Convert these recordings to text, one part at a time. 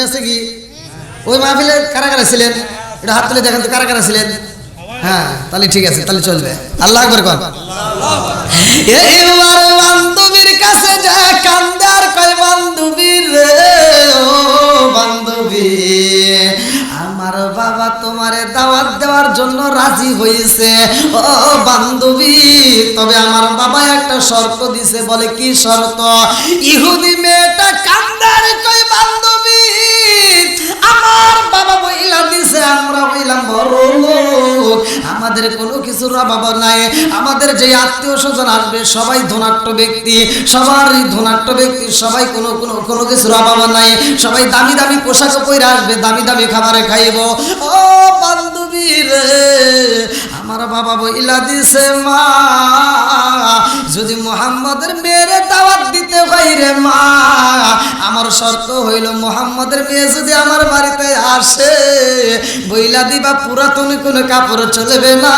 আছে কি? ওই মাহফিলে কারা কারা ছিলেন? এটা হাত তুলে দেখেন তো কারা কারা ছিলেন। হ্যাঁ, তাহলে ঠিক আছে, তাহলে চলবে। আল্লাহু আকবার কর। এবার বান্ধবীর কাছে যায় কান্দে আর কয় বান্ধবী রে, ও বান্ধবী, আমার বাবা তোমারে দাওয়াত দেওয়ার জন্য রাজি হয়েছে। ও বান্ধবী, তবে আমার বাবা একটা শর্ত দিছে। বলে কি শর্ত? ইহুদি মেয়েটা কান্দে আর কয় বান্ধবী, আমার বাবা বইলা দিছে আমরা হইলাম বড় লোক, আমাদের কোনো কিছুর অভাব নাই। আমাদের যে আত্মীয় স্বজন আসবে সবাই ধনাঢ্য ব্যক্তি, সবারই ধনাঢ্য ব্যক্তি, সবাই কোনো কিছুর অভাব নাই। সবাই দামি দামি পোশাক পরে আসবে, দামি দামি খাবারে খাইব। ও বান্ধবী রে, আমার বাবা বইলা দিছে মা, যদি মুহাম্মাদের মেয়েরে দাওয়াত দিতে হয় রে মা, আমার শর্ত হইল মুহাম্মাদের মেয়ে যদি আমার বাড়িতে আসে বইলা দিবা পুরাতন কোনো কাপড় চলবে না,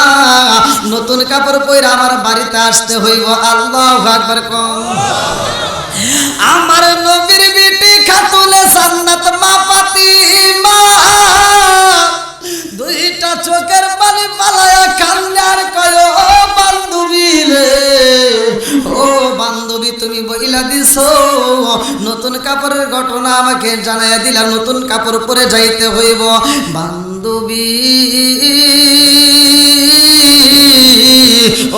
নতুন কাপড় পরে আমার বাড়িতে আসতে হইব। আল্লাহু আকবার কম। আমার নবীর বিটি খাতুনে জান্নাত মা ফাতিমা দুইটা চোখের পানি পালায়া কান্দে আর কয় ও বান্ধবী রে, ও বান্ধবী তুমি বইলা দিছো নতুন কাপড়ের ঘটনা আমাকে জানাইয়া দিলা, নতুন কাপড় পরে যাইতে হইব। বান্ধবী,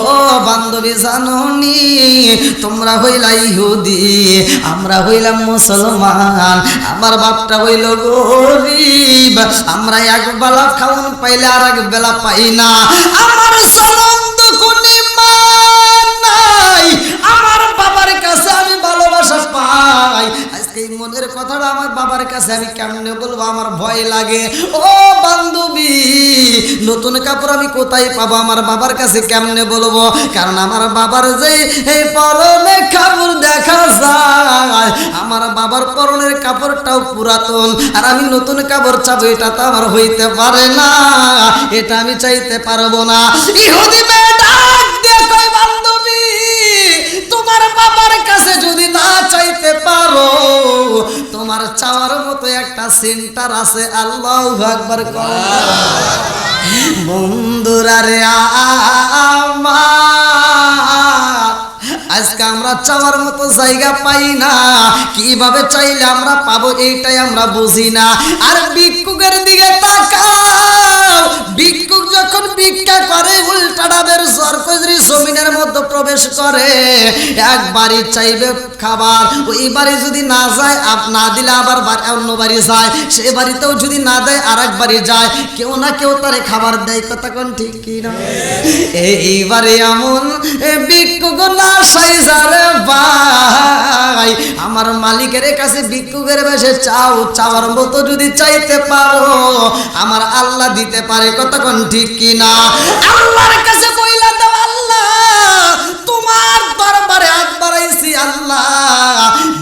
ও বান্ধবী জানোনি তোমরা হইলা ইহুদি, আমরা হইলাম মুসলমান, আমার বাপটা হইল গরিব, আমরা এক বেলা খাওয়ান পাইলে আর এক বেলা পাই না, আমার সম্বন্ধ কোনি মা নাই, আমার বাবার কাছে আমি ভালোবাসা পাই। আজকে এই মনের কথাটা আমার বাবার কাছে আমি কেমনে বলবো, আমার ভয় লাগে। ও বান্ধবী, নতুন কাপড় আমি কোথায় পাবো, আমার বাবার কাছে কেমনে বলবো? কারণ আমার বাবার যে এই পরনে কাপড় দেখা যায়, আমার বাবার পরনের কাপড়টাও পুরাতন, আর আমি নতুন কাপড় চাবো এটা তো আমার হইতে পারে না, এটা আমি চাইতে পারবো না। ইহুদি মেয়েটা দেখো বান্ধবী, তোমার বাবার কাছে যদি না চাইতে পারো, তোমার চাওয়ার মতো একটা সেন্টার আছে। আল্লাহু আকবার কর। বন্ধুরা রে আমার, আজকে আমরা চাওয়ার মতো জায়গা পাই না, কিভাবে চাইলে আমরা পাবো এইটাই আমরা বুঝি না। আর ভিক্ষুকের দিকে তাকাও, ভিক্ষুক যখন ভিক্ষা করে উল্টাডাদের সরকজরি জমিনের মধ্যে প্রবেশ করে, একবারই চাইবে খাবার, ওই বাড়ি যদি না যায় না দিলে আবার অন্য বাড়ি যায়, সে বাড়িতেও যদি না দেয় আর এক বাড়ি যায়, কেউ না কেউ তারে খাবার দেয়। কথা কোন ঠিক কি না? এইবারে এমন ভিক্ষুক না সাইজারে ভাই, আমার মালিকের কাছে ভিক্ষুকের বেশে চাও, চাওয়ার মতো যদি চাইতে পারো আমার আল্লাহ দিতে পারে। কথা কোন ঠিক কি না? আল্লাহর কাছে কইলা দাও, আল্লাহ তোমার দরবারে হাত বাড়াইছি, আল্লাহ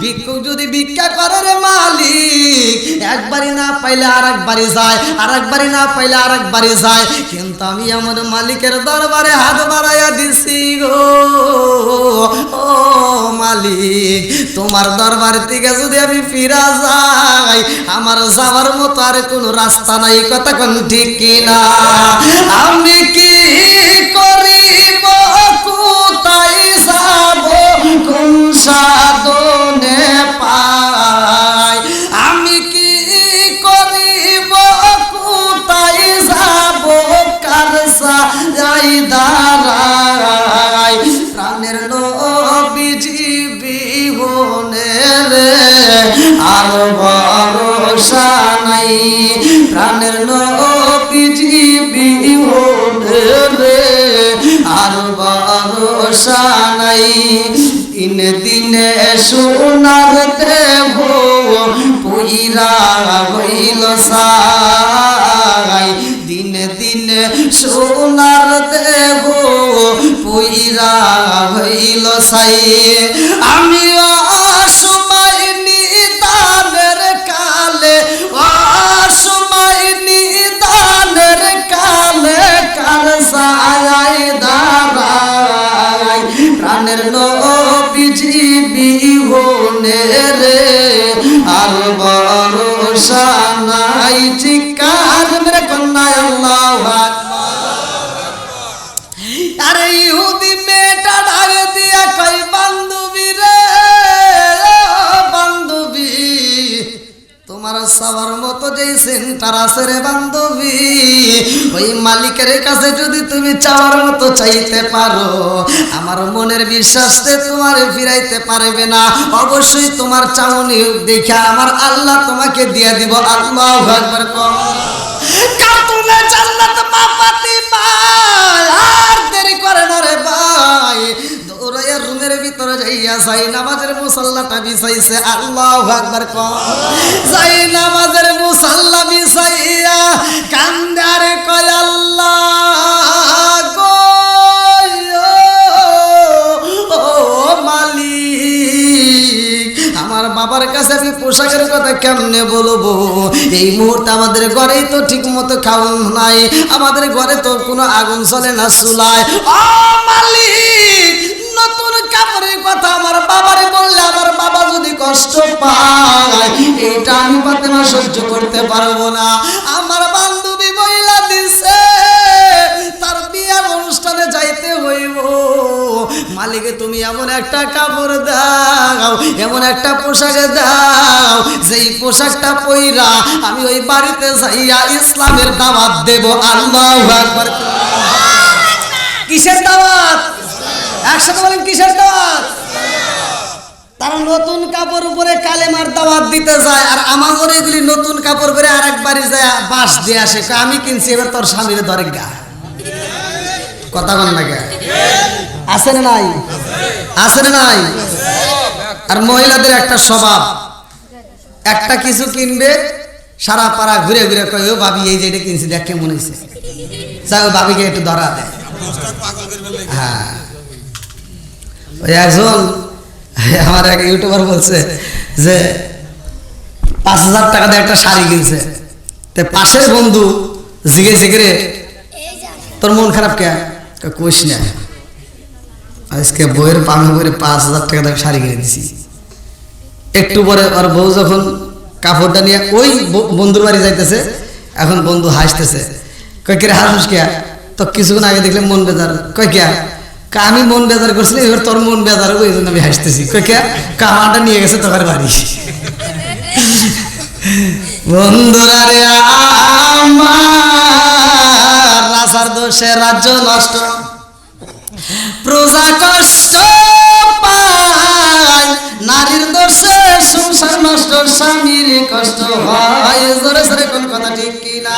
ভিক্ষুক যদি ভিক্ষা করে রে মালিক, একবারই না পাইলে আর একবারই যায়, আর একবারই না পাইলে আর একবারই যায়, কিন্তু আমি আমার মালিকের দরবারে হাত বাড়াইয়া দিছি গো। ও মালিক, তোমার দরবার থেকে যদি আমি ফিরা যাই, আমার যাওয়ার মতো আর কোনো রাস্তা নাই। কথা কোন ঠিক কিনা? আমি কি করিব, কোথায় যাব, কোন সাধনে পাই, আমি কি করিব, কোথায় যাব, কার সাজাই দাঁড়াই, প্রাণের নবীজি বিহনে রে আর ভরসা নাই, প্রাণের নবীজি বিহনে রে আর ভরসা নাই। দিনে দিনে সোনার দেহ পুইরা হইল সাই, দিনে দিনে সোনার দেহ পুইরা হইল সাই। আমি অসময় নিদানের কালে, অসময় নিদানের কালে কার সায়াই দাঁড়াই, প্রাণের নবীজি বিহনে রে আর ভরসা আরে ইহুদি মেয়েটা ডাকে দিয়া কই বান্ধবী রে বান্ধবী, তোমার সবার মতো যেই সেন্টার আছে রে বান্ধবী, ওই মালিকের কাছে যদি তুমি চাওয়ার মতো চাইতে পারো, আমার মনের বিশ্বাসে তোমার ফিরাইতে পারবে না। অবশ্যই তোমার চাউনি দেখে আমার আল্লাহ তোমাকে দিয়ে দিব। আল্লাহু আকবার। কাতুলে জান্নাত মা ফাতিমা আর দেরি করে না রে ভাই, দৌড়াইয়া রুমের ভিতরে যাইয়া যাই নামাজের মুসাল্লাটা বিছাইছে। আল্লাহু আকবার। যাই নামাজের মুসাল্লা বিছাইয়া কান্দারে কয় আল্লাহ গো ও মালিক, আমার বাবার কাছে আমি পোশাকের কথা কেমনে বলবো? এই মুহূর্তে আমাদের ঘরেই তো ঠিক মতো খাওয়ান নাই, আমাদের ঘরে তো কোনো আগুন চলে না চুলায়। ও মালিক, নতুন কাপড়ের কথা আমার বাবারে বললে আমার বাবা যদি কষ্ট পায়, এটা আমি ফাতেমা সহ্য করতে পারবো না। আমার বান্ধবী বইলা দিছে তার বিয়ার অনুষ্ঠানে যাইতে হইব, মালিকে তুমি এমন একটা কাপড় দাও, এমন একটা পোশাক দাও, যেই পোশাকটা পইরা আমি ওই বাড়িতে যাইয়া ইসলামের দাওয়াত দেব। আল্লাহু আকবার। কিসের দাওয়াত? একসাথে বলেন কিসের দাওয়াত? তারা নতুন কাপড় পরে কালেমার দাওয়াত দিতে যায়, আর আমার ঘরে এগুলি নতুন কাপড় পরে আরেক বাড়ি যায় বাস দিয়ে আসে, আমি কিনছি এবার তোর স্বামীর ধরে গা। কথা বল না কে? আছে না নাই? আছে না নাই? আর মহিলাদের একটা স্বভাব, একটা কিছু কিনবে সারা পাড়া ঘুরে ঘুরে কয় ও ভাবি এই যে এটা কিনছি দেখ কেমন হয়েছে, যাই ও ভাবিকে একটু ধরা দেয়। হ্যাঁ, ওই একজন আমার এক ইউটিউবার বলছে যে 5,000 টাকা দিয়ে একটা শাড়ি কিনছে, তো পাশের বন্ধু জিগে জিগে তোর মন খারাপ কে? কোশ না, আজকে বইয়ের পামে বইয়ের 5,000 টাকা দিয়ে শাড়ি কিনে দিছি। একটু পরে আর বউ যখন কাপড়টা নিয়ে ওই বন্ধুর বাড়ি যাইতেছে, এখন বন্ধু হাসতেছে, কয় কে হাসুস কে? তো কিছুক্ষণ আগে দেখলে মন বেজার, কয় কে? আমি মন বেজার করছিলাম, এবার তোর মন বেজার হবে এই জন্য আমি হাসতেছি। কয় কে? কামাটা নিয়ে গেছে তোর বাড়ি। বন্ধুরা রে আমার, রাজার দোষে রাজ্য নষ্ট, প্রজা কষ্ট পায়, নারীর দোষে সংসার নষ্ট, স্বামীর কষ্ট হয়। জোরে জোরে কোন কথা ঠিক কিনা?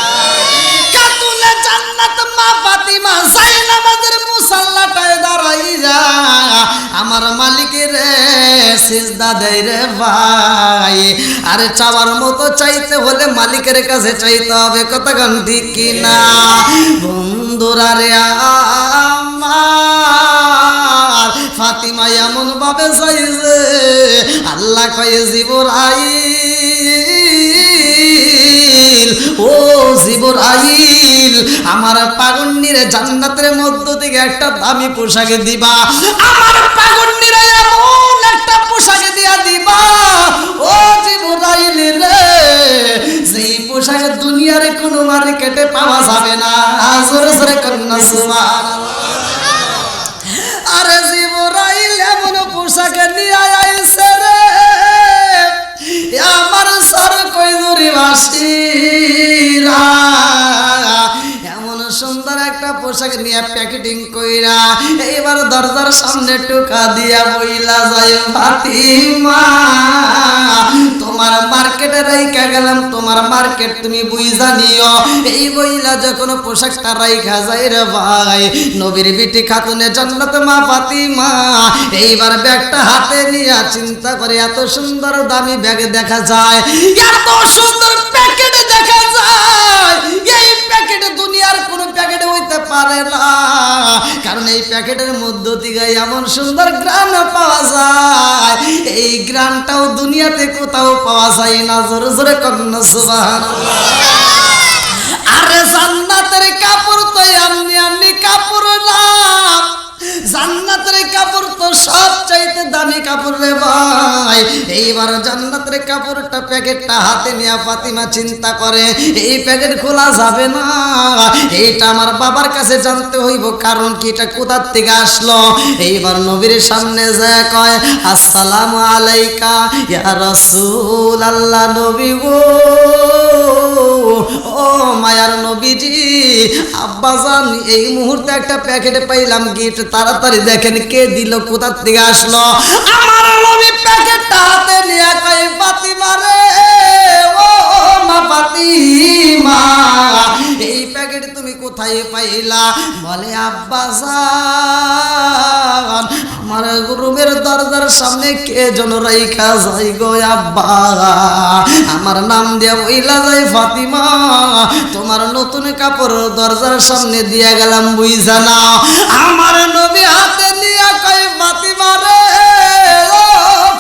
কাতুলে জান্নাত মা ফাতিমা যাই নামাজের মুসাল্লাটায় দাঁড়াইয়া আমার মালিকের সিজদা দেয় রে ভাই। আরে চাওয়ার মতো চাইতে হলে মালিকের কাছে চাইতে হবে। কথা গান ঠিক কিনা? বন্ধুরা রে আমার, ফাতিমা এমন ভাবে চাইছে আল্লাহ কয়ে জিবরাইল, ও জিবরাইল, আমার পাগন্নিরে জান্নাতের মধ্য থেকে একটা দামি পোশাকে দিবা, আমার পাগন্নিরে এমন একটা পোশাকে দিয়া দিবা ও জিবরাইল রে, যেই পোশাকে দুনিয়ার কোনো মার্কেটে পাওয়া যাবে না। জোরে জোরে কন্যা সুবহানাল্লাহ। আরে জিবরাইল এমন পোশাকে নিয়ে আইছে রে, আমার সর কই দূরে বাসিরা, এমন সুন্দর একটা পোশাক নিয়ে প্যাকেটিং কইরা এইবার দরজার সামনে টোকা দিয়া বইলা যায়, ফাতিমা তোমার মার্কেটে রাইখা গেলাম, তোমার মার্কেট তুমি বুঝা নিও। এই বইলা যখন পোশাকটা রাইখা যায় রে ভাই, নবীর বিটি খাতুনে জান্নাত মা ফাতিমা এইবার ব্যাগটা হাতে নিয়ে চিন্তা করে, এত সুন্দর দামি ব্যাগ দেখা যায়, এত সুন্দর প্যাকেট দেখা যায়, এই প্যাকেটে দুনিয়ার কোনো প্যাকেটে হইতে পারে না, কারণ এই প্যাকেটের মধ্য থেকে এমন সুন্দর গ্রান পাওয়া যায়, এই গ্রানটাও দুনিয়াতে কোথাও পাওয়া যায় না। জোরে জোরে কন্যা সুবহানাল্লাহ। আরে জান্নাতের কাপড় তো এমনি এমনি কাপড় না, জান্নাতের কাপড় তো সবচাইতে দামি কাপড় রে ভাই। এইবার জান্নাতের কাপড়টা প্যাকেটটা হাতে নিয়ে ফাতিমা চিন্তা করে এই প্যাকেট খোলা যাবে না, এইটা আমার বাবার কাছে জানতে হইব, কারণ কি এটা কোথার থেকে আসলো। এইবার নবীর সামনে যায় কয় আসসালামু আলাইকা ইয়া রাসূলুল্লাহ। নবী গো, ও মায়ার নবীজি, আব্বাজান এই মুহূর্তে একটা প্যাকেট পাইলাম গিফট, তাড়াতাড়ি দেখেন কে দিল, কোথার থেকে আসলো। আমার নবী প্যাকেটটা হাতে নিয়ে কয় ফাতিমা রে, ও মা ফাতিমা, এই প্যাকেট তুমি কোথায় পাইলা? বলে আব্বাজান আমার রুমের দরজার সামনে কে যেন রাইখা যাই গো আব্বা, আমার নাম দিয়া বইলা যাই ফাতিমা, তোমার নতুন কাপড় দরজার সামনে দিয়া গেলাম বুঝা না। আমার নবী হাতে নিয়ে কয় ফাতিমা রে, ও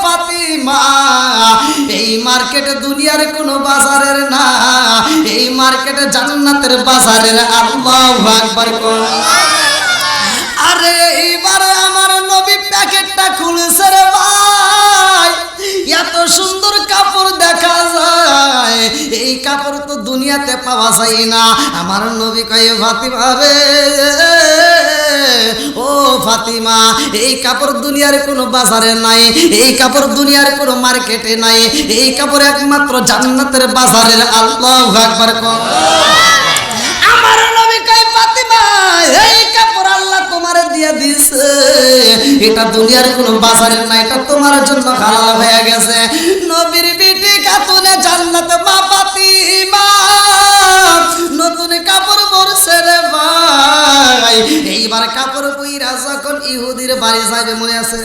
ফাতিমা, এই মার্কেট দুনিয়ার কোনো বাজারের না, এই মার্কেট জান্নাতের বাজারের। আল্লাহু আকবার। আরে এইবারে আমার নবী প্যাকেটটা খুলেছে রে ভাই, এত সুন্দর কাপড় দেখা যায়, এই কাপড় তো দুনিয়াতে পাওয়া যায় না। আমার নবী কয় ফাতিমা রে, ও ফাতিমা, এই কাপড় দুনিয়ার কোনো বাজারে নাই, এই কাপড় দুনিয়ার কোনো মার্কেটে নাই, এই কাপড় একমাত্র জান্নাতের বাজারের। আল্লাহু আকবার। আমার নবী কয় ফাতিমা, এই কাপড় আল্লাহ তোমারে দিয়ে দিয়েছে, এটা দুনিয়ার কোনো বাজারের না, এটা তোমার জন্য হালাল হয়ে গেছে। নবীর বিটি খাতুনে জান্নাত মা ফাতিমা নতুন কাপড় পরছে রে ভাই। এইবার কাপড় পইরা যখন ইহুদির বাড়ি যাইবে, মনে আছে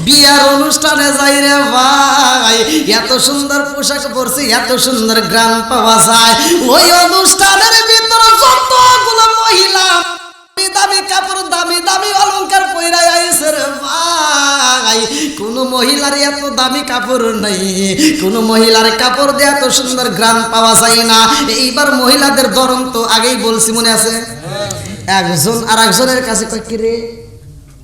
বিয়ার অনুষ্ঠানে যাই রে ভাই, এত সুন্দর পোশাক পরছে, এত সুন্দর গ্রাম পাওয়া যায়। ওই অনুষ্ঠানের ভিতরে যতগুলো মহিলা দামি কাপড় দামি দামি অলংকার পইরা আইছে রে ভাই, কোন মহিলার এত দামি কাপড় নাই, কোন মহিলার কাপড় দিয়ে এত সুন্দর গ্রাম পাওয়া যায় না। এইবার মহিলাদের ধরন তো আগেই বলছি, মনে আছে, একজন আর একজনের কাছে কয় কি রে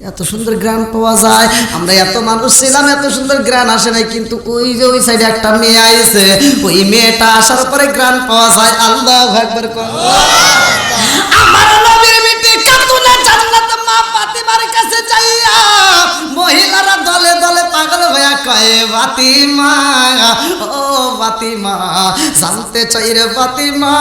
এত সুন্দর গ্রাম পাওয়া যায়, আমরা এত মানুষ ছিলাম এত সুন্দর গ্রাম আসে নাই, কিন্তু ওই যে ওই সাইডে একটা মেয়ে আইছে, ওই মেয়েটা আসার পরে গ্রাম পাওয়া যায়। আল্লাহু আকবার। আমার নবীর বিটি খাতুনে জান্নাত মা ফাতিমার কাছে যাইয়া মহিলারা দলে দলে পাগল হইয়া কয় ফাতিমা, ও ফাতিমা, জানতে চাই রে ফাতিমা,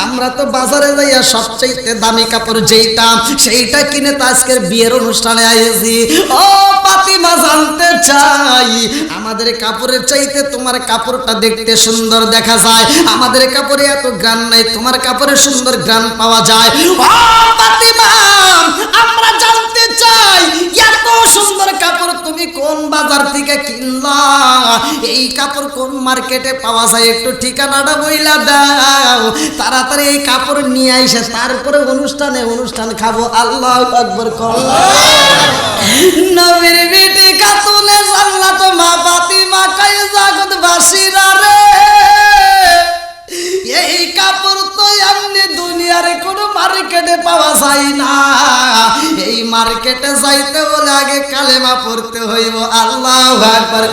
আমরা তো বাজারে যাইয়া সবচেয়ে দামি কাপড় যেইটা সেইটা কিনে তো আজকের বিয়ের অনুষ্ঠানে আইছি। ও ফাতিমা, জানতে চাই আমাদের কাপড়ের চাইতে তোমার কাপড়টা দেখতে সুন্দর দেখা যায়, আমাদের কাপড়ে এত গ্রান নাই, তোমার কাপড়ে সুন্দর গ্রান পাওয়া যায়। ও ফাতিমা, আমরা জানতে চাই এত সুন্দর কাপড় তুমি কোন বাজার থেকে কিনলা, এই কাপড় কোন মার্কেটে পাওয়া যায়, একটু ঠিকানাটা বইলা দাও, তাড়াতাড়ি এই কাপড় নিয়ে আইসে তারপরে অনুষ্ঠান খাবো। আল্লাহু আকবার। নবীর বিটি খাতুনে জান্নাত মা ফাতিমা কয় জগৎবাসীরা রে, এই কাপড় তো এমনি দুনিয়ার কোনো মার্কেটে পাওয়া যায় না, এই মার্কেটে যাইতে বলে আগে কালেমা পড়তে হইব। আল্লাহু আকবার।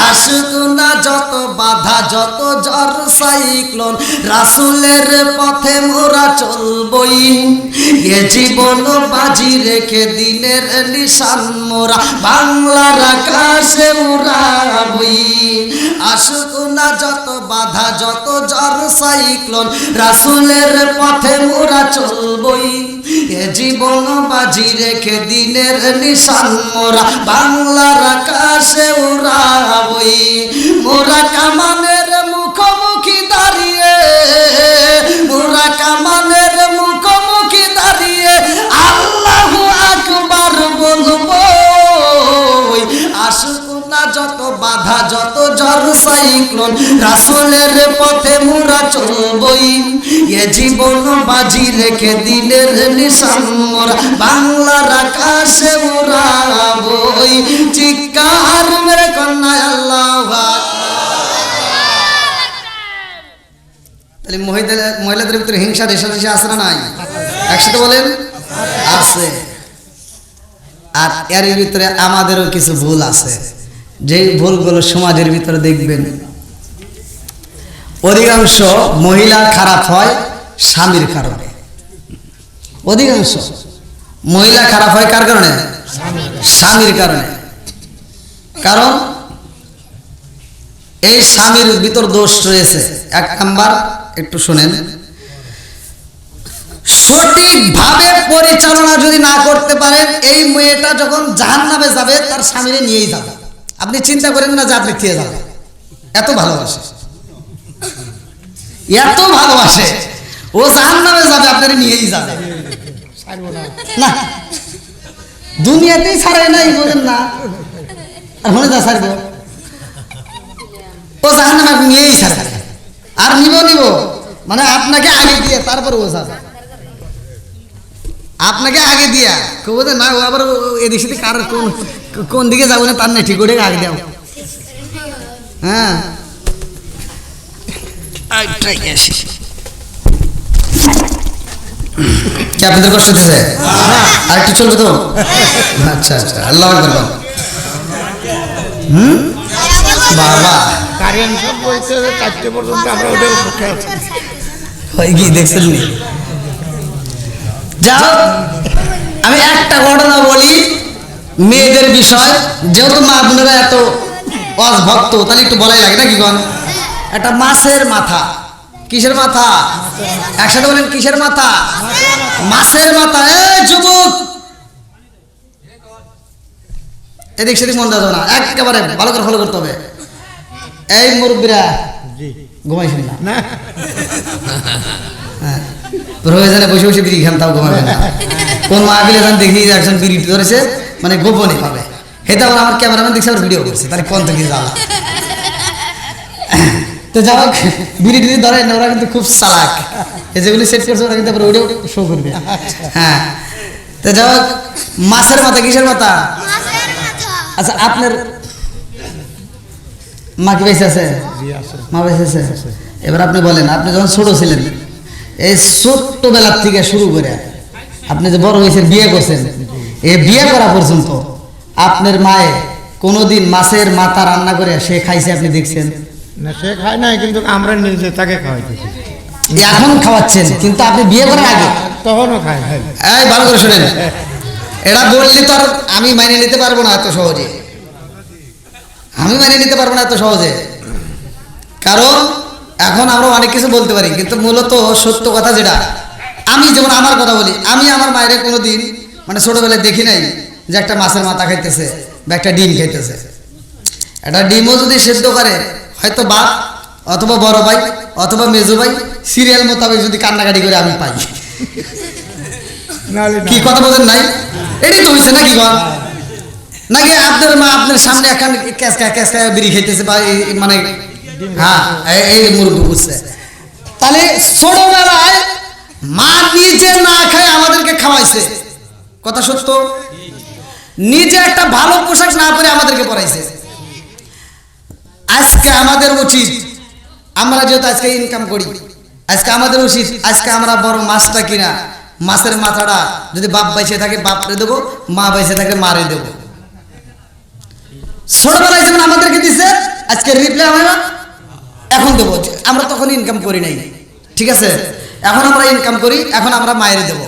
আসুক না যত বাধা যত ঝড় সাইক্লোন, রাসূলের পথে মোরা চলবই, এ জীবন বাজি রেখে দিনের নিশান মোরা বাংলার আকাশে উড়াবই। আসুক না যত বাধা যত ঝড় সাইক্লোন, রাসূলের পথে মোরা চলবই, এ জীবন বাজি রেখে দিনের নিশান মোরা বাংলার আকাশে উড়াবই। মোরা কামানের মুখোমুখি দাঁড়িয়ে, মোরা কামানের মুখোমুখি দাঁড়িয়ে আল্লাহু আকবার বলবো। আসুক না যত বাধা যত ঝড় সাইক্লোন, রাসূলের পথে মোরা চলবই, এ জীবন বাজি রেখে দিনের নিশান মোরা বাংলার আকাশে উড়াবই। চিৎকার মেরে কন্যা আল্লাহু আকবার। তাহলে মহিলাদের ভিতরে হিংসা রেশারেশি আছে না নাই? একসাথে বলেন আছে। আর এর ভিতরে আমাদেরও কিছু ভুল আছে, যেই ভুলগুলো সমাজের ভিতরে দেখবেন অধিকাংশ মহিলা খারাপ হয় স্বামীর কারণে। অধিকাংশ মহিলা খারাপ হয় কার কারণে? স্বামীর কারণে। কারণ এই স্বামীর ভিতর দোষ রয়েছে। এক নাম্বার, একটু শুনেন, সঠিকভাবে পরিচালনা যদি না করতে পারেন, এই মেয়েটা যখন জাহান্নামে যাবে তার স্বামীরে নিয়েই যাবে। আপনি চিন্তা করেন না যে আপনি খেয়ে যাবে, এত ভালোবাসে, এত ভালোবাসে, ও জাহান্নামে যাবে আপনার নিয়েই যাবে না, দুনিয়াতেই ছাড়ে নাই বলেন না, আর মনে যা ছাড়ব, ও জাহান্নামে আপনি নিয়েই ছাড়বে। আর নিব মানে আপনাকে আগে দিয়ে তারপর ও যাবে, আপনাকে আগে দিয়া কেউ না, ও আবার এদিক সেদিক কার কোন দিকে যাবো না তার না, ঠিক ওটাকে আগে দাও। হ্যাঁ, কি আপনাদের কষ্ট হতেছে? আর একটু চলবে তো? আচ্ছা আচ্ছা, আল্লাহ আকবার। বাবা কারেন্ট সব বলছে 4টে পর্যন্ত আমরা ওদের পক্ষে আছি। হয় কি দেখছেন নি? যাও, আমি একটা ঘটনা বলি মেয়েদের বিষয়, যেহেতু মা বোনেরা এত অভক্ত তাহলে একটু বলাই লাগে নাকি কোন? একটা মাছের মাথা, কিসের মাথা? একসাথে বলেন, কিসের মাথা? মাছের মাথা। এই যুবক, এদিক সেদিক মন দেওয়া যাবে না, একেবারে ভালো করে ফলো করতে হবে। এই মুরব্বীরা ঘুমাইছেন না? প্রয়োজনে বসে বসে বিড়ি খান, তাও ঘুমাবেন না। কোন মাহফিলে যান দেখি একজন বিড়ি ধরেছে, মানে গোপনে হবে, এটা আবার আমার ক্যামেরাম্যান দেখছে আবার ভিডিও করছে, তাহলে কোন থেকে জ্বালা। তো যাই হোক, বিড়ি টিড়ি ধরেন ওরা কিন্তু খুব চালাক, যেগুলি সেট করছে ওরা কিন্তু আবার ওইটাও শো করবে। হ্যাঁ, তো যাই হোক, মাছের মাথা, কিসের মাথা? আচ্ছা, আপনার মা কি বেঁচে আছে? মা বেঁচে আছে? এবার আপনি বলেন, আপনি যখন ছোট ছিলেন, এই ছোট্টবেলার থেকে শুরু করে আপনি যে বড় হয়েছেন, বিয়ে করছেন, এই বিয়ে করা পর্যন্ত আপনার মায়ে কোনোদিন মাছের মাথা রান্না করে সে খাইছে আপনি দেখছেন? না, সে খায় নাই, কিন্তু আমরা নিজে তাকে খাওয়াইতেছি। এখন খাওয়াচ্ছেন, কিন্তু আপনি বিয়ে করার আগে তখনও খায়। এই ভালো করে শোনেন, এটা বললে তো আর আমি মানিয়ে নিতে পারবো না এত সহজে, আমি মানিয়ে নিতে পারবো না এত সহজে। কারণ এখন আমরা অনেক কিছু বলতে পারি, কিন্তু মূলত সত্য কথা যেটা, আমি যেমন আমার কথা বলি, আমি আমার মায়ের কোনোদিন মানে ছোটবেলায় দেখি নাই যে একটা মাছের মাথা খাইতেছে বা একটা ডিম খাইতেছে। একটা ডিমও যদি সেদ্ধ করে, হয়তো বাপ অথবা বড় ভাই অথবা মেজো ভাই সিরিয়াল মোতাবেক যদি কান্নাকাটি করে আমি পাই। কি কথা বলেন নাই? এটাই তো হয়েছে নাকি বল? নাকি আপনার মা আপনার সামনে এখন ক্যাঁচকা বিড়ি খাইতেছে বা মানে, হ্যাঁ এই মুরব্বী বুঝছে। তাহলে ছোটবেলায় মা নিজে না খায় আমাদেরকে খাওয়াইছে, কথা সত্য। নিজে একটা ভালো পোশাক না পরে আমাদেরকে পরাইছে। আজকে আমাদের উচিত, আমরা যেহেতু আজকে ইনকাম করি, আজকে আমাদের উচিত আজকে আমরা বড় মাছটা কিনা, মাছের মাথাটা যদি বাপ বাইসে থাকে বাপরে দেবো, মা বাইসে থাকে মারে দেবো। ছোটবেলায় যেমন আমাদেরকে দিছে, আজকে রিপ্লাই আমরা এখন দেবো। আমরা তখন ইনকাম করি নাই, ঠিক আছে, এখন আমরা ইনকাম করি, এখন আমরা মায়ের দেব।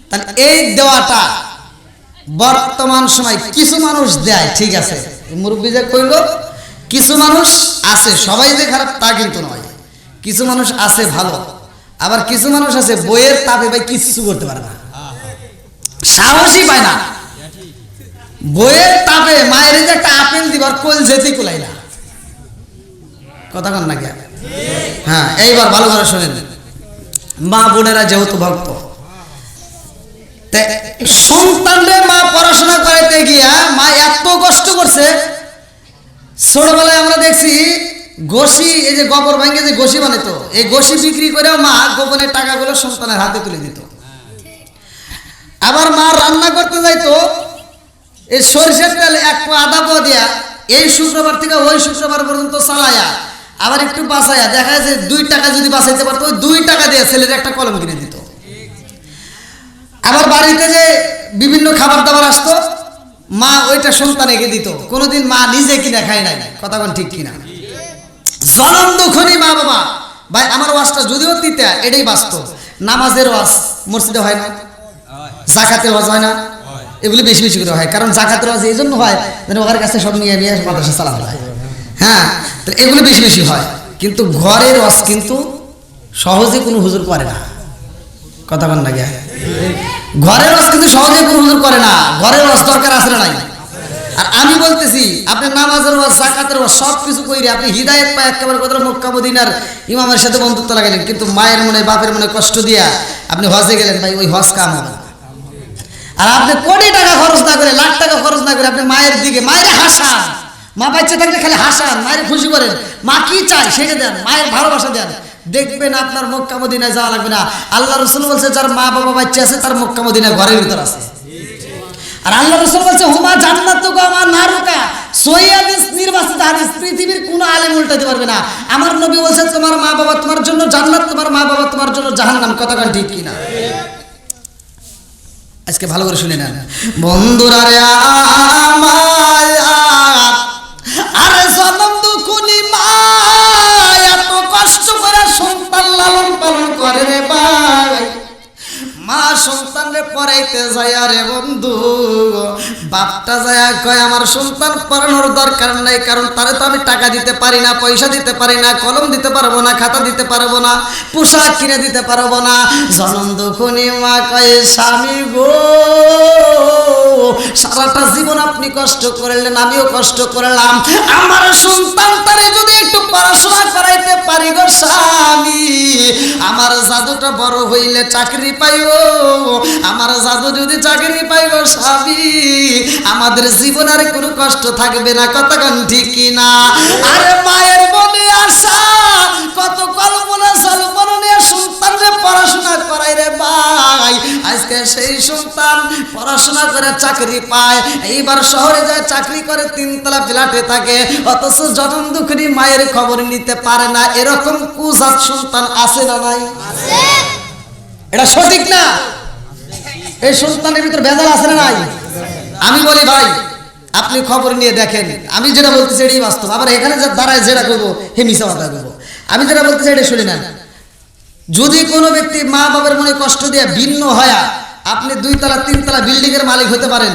তাহলে এই দেওয়াটা বর্তমান সময় কিছু মানুষ দেয়, ঠিক আছে, মুরব্বী যে কইল, কিছু মানুষ আছে, সবাই যে খারাপ তা কিন্তু নয়, কিছু মানুষ আছে ভালো, আবার কিছু মানুষ আছে বইয়ের তাপে ভাই কিচ্ছু করতে পারে না, সাহসই পায় না। বইয়ের তাপে মায়ের যে একটা আপেল দিবার কোল যেতেই কোলাই না, কথা কন নাকি? হ্যাঁ, এইবার ভালো করে শোনেন, মা বোনেরা যেহেতু ভক্ত, সন্তানদের মা পড়াশোনা করাইতে গিয়া মা এত কষ্ট করছে। ছোটবেলায় আমরা দেখছি গোশি, এই যে গোবর ভাঙ্গে যে গোশি বানাইতো, এই গোশি বিক্রি করেও মা গোপনের টাকাগুলো সন্তানের হাতে তুলে দিত। আবার মা রান্না করতে যাইতো, এই সরিষার তেল এক পা আধা পা দিয়া এই শুক্রবার থেকে ওই শুক্রবার পর্যন্ত চালায়া, আবার একটু বাঁচাইয়া দেখা যায় 2 টাকা যদি বাঁচাইতে পারতো, ওই 2 টাকা দিয়ে ছেলের একটা কলম কিনে দিত। আবার বাড়িতে যে বিভিন্ন খাবার দাবার আসতো, মা ওইটা সন্তানকে দিত, কোনোদিন মা নিজে কিনা খায় নাই। কথা বল ঠিক কিনা? জনম দুঃখনী মা বাবা। ভাই আমার ওয়াজটা যদিও দিতে এটাই বাস্তব। নামাজের ওয়াজ মসজিদে হয় না, জাকাতের ওয়াজ হয় না, এগুলি বেশি বেশি করে হয়। কারণ জাকাতের ওয়াজ এই জন্য হয় যেন ওর কাছে সব নিয়ে নিয়ে মাদ্রাসা চালানো হয়। হ্যাঁ, তো এগুলো বেশি বেশি হয়। কিন্তু ঘরের ওয়াজ কিন্তু সহজে কোনো হুজুর করে না। কথা বল না গিয়া, ঘরের ওয়াজ কিন্তু সহজে কোনো হুজুর করে না। ঘরের ওয়াজ দরকার আছে না নাই? আর আমি বলতেছি আপনি নামাজের ওয়াজ, জাকাতের ওয়াজ সব কিছু কইরে আপনি হিদায়াত পায় একেবারে কোথাও মক্কা মদিনার ইমামের সাথে বন্ধুত্ব লাগাইলেন, কিন্তু মায়ের মনে বাপের মনে কষ্ট দিয়া আপনি হজে গেলেন, ভাই ওই হজ কাম হবে না। আর আপনি কোটি টাকা খরচ না করে, লাখ টাকা খরচ না করে আপনি মায়ের দিকে, মায়ের হাসান, মা বাচ্চা থাকলে খালি হাসান, মায়ের খুশি করেন, মা কি চায় সেটা দেন, মায়ের ভালোবাসা দেন, দেখবেন আপনার মক্কা মদিনায় যাওয়া লাগবে না। আল্লাহ রাসূল বলছে যার মা বাবা বাচ্চা আছে তার মক্কা মদিনা ঘরের ভিতর আছে। আর আল্লাহ রাসূল বলছে হুমা জান্নাতুকা ওয়া নারুকা, সহিহ হাদিস, নির্বাচিত হাদিস, পৃথিবীর কোনো আলেম উল্টাতে পারবে না। আমার নবী বলছে তোমার মা বাবা তোমার জন্য জান্নাত, তোমার মা বাবা তোমার জন্য জাহান্নাম। কথা বল ঠিক কিনা? আজকে ভালো করে শুনে নেন বন্ধুরা রে আমার, আরে জনম দুঃখনী মা এত কষ্ট করে সন্তান লালন পালন করে রে ভাই। মা সন্তানরে পড়াইতে যায়, আরে বন্ধু বাপটা যায় কয় আমার সন্তান পড়ানোর দরকার নাই, কারণ তারে তো আমি টাকা দিতে পারি না, পয়সা দিতে পারি না, কলম দিতে পারবো না, খাতা দিতে পারবো না, পোশাক কিনে দিতে পারবো না। জনম দুঃখনী মা কয় স্বামী গো সারাটা জীবন আপনি কষ্ট করলেন, আমিও কষ্ট করলাম, আমার সন্তানটারে যদি একটু পড়াশোনা করাইতে পারি গো স্বামী, আমার জাদুটা বড় হইলে চাকরি পাইব, আমার জাদু যদি চাকরি পাইব স্বামী, আমাদের জীবনে আর কোনো কষ্ট থাকবে না। কতক্ষণ ঠিক কিনা? আরে মায়ের মনে আশা, কত কল্পনা সল্পনা নিয়ে সন্তানরে পড়াশোনা করাই রে ভাই। আজকে সেই সন্তান পড়াশোনা করে চাকরি পায়, এইবার শহরে যায় চাকরি করে, তিনতলা ফ্ল্যাটে থাকে, অথচ জনম দুঃখী মায়ের খবর নিতে পারে না। এরকম কুজাত সন্তান আছে না নাই? এটা সঠিক না? এই সন্তানের ভিতর ভেজাল আছে না নাই? আমি বলি ভাই আপনি খবর নিয়ে দেখেন, আমি যেটা বলতেছি এটাই বাস্তব। আবার এখানে যা দাঁড়ায় যেটা করবো হে মিশা কথা করবো। আমি যেটা বলতেছি এটা শুনে নেন। যদি কোনো ব্যক্তি মা বাবার মনে কষ্ট দিয়ে ভিন্ন হয়, আপনি 2 তলা 3 তলা বিল্ডিং এর মালিক হতে পারেন,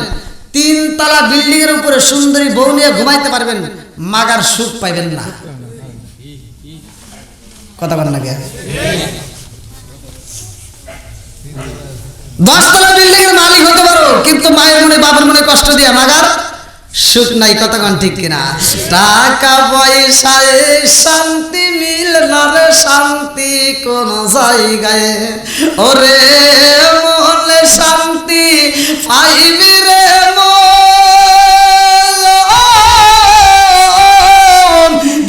3 তলা বিল্ডিং এর উপরে সুন্দরী বউ নিয়ে ঘুমাইতে পারবেন, মাগার সুখ পাইবেন না। কথা বলেন না কে? 10 তলা বিল্ডিং এর মালিক হতে পারো, কিন্তু মায়ের মনে বাবার মনে কষ্ট দিয়ে মাগার সুখ নাই। কতক্ষণ ঠিক কিনা? টাকা পয়সায় শান্তি মিল না রে, শান্তি কোন জায়গায়, ওরে মনে শান্তি পাইবি রে মন,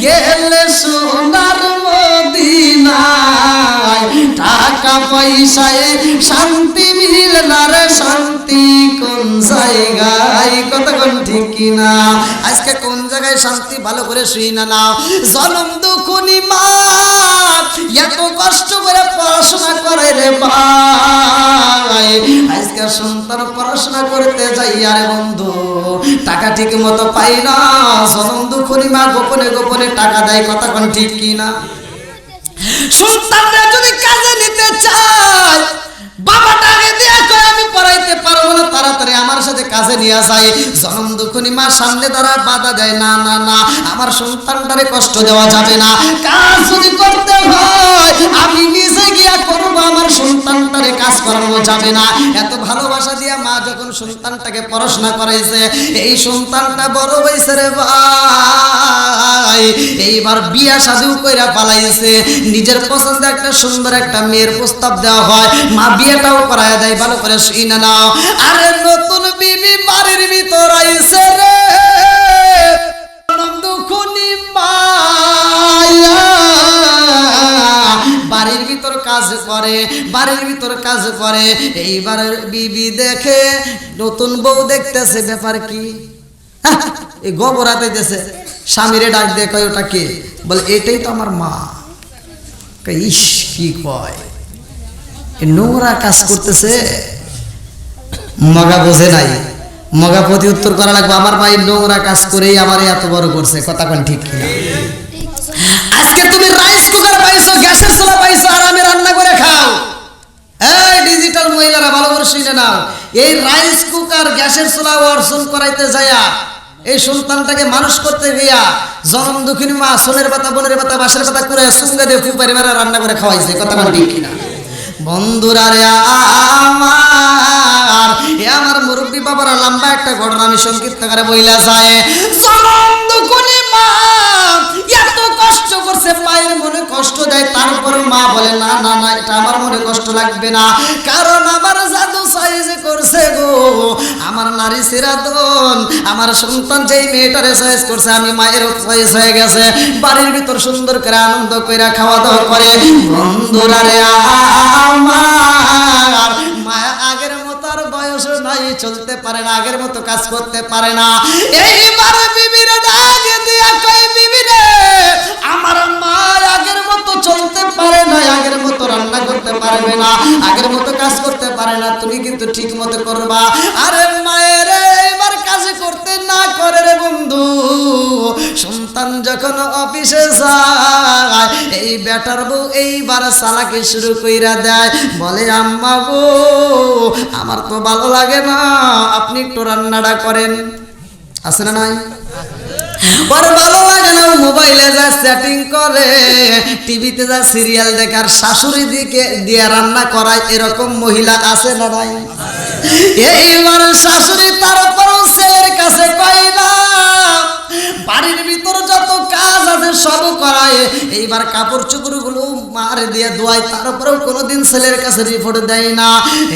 গেলে সোনার মদিনায়। টাকা পয়সায় শান্তি মিল না রে, শান্তি কোন জায়গায়। কতক্ষণ ঠিক কিনা? আজকে কোন জায়গায় শান্তি ভালো করে শুই না নাও। জনম দুঃখনী মা এত কষ্ট করে পড়াশোনা করে রে ভাই, আজকে সন্তান পড়াশোনা করতে যাই, আরে বন্ধু টাকা ঠিক মতো পাই না। জনম দুঃখনী মা গোপনে গোপনে টাকা দেয়। কতক্ষণ ঠিক কিনা? সন্তানরা যদি কাজে নিতে চায়, বাবা টাকা দিয়ে কয় আমি পড়াইতে পারবো না, তাড়াতাড়ি আমার সাথে কাজে নিয়ে যায়। জনম দুঃখনী মা সামনে দ্বারা বাধা দেয়, না না না আমার সন্তানটারে কষ্ট দেওয়া যাবে না, কাজ যদি করতে হয় আমি নিজে গিয়া করবো, আমার সন্তানটারে কাজ করানো যাবে না। এত ভালোবাসা দিয়া মা যখন সন্তানটাকে পড়াশোনা করাইছে, এই সন্তানটা বড় হয়েছে রে ভাই, এইবার বিয়া শাদিও কইরা পালাইছে। নিজের পছন্দের একটা সুন্দর একটা মেয়ের প্রস্তাব দেওয়া হয়, মা বিয়েটাও করায় দেয়। ভালো করে শুনে নাও। আরে নতুন বিবি বাড়ির ভিতর আইছে রে, দুঃখনী মায়া বাড়ির ভিতর কাজ করে, বাড়ির ভিতর কাজ করে। এইবার বিবি দেখে নতুন বউ দেখতেছে, ব্যাপার কি? এই গোবর হাতাইতেছে, স্বামীরে ডাক দিয়ে কয় ওটা কে? বলে এটাই তো আমার মা। ইস কি কয়, নোংরা কাজ করতেছে। মগা বোঝে নাই, মগা প্রতি উত্তর করা লাগবে। আমার ভাই নোংরা কাজ করেই আমার এত বড় করছে, কথা কোন ঠিক কিনা? আজকে তুমি রাইস কুকার পাইছো, গ্যাসের চুলা পাইছো, আর আমি রান্না করে খাও। এই ডিজিটাল মহিলারা ভালো করে শুনে নাও, এই রাইস কুকার গ্যাসের চুলা অর্জন করাইতে যায়া, এই সন্তানটাকে মানুষ করতে গিয়া জনম দুঃখিনী মা সোনের পাতা, বোনের পাতা, বাঁশের পাতা করে সুঙ্গা দিয়ে কুপারি মারা রান্না করে খাওয়াইছে, কথা কোন ঠিক কিনা? বন্ধুরা রে আমার, এ আমার মুরব্বী বাবারা, লম্বা একটা ঘটনা আমি সংক্ষিপ্ত করে বইলা যায়। জনম দুঃখিনী মা এত কষ্ট করছে, মায়ের মনে কষ্ট দেয়, তারপরে মা বলে না না না, এটা আমার মনে কষ্ট লাগবে না, কারণ আমার জাদু সাইজ করছে গো, আমার নারী সিরাদন, আমার সন্তান যেই মেয়েটারে সাইজ করছে, আমি মায়ের সাইজ হয়ে গেছে। বাড়ির ভিতর সুন্দর করে আনন্দ করে খাওয়া দাওয়া করে। বন্ধুরা রে আমার, মায়া আগের মতো আর বয়স নাই, চলতে পারে না, আগের মতো কাজ করতে পারে না। এইবার বিবিরে ডাক দিয়া কই, বিবি রে আমার মা আগের মতো চলতে পারে না, আগের মতো রান্না করতে পারবে না, আগের মতো কাজ করতে পারে না, তুমি কিন্তু ঠিক মতো করবা। আরে মায়ের এবার কাজ করতে না করে রে বন্ধু, সন্তান যখন অফিসে যায়, এই বেটার বউ এইবার চালাকি শুরু কইরা দেয়, বলে আম্মা গো আমার তো ভালো লাগে না, আপনি একটু রান্নাটা করেন। আছে না নাই? ওর ভালো লাগে না, মোবাইলে যা সেটিং করে, টিভিতে যা সিরিয়াল দেখার, শাশুড়ি দিকে দিয়ে রান্না করায়, এরকম মহিলা আছে না নাই? এইবার শাশুড়ি তারপরও ছেলের কাছে কয় না, বাড়ির ভিতর যত কাজ আছে সব করায়, এইবার কাপড় চোপড় গুলো মার দিয়ে ধোয়ায়, তারপরেও কোনোদিন ছেলের কাছে রিপোর্ট দেয় না।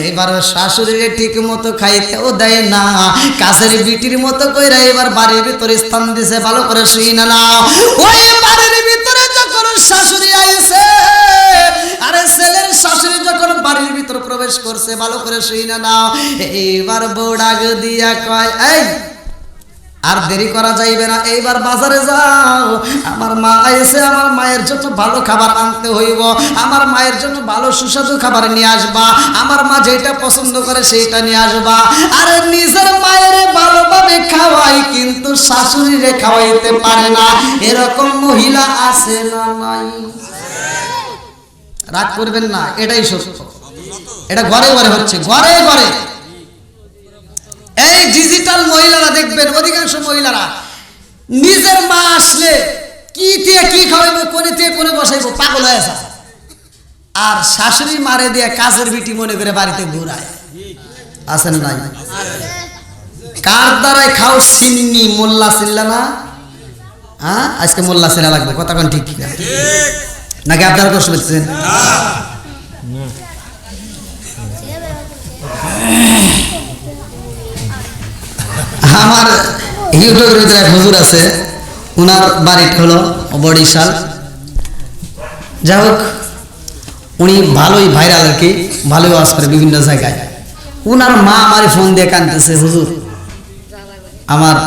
এইবার শাশুড়িরে ঠিক মতো খাইতেও দেয় না, কাছের বিটির মতো কইরা এবার বাড়ির ভিতরে স্থান দিছে। ভালো করে শুই না নাও, ওই বাড়ির ভিতরে যখন শাশুড়ি আইছে, আরে ছেলের শাশুড়ি যখন বাড়ির ভিতর প্রবেশ করছে, ভালো করে শুই না নাও, এইবার বউ ডাক দিয়া কয়, এই আর দেরি করা যাইবে না, এইবার বাজারে যাও, আমার মা আইছে, আমার মায়ের জন্য ভালো খাবার আনতে হইব, আমার মায়ের জন্য ভালো সুস্বাদু খাবার নিয়ে আসবা, আমার মা যেটা পছন্দ করে সেইটা নিয়ে আসবা। আরে নিজের মায়ের ভালোভাবে খাওয়াই, কিন্তু শাশুড়িরে খাওয়াইতে পারে না, এরকম মহিলা আছে না নাই? রাগ করবেন না, এটাই সত্য, এটা ঘরে ঘরে হচ্ছে, ঘরে ঘরে। এই ডিজিটাল মহিলারা দেখবেন, অধিকাংশ মহিলারা নিজের মা আসলে কি দিয়ে কি খাওয়াইবো, কোনে দিয়ে কোনে বসাইবো, পাগল হয়ে যায়, আর শাশুড়ি মারে দিয়ে কাজের বিটি মনে করে বাড়িতে ঘুরায়। আছে না নাই? কার দ্বারাই খাও সিন্নি, মোল্লা চিল্লা না? হ্যাঁ, আজকে মোল্লা চিল্লা লাগবে, কথা কোন ঠিক কিনা? নাকি আপনারা কষ্ট পেয়েছেন? আমার ইউটিউবের ভিতরে এক হুজুর আছে, উনার বাড়িটা হলো বরিশাল। যাই হোক, উনি ভালোই ভাইরাল আর কি, ভালোই ওয়াজ করে বিভিন্ন জায়গায়। উনার মা আমার ফোন দিয়ে কাঁদতেছে, হুজুর আমার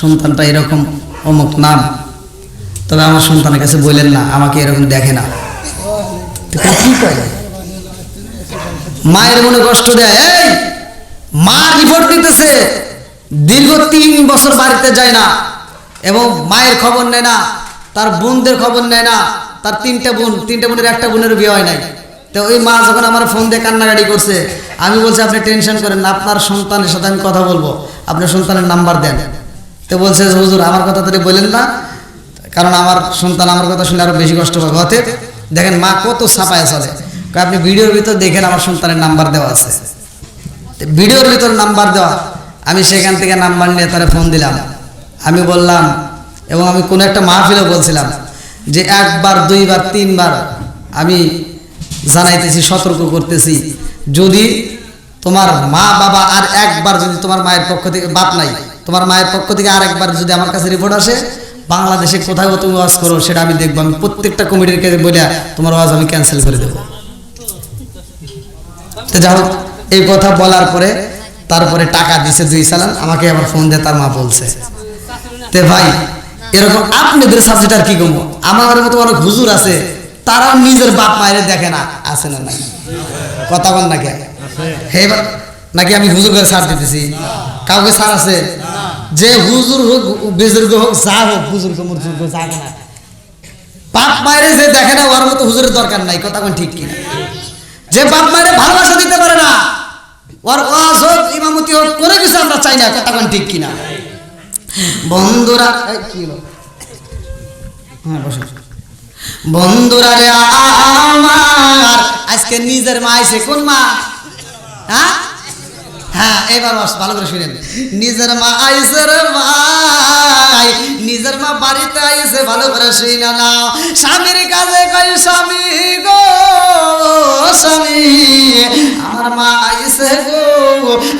সন্তানটা এরকম অমুক নাম, তবে আমার সন্তানের কাছে বললেন না, আমাকে এরকম দেখে না। কি করে মায়ের মনে কষ্ট দেয়। এই মা রিপোর্ট দিতেছে, দীর্ঘ 3 বছর বাড়িতে যায় না, এবং মায়ের খবর নেয় না, তার বোনদের খবর নেয় না, তার 3টে বোনের একটা বোনের বিয়ে হয় নাই। তো ওই মা যখন আমার ফোন দিয়ে কান্নাকাটি করছে, আমি বলছি আপনি টেনশন করেন না, আপনার সন্তানের সাথে আমি কথা বলবো, আপনার সন্তানের নাম্বার দেন। তো বলছে হুজুর আমার কথা তো বললেন না, কারণ আমার সন্তান আমার কথা শুনে আরো বেশি কষ্ট পাবে। হতে দেখেন মা কত ছাপায় চলে, আপনি ভিডিওর ভিতর দেখেন আমার সন্তানের নাম্বার দেওয়া আছে, ভিডিওর ভিতর নাম্বার দেওয়া। আমি সেখান থেকে নাম্বার নিয়ে তারা ফোন দিলাম, আমি বললাম, এবং আমি কোনো একটা মাহফিলে বলছিলাম যে 1 বার 2 বার 3 বার আমি জানাইতেছি, সতর্ক করতেছি, যদি তোমার মা বাবা আর একবার যদি তোমার মায়ের পক্ষ থেকে, বাপ নাই, তোমার মায়ের পক্ষ থেকে আর একবার যদি আমার কাছে রিপোর্ট আসে, বাংলাদেশে কোথাও তুমি ওয়াজ করো সেটা আমি দেখবো, আমি প্রত্যেকটা কমিটির কাছে বলে তোমার ওয়াজ আমি ক্যান্সেল করে দেবো। তো যাই হোক, এই কথা বলার পরে তারপরে টাকা দিছে 2 চালান, আমাকে আবার ফোন দিয়ে তার মা বলছে, তে ভাই এরকম আপনাদের সাবজেক্ট আর কি কমো, আমার মতো অনেক হুজুর আছে, তারাও নিজের বাপ মায়ের দেখে না। আছে না নাই? কথা বল না কে? নাকি আমি হুজুর করে ছাড় দিতেছি? কাউকে ছাড় আছে? যে হুজুর হোক বেজুর্গ হোক যা হোক, হুজুর্গ মুজুর্গ যাবে না। বাপ মায়ের যে দেখে না ওর মতো হুজুরের দরকার নাই, কথা কোন ঠিক কিনা? যে বাপ মায়ের ভালোবাসা দিতে পারে না, ওর ওয়াজ হোক ইমামতি হোক কোনো কিছু আমরা চাই না, কথা কোন ঠিক কিনা? বন্ধুরা কি হলো? হ্যাঁ বসে। বন্ধুরা রে আমার, আজকে নিজের মা আইছে। কোন মা? হ্যাঁ হ্যাঁ, এবার ভালো করে শুনেন। নিজের মা আইছে রে ভাই, নিজের মা বাড়িতে আইছে, ভালো করে শুনে নাও। স্বামীর কাছে কই স্বামী গো স্বামী, আমার মা আইছে গো।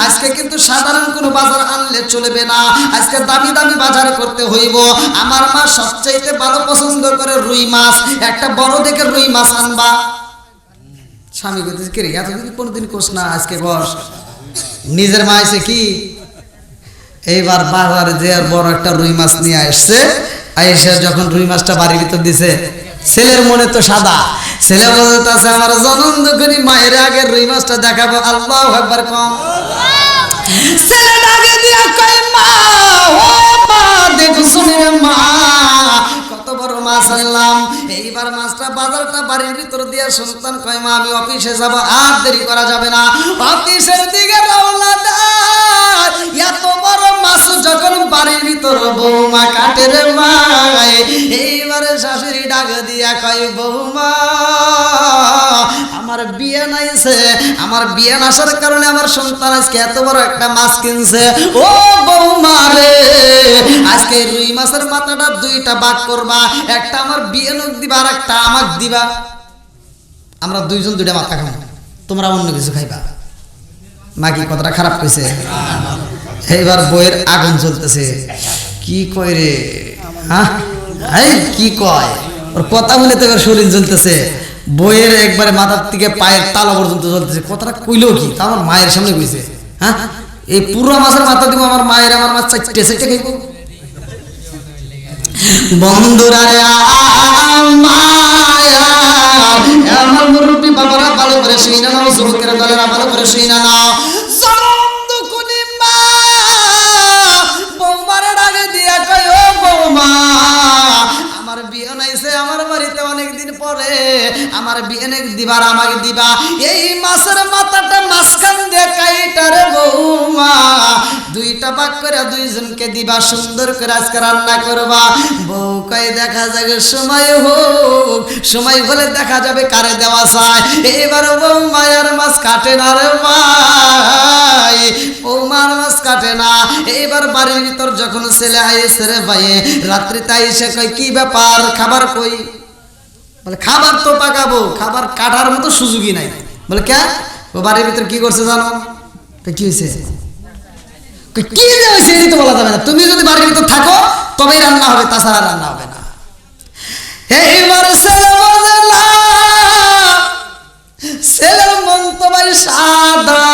আজকে কিন্তু সাধারণ কোনো বাজার আনলে চলবে না, আজকে দামি দামি বাজার করতে হইব। আমার মা সবচাইতে ভালো পছন্দ করে রুই মাছ, একটা বড় দেখে রুই মাছ আনবা। স্বামী বলতেছে কে রে এতদিন কোনোদিন কোস না, আজকে বস। নিজের মা এসে কি এইবার বাজারে যে আর বড় একটা রুই মাছ নিয়ে আসছে। আইসা যখন রুই মাছটা বাড়ির ভিতর দিছে, ছেলের মনে তো সাদা, ছেলে বলতেছে আমার জনম দুঃখী মায়ের আগে রুই মাছটা দেখাবো। আল্লাহু আকবার কম। ছেলে ডাকে দিয়া কয় মা, ও মা দেখো শুনে মা কত বড় মাছ আনলাম। এইবার মাছটা বাজারটা বাড়ির ভিতর দিয়া সন্তান কয় মা আমি অফিসে যাব, আর দেরি করা যাবে না। অফিসের দিকে রওনা দেয়। এত বড় মাছ যখন বাড়ির ভিতর বৌমা কাটে রে মা, এইবারে শাশুড়ি ডাক দিয়া কয় বৌমা আমার বিয়ে নাইছে, আমার বিয়ে নাসার কারণে আমার সন্তান আজকে এত বড় একটা মাছ কিনছে। ও বৌমা রে, আজকে রুই মাছের মাথাটা দুইটা ভাগ করবা, একটা আমার বিয়ে লোক দিবা আর একটা আমাক দিবা। আমরা দুইজন দুইটা মাথা খাবো, তোমরা অন্য কিছু খাইবা। মা কি কথাটা খারাপ কইছে? এইবার বইয়ের আগুন চলতেছে। কি কয় রে? হ্যাঁ এই কি কয়? ওর কথা বলে তো এবার শরীর জ্বলতেছে। বইয়ের একবারে মাথার থেকে পায়ের তালা পর্যন্ত চলতেছে। কথাটা কইলো কি? তা আমার মায়ের সামনে কইছে। হ্যাঁ এই পুরো মাছের মাথা দিব আমার মায়ের, আমার মা চারটে চারটে খাইব। বন্ধুরা রে আমার মুরব্বী বাবারা ভালো করে শুই না নাও, যুবকের দলেরা ভালো করে শুই না নাও। জনম দুকুনি মা বৌমার ডাকে দিয়া কয় ও বৌমা আমার বিয়ে নাইছে, আমার বাড়িতে অনেকদিন পরে আমার বিয়ে নেক দিবার আমাকে দিবা। এই মাছের মাথাটা মাঝখান দিয়ে কাইটা রে বৌমা দুইটা ভাগ করে দুইজনকে দিবা, সুন্দর করে আজকে রান্না করবা। বউ কয় দেখা যাবে সময় হোক, সময় হলে দেখা যাবে কারে দেওয়া যায়। এবার বউ মায়ের মাছ কাটে না রে ভাই, বৌমার মাছ কাটে না। এইবার বাড়ির ভিতর যখন ছেলে আইসে রে ভাই, রাত্রিতে আইসে কয় কি ব্যাপার খাবার কই? বলে খাবার তো পাকাবো, খাবার কাটার মতো সুযোগই নাই। বলে কে? ও বাড়ির ভিতর কি করছে জানো? কি হয়েছে? কি হয়েছে এটি তো বলা যাবে না, তুমি যদি বাড়ির ভিতর থাকো তবেই রান্না হবে, তাছাড়া রান্না হবে না। এইবার ছেলের মন তো ভাই সাদা,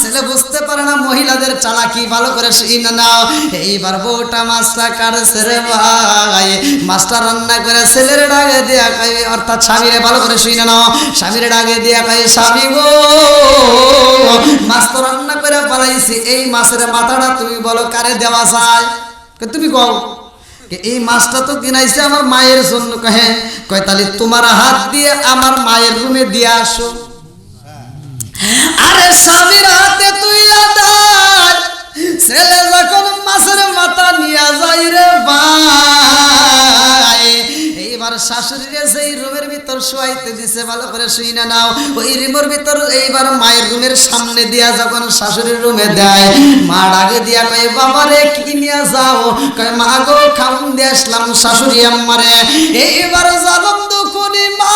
ছেলে বুঝতে পারে না মহিলাদের চালাকি, ভালো করে শুনে নাও। এইবার বউটা মাছটা কাটছে রে ভাই, মাছটা রান্না করে ছেলের ডাকে দিয়া কয়, অর্থাৎ স্বামীরে ভালো করে শুনে নাও, স্বামীরে ডাকে দিয়া কয় স্বামী গো মাছ তো রান্না করে পালাইছি, এই মাছের মাথাটা তুমি বলো কারে দেওয়া যায়? তুমি কও এই মাছটা তো কিনাইছে আমার মায়ের জন্য। কহে কয় তাহলে তোমার হাত দিয়ে আমার মায়ের রুমে দিয়ে আসো। আরে স্বামীর হাতে তুইলা দাও, ছেলে যখন মাছের মাথা নিয়ে যায় রে ভাই, এইবার শাশুড়িরে সেই রুমের ভিতর শোয়াইতে দিছে, ভালো করে শুই না নাও। ওই রুমের ভিতর এইবার মায়ের রুমের সামনে দিয়া যখন শাশুড়ির রুমে দেয়, মা ডাকে দিয়া কয় বাবা রে কি নিয়ে যাও? কয় মা গো খাউন দিয়ে আসলাম শাশুড়ি আম্মারে। এইবার জানম দুকুনি মা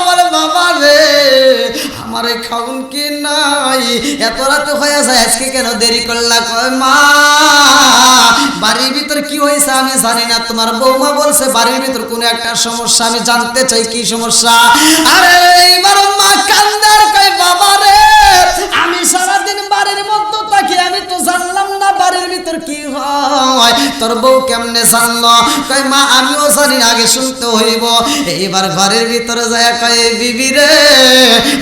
বলে বাবা রে আমারে খাউন কি নাই, এত রাতে হয়ে যায় আজকে কেন দেরি করলা? কয় মা বাড়ির ভিতর কি হয়েছে আমি জানি না, তোমার বৌমা বলছে বাড়ির ভিতর কোনো একটা সমস্যা, আমি জানতে চাই কি সমস্যা। আরে এইবার মা কান্দার কয় বাবা রে আমি সারাদিন বাড়ির মধ্যে থাকি, আমি তো জানলাম না বাড়ির ভিতর ভিতর কি হয়, তোর বউ কেমনে জানলো? কয় মা আমিও জানি না, আগে শুনতে হইব। এইবার ঘরের ভিতরে যায় কয় বিবি রে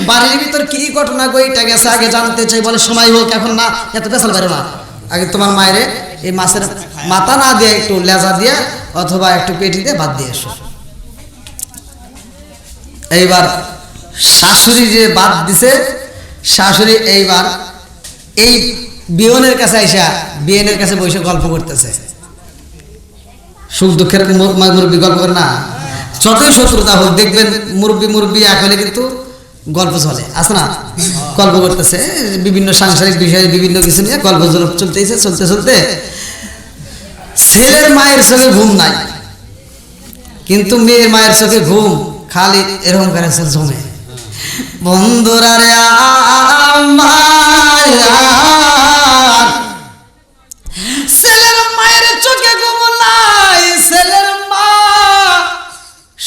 বাড়ির ভিতর কি ঘটনা গইটা গেছে আগে জানতে চাই। বলে সময় হোক, এখন না, এত পেছাল বেরো না, আগে তোমার মায়েরে এই মাছের মাথা না দিয়ে একটু লেজা দিয়ে অথবা একটু পেটি দিয়ে ভাত দিয়ে এসো। এইবার শাশুড়ি যে ভাত দিছে, শাশুড়ি এইবার এই বিয়নের কাছে আইসা বিয়নের কাছে বসে গল্প করতেছে। সুখ দুঃখের মুরব্বী গল্প করে না, যতই শত্রুতা হোক দেখবেন মুরব্বী এখন কিন্তু গল্প চলে, আছে না? গল্প করতেছে বিভিন্ন সাংসারিক বিষয়ে, বিভিন্ন কিছু নিয়ে গল্প চলতেছে। চলতে চলতে ছেলের মায়ের চোখে ঘুম নাই, কিন্তু মেয়ের মায়ের চোখে ঘুম খালি এরকম করে জমে। বন্ধুরা রে ছেলের মায়ের চোখে ঘুম নাই, ছেলের মা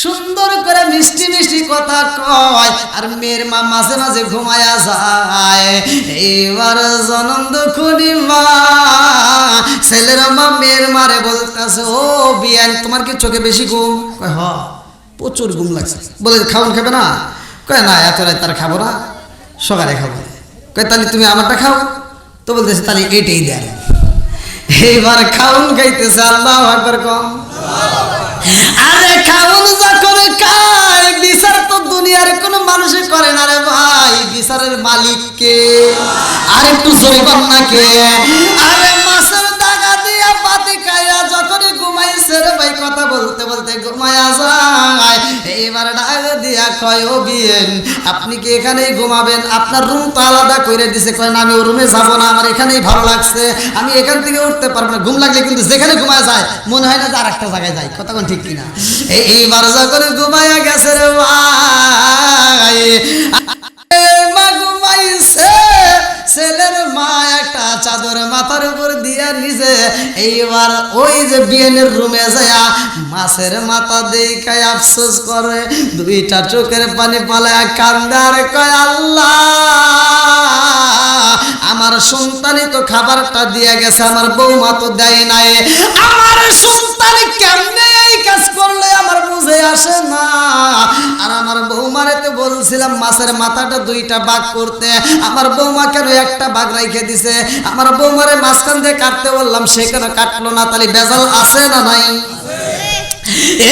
সুন্দর করে মিষ্টি মিষ্টি কথা কয়, আর মেয়ের মা মাঝে মাঝে ঘুমায়া যায়। এইবার জনন্দ খুনি মা ছেলের মা মেয়ের মারে বলতেছে, ও বিয়ান তোমার কি চোখে বেশি ঘুম? কয় হ, প্রচুর ঘুম লাগছে। বলে খাওন খাবে না? কয় না, এত রাত তার খাবো না, সকালে খাবো। কয় তাহলে তুমি আমারটা খাও। তো বলতেছে তাহলে এইটাই দেয়। এইবার খাউন খাইতেছে, আল্লাহু আকবার কম। আরে খাউন যখন খায়, বিচার তো দুনিয়ার কোনো মানুষে করে না রে ভাই, বিচারের মালিক কে? আর একটু জোরবান না কে? আরে মাছের দাগা দিয়া পাতি খাইয়া যখনই ঘুমাইছে রে ভাই, কথা বলতে বলতে ঘুমায়া যায়। এইবার ডাক দিয়া কয়, ও বিয়েন আপনি কি এখানেই ঘুমাবেন? আপনার রুম তো আলাদা করে দিছে। কয় না, আমি ও রুমে যাবো না, আমার এখানেই ভালো লাগছে, আমি এখান থেকে উঠতে পারবো না। ঘুম লাগলে কিন্তু যেখানে ঘুমায় যায় মনে হয় না যে আর একটা জায়গায় যায়, কথা কোন ঠিক কিনা? এইবার যখন ঘুমায়া গেছে রে ভাই, মা ঘুমাইছে, ছেলের মা একটা চাদর মাথার উপর দিয়া নিছে। এইবার ওই যে বিয়েনের রুমে যায় মাছের মাথা দেখাই আফসোস করে, দুইটা চোখের পানি পালায় কান্দার কয়, আল্লাহ আমার সন্তানই তো খাবারটা দিয়ে গেছে, আমার বৌমা তো দেয় নাই। আমার সন্তান কেমনে এই কাজ করলে আমার বুঝে আসে না। আর আমার বৌমারে তো বলছিলাম মাছের মাথাটা দুইটা ভাগ করতে, আমার বৌমা কেন একটা ভাগ রাইখে দিছে? আমার বৌমারে মাঝখান দিয়ে কাটতে বললাম, সে কেন কাটলো না? তাহলে বেজাল আছে না নাই?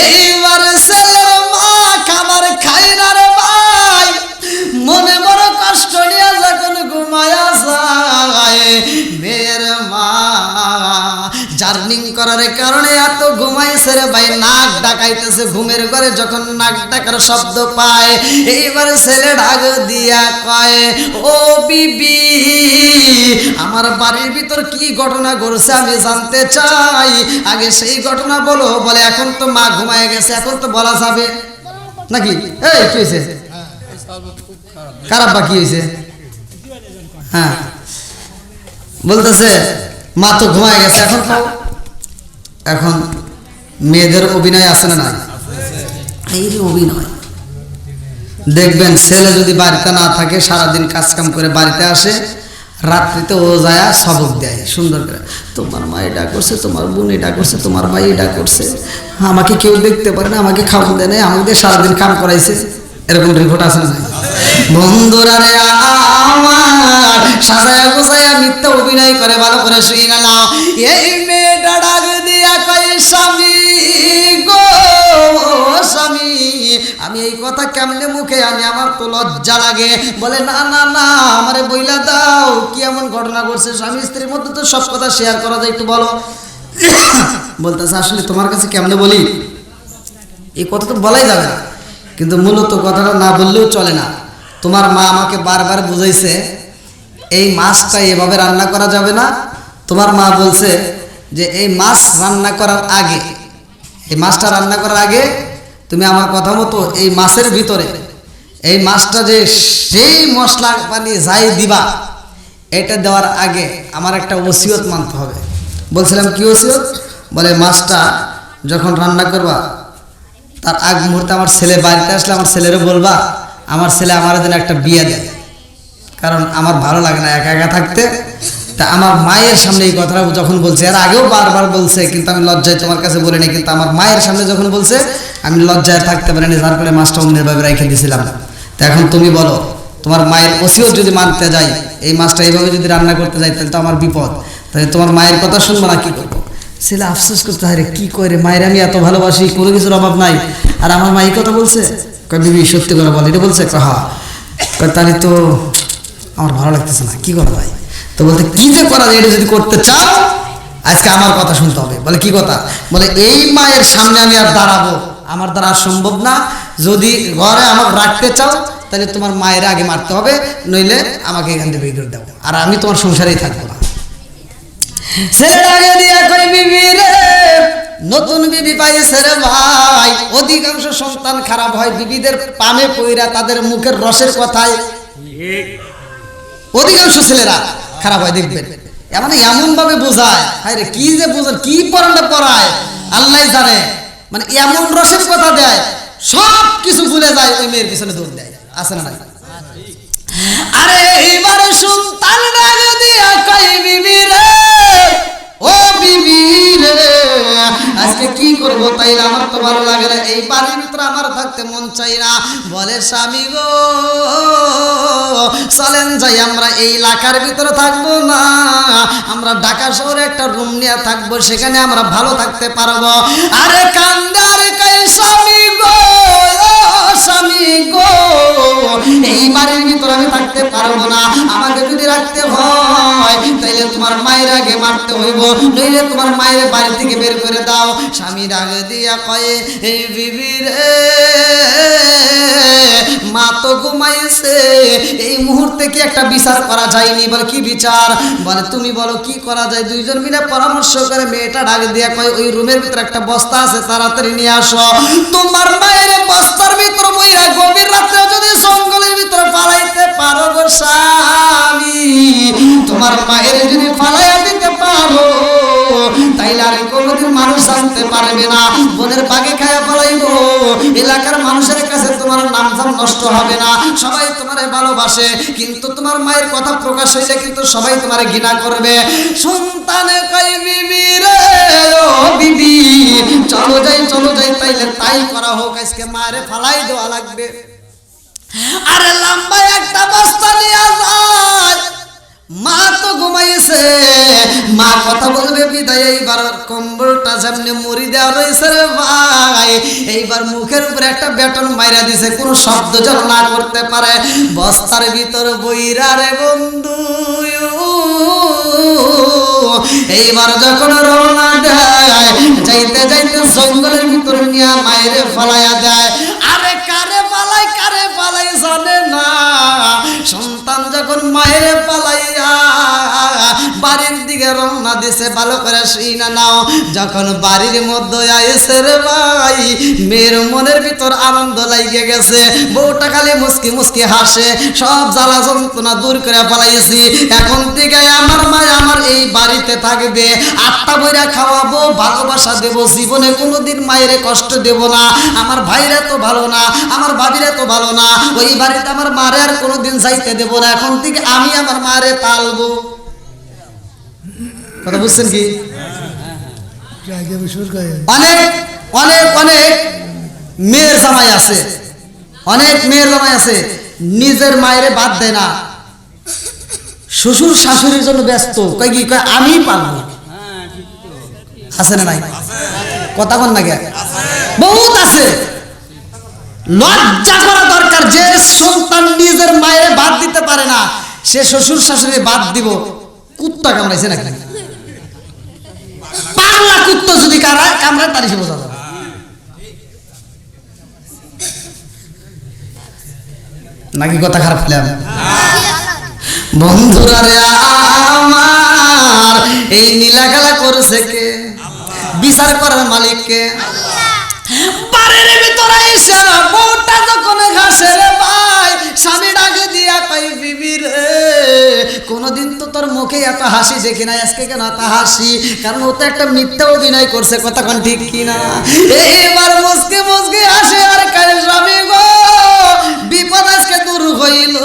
এইবার ছেলের মা খাবার খাই না রে ভাই, মনে বড় কষ্ট নিয়ে যখন ঘুমায়া যায়, মেয়ের মা জার্নিং করার কারণে এত ঘুমাইছে রে ভাই, নাক ডাকাইতেছে ঘুমের ঘরে। যখন নাক ডাকার শব্দ পায়, এইবার ছেলে ডাক দিয়া কয়, ও বিবি আমার বাড়ির ভিতর কি ঘটনা ঘটছে আমি জানতে চাই, আগে সেই ঘটনা বলো। বলে এখন তো মা ঘুমায় গেছে, এখন তো বলা যাবে নাকি? এই কি হয়েছে? খারাপ বা কি হয়েছে? হ্যাঁ বলতেছে মা তো ঘুমায় গেছে, এখন খাও। এখন মেয়েদের অভিনয় আছে না নাই? এই যে অভিনয় দেখবেন, ছেলে যদি বাড়িতে না থাকে, সারাদিন কাজকাম করে বাড়িতে আসে, রাত্রিতে ও যায় সবক দেয় সুন্দর করে, তোমার মা এটা করছে, তোমার বোন এটা করছে, তোমার ভাই এটা করছে, আমাকে কেউ দেখতে পারে না, আমাকে খাওয়ান দেয় না, আমাদের সারাদিন কাম করাইছে। এরকম রিপোর্ট আছে না? বন্ধুরা রে আমার সাজায়া গোছায়া মিথ্যা অভিনয় করে ভালো করে শুই না নাও। এই মেয়েটা ডাক দিয়া কয়, স্বামী গো স্বামী, আমি এই কথা কেমনে মুখে আনি, আমার তো লজ্জা লাগে। বলে না না না, আমারে বইলা দাও কি এমন ঘটনা ঘটছে? স্বামী স্ত্রীর মধ্যে তো সব কথা শেয়ার করা যায়, একটু বলো। বলতেছে আসলে তোমার কাছে কেমনে বলি, এই কথা তো বলাই যাবে না, কিন্তু মূলত কথাটা না বললেও চলে না। তোমার মা আমাকে বারবার বুঝাইছে এই মাছটা এভাবে রান্না করা যাবে না। তোমার মা বলছে যে এই মাছ রান্না করার আগে, এই মাছটা রান্না করার আগে তুমি আমার কথা মতো এই মাছের ভিতরে এই মাছটা যে সেই মশলা পানি যাই দিবা, এটা দেওয়ার আগে আমার একটা ওসিয়ত মানতে হবে। বলছিলাম কি ওসিয়ত? বলে মাছটা যখন রান্না করবা তার আগ মুহূর্তে আমার ছেলে বাড়িতে আসলে আমার ছেলেরও বলবা আমার ছেলে আমার জন্য একটা বিয়ে দেয়, কারণ আমার ভালো লাগে না একা একা থাকতে, তা আমার মায়ের সামনে এই কথাটা যখন বলছে, এর আগেও বারবার বলছে, কিন্তু আমি লজ্জায় তোমার কাছে বলিনি, কিন্তু আমার মায়ের সামনে যখন বলছে আমি লজ্জায় থাকতে পারিনি, যার ফলে মাছটা অন্যভাবে রেখে দিয়েছিলাম। তা এখন তুমি বলো, তোমার মায়ের ওসিয়ত যদি মানতে যাই, এই মাছটা এইভাবে যদি রান্না করতে যাই, তাহলে তো আমার বিপদ। তাহলে তোমার মায়ের কথা শুনবো না, কি করবো? ছেলে আফসোস করতে হয়, রে কি করে, মায়ের আমি এত ভালোবাসি, কোনো কিছুর অভাব নাই, আর আমার মা এই কথা বলছে। কয় বিবি সত্যি করে বল, এটা বলছে? হ্যাঁ। তাহলে তো আমার ভালো লাগতেছে না, কি করা যায়? তো বলতে কি যে করা যায়, এটা যদি করতে চাও আজকে আমার কথা শুনতে হবে। বলে কি কথা? বলে এই মায়ের সামনে আমি আর দাঁড়াবো, আমার দ্বারা আর সম্ভব না। যদি ঘরে আমাকে রাখতে চাও তাহলে তোমার মায়ের আগে মারতে হবে, নইলে আমাকে এখান থেকে বের করে দেবো, আর আমি তোমার সংসারেই থাকবো না। ছেলের আগে দিয়া কই বিবি রে, নতুন বিবি পাইছে রে ভাই। অধিকাংশ সন্তান খারাপ হয় বিবিদের পামে পইরা, তাদের মুখের রসের কথায় অধিকাংশ ছেলেরা খারাপ হয়। দেখবেন মানে এমন ভাবে বোঝায়, হায় রে কি যে বোঝায়, কি পড়াটা পড়ায় আল্লাহ জানে, মানে এমন রসের কথা দেয়, সব কিছু ভুলে যায়, ওই মেয়ের পিছনে দৌড় দেয়। আছে না নাই? আরে এইবারে সন্তান যদি কই বিবি রে, ও বিবি রে আজকে কি করবো, তাইলে আমার তো ভালো লাগে না, এই বাড়ির ভিতরে আমার থাকতে মন চাই না। বলে স্বামী গো চলেন যাই, আমরা এই এলাকার ভিতরে থাকবো না, আমরা ঢাকা শহরে একটা রুম নিয়ে থাকবো, সেখানে আমরা ভালো থাকতে পারবো। আরে কান্দে আরে কই স্বামী গো, স্বামী গো এই বাড়ির ভিতরে আমি থাকতে পারবো না, আমাকে যদি রাখতে হয় তাইলে তোমার মায়ের আগে মারতে হইব, নইলে তোমার মায়ের বাড়ি থেকে বের করে দাও। স্বামী রাগ দিয়া কয়ে এই বিবি রে, মা তো ঘুমাইছে, এই মুহূর্তে কি একটা বিচার করা যায়নি? বলে কি বিচার? বলে তুমি বলো কি করা যায়। দুইজন মিলে পরামর্শ করে মেয়েটা ডাক দিয়া কয় ওই রুমের ভিতরে একটা বস্তা আছে, তাড়াতাড়ি নিয়ে আসো। তোমার মায়ের বস্তার ভিতর বইরা গভীর রাত্রে যদি জঙ্গলের ভিতরে পালাইতে পারো গো স্বামী, তোমার মায়ের যদি পালাইয়া দিতে পারো তাইলে আর কোনোদিন মানুষ জানতে পারবে না, বনের বাগে খায়া পালাইবো, এলাকার মানুষের কাছে তোমার নামধাম নষ্ট হবে না, সবাই তোমারে ভালোবাসে, কিন্তু তোমার মায়ের কথা প্রকাশ হইলে কিন্তু সবাই তোমারে ঘৃণা করবে। সন্তানে কই বিবি রে, ও বিবি চলো যাই, চলো যাই, তাইলে তাই করা হোক, আজকে মায়ের ফালাই দেওয়া লাগবে। আরে লম্বা একটা বস্তা নিয়ে যায়, মা তো ঘুমাইছে, মা কথা বলবে বিদায়, এইবার কম্বলটা যেমনি মুড়ি দেওয়া রয়েছে রে ভাই, এইবার মুখের উপরে একটা বেটন মাইরা দিছে, কোনো শব্দ যেন না করতে পারে। বস্তার ভিতর বইরা রে বন্ধু, এইবার যখন রওনা দেয়, যাইতে যাইতে জঙ্গলের ভিতর নিয়ে মায়ের ফালাইয়া দেয়। আরে কারে পালাই জানে না, সন্তান যখন মায়ের পালাইয়া বাড়ির দিকে রওনা দিছে, ভালো করে শুইনা নাও, যখন বাড়ির মধ্যে আইছে রে ভাই, মেয়ের মনের ভিতর আনন্দ লাগিয়ে গেছে, বউটা খালি মুস্কি মুস্কি হাসে, সব জ্বালা যন্ত্রণা দূর করে পালাইছি, এখন থেকে আমার মা আমার এই বাড়িতে থাকবে, আটটা বইরা খাওয়াবো, ভালোবাসা দেব, জীবনে কোনোদিন মায়ের কষ্ট দেব না, আমার ভাইরা তো ভালো না, আমার ভাবিরা তো ভালো না, ওই বাড়িতে আমার মারে আর কোনোদিন যাইতে দেব না, এখন থেকে আমি আমার মারে পালবো। কথা বুঝছেন কি? অনেক অনেক অনেক মেয়ের জামাই আছে, অনেক মেয়ের জামাই আছে নিজের মায়েরে বাদ দেয় না, শ্বশুর শাশুড়ির জন্য ব্যস্ত, কয় কি কয় আমি পালবো। আছে না নাই? কথা বল না, বহুত আছে। লজ্জা করা দরকার, যে সন্তান নিজের মায়ের বাদ দিতে পারে না সে শ্বশুর শাশুড়ি বাদ দিব। কুত্তা কামড়াইছে নাকি? পাগলা কুত্তা যদি কামড়ায় তারই সে বোঝা যাবে। নাকি কথা খারাপ পেলাম? বন্ধুরা রে আমার, এই নীলাখালা করছে কে? বিচার করার মালিক কে? বাড়ির ভিতরে এসে বউটা যখন ঘাসে রে ভাই, স্বামী ডাকে দিয়া কই বিবি রে, কোনদিন তো তোর মুখে এত হাসি দেখি নাই, আজকে কেন এত হাসি? কারণ ও তো একটা মিথ্যা অভিনয় করছে, কথা কোন ঠিক কিনা? এইবার মুসকে মুসকে হাসে আর কয় স্বামী গো বিপদ আজকে দূর হইল,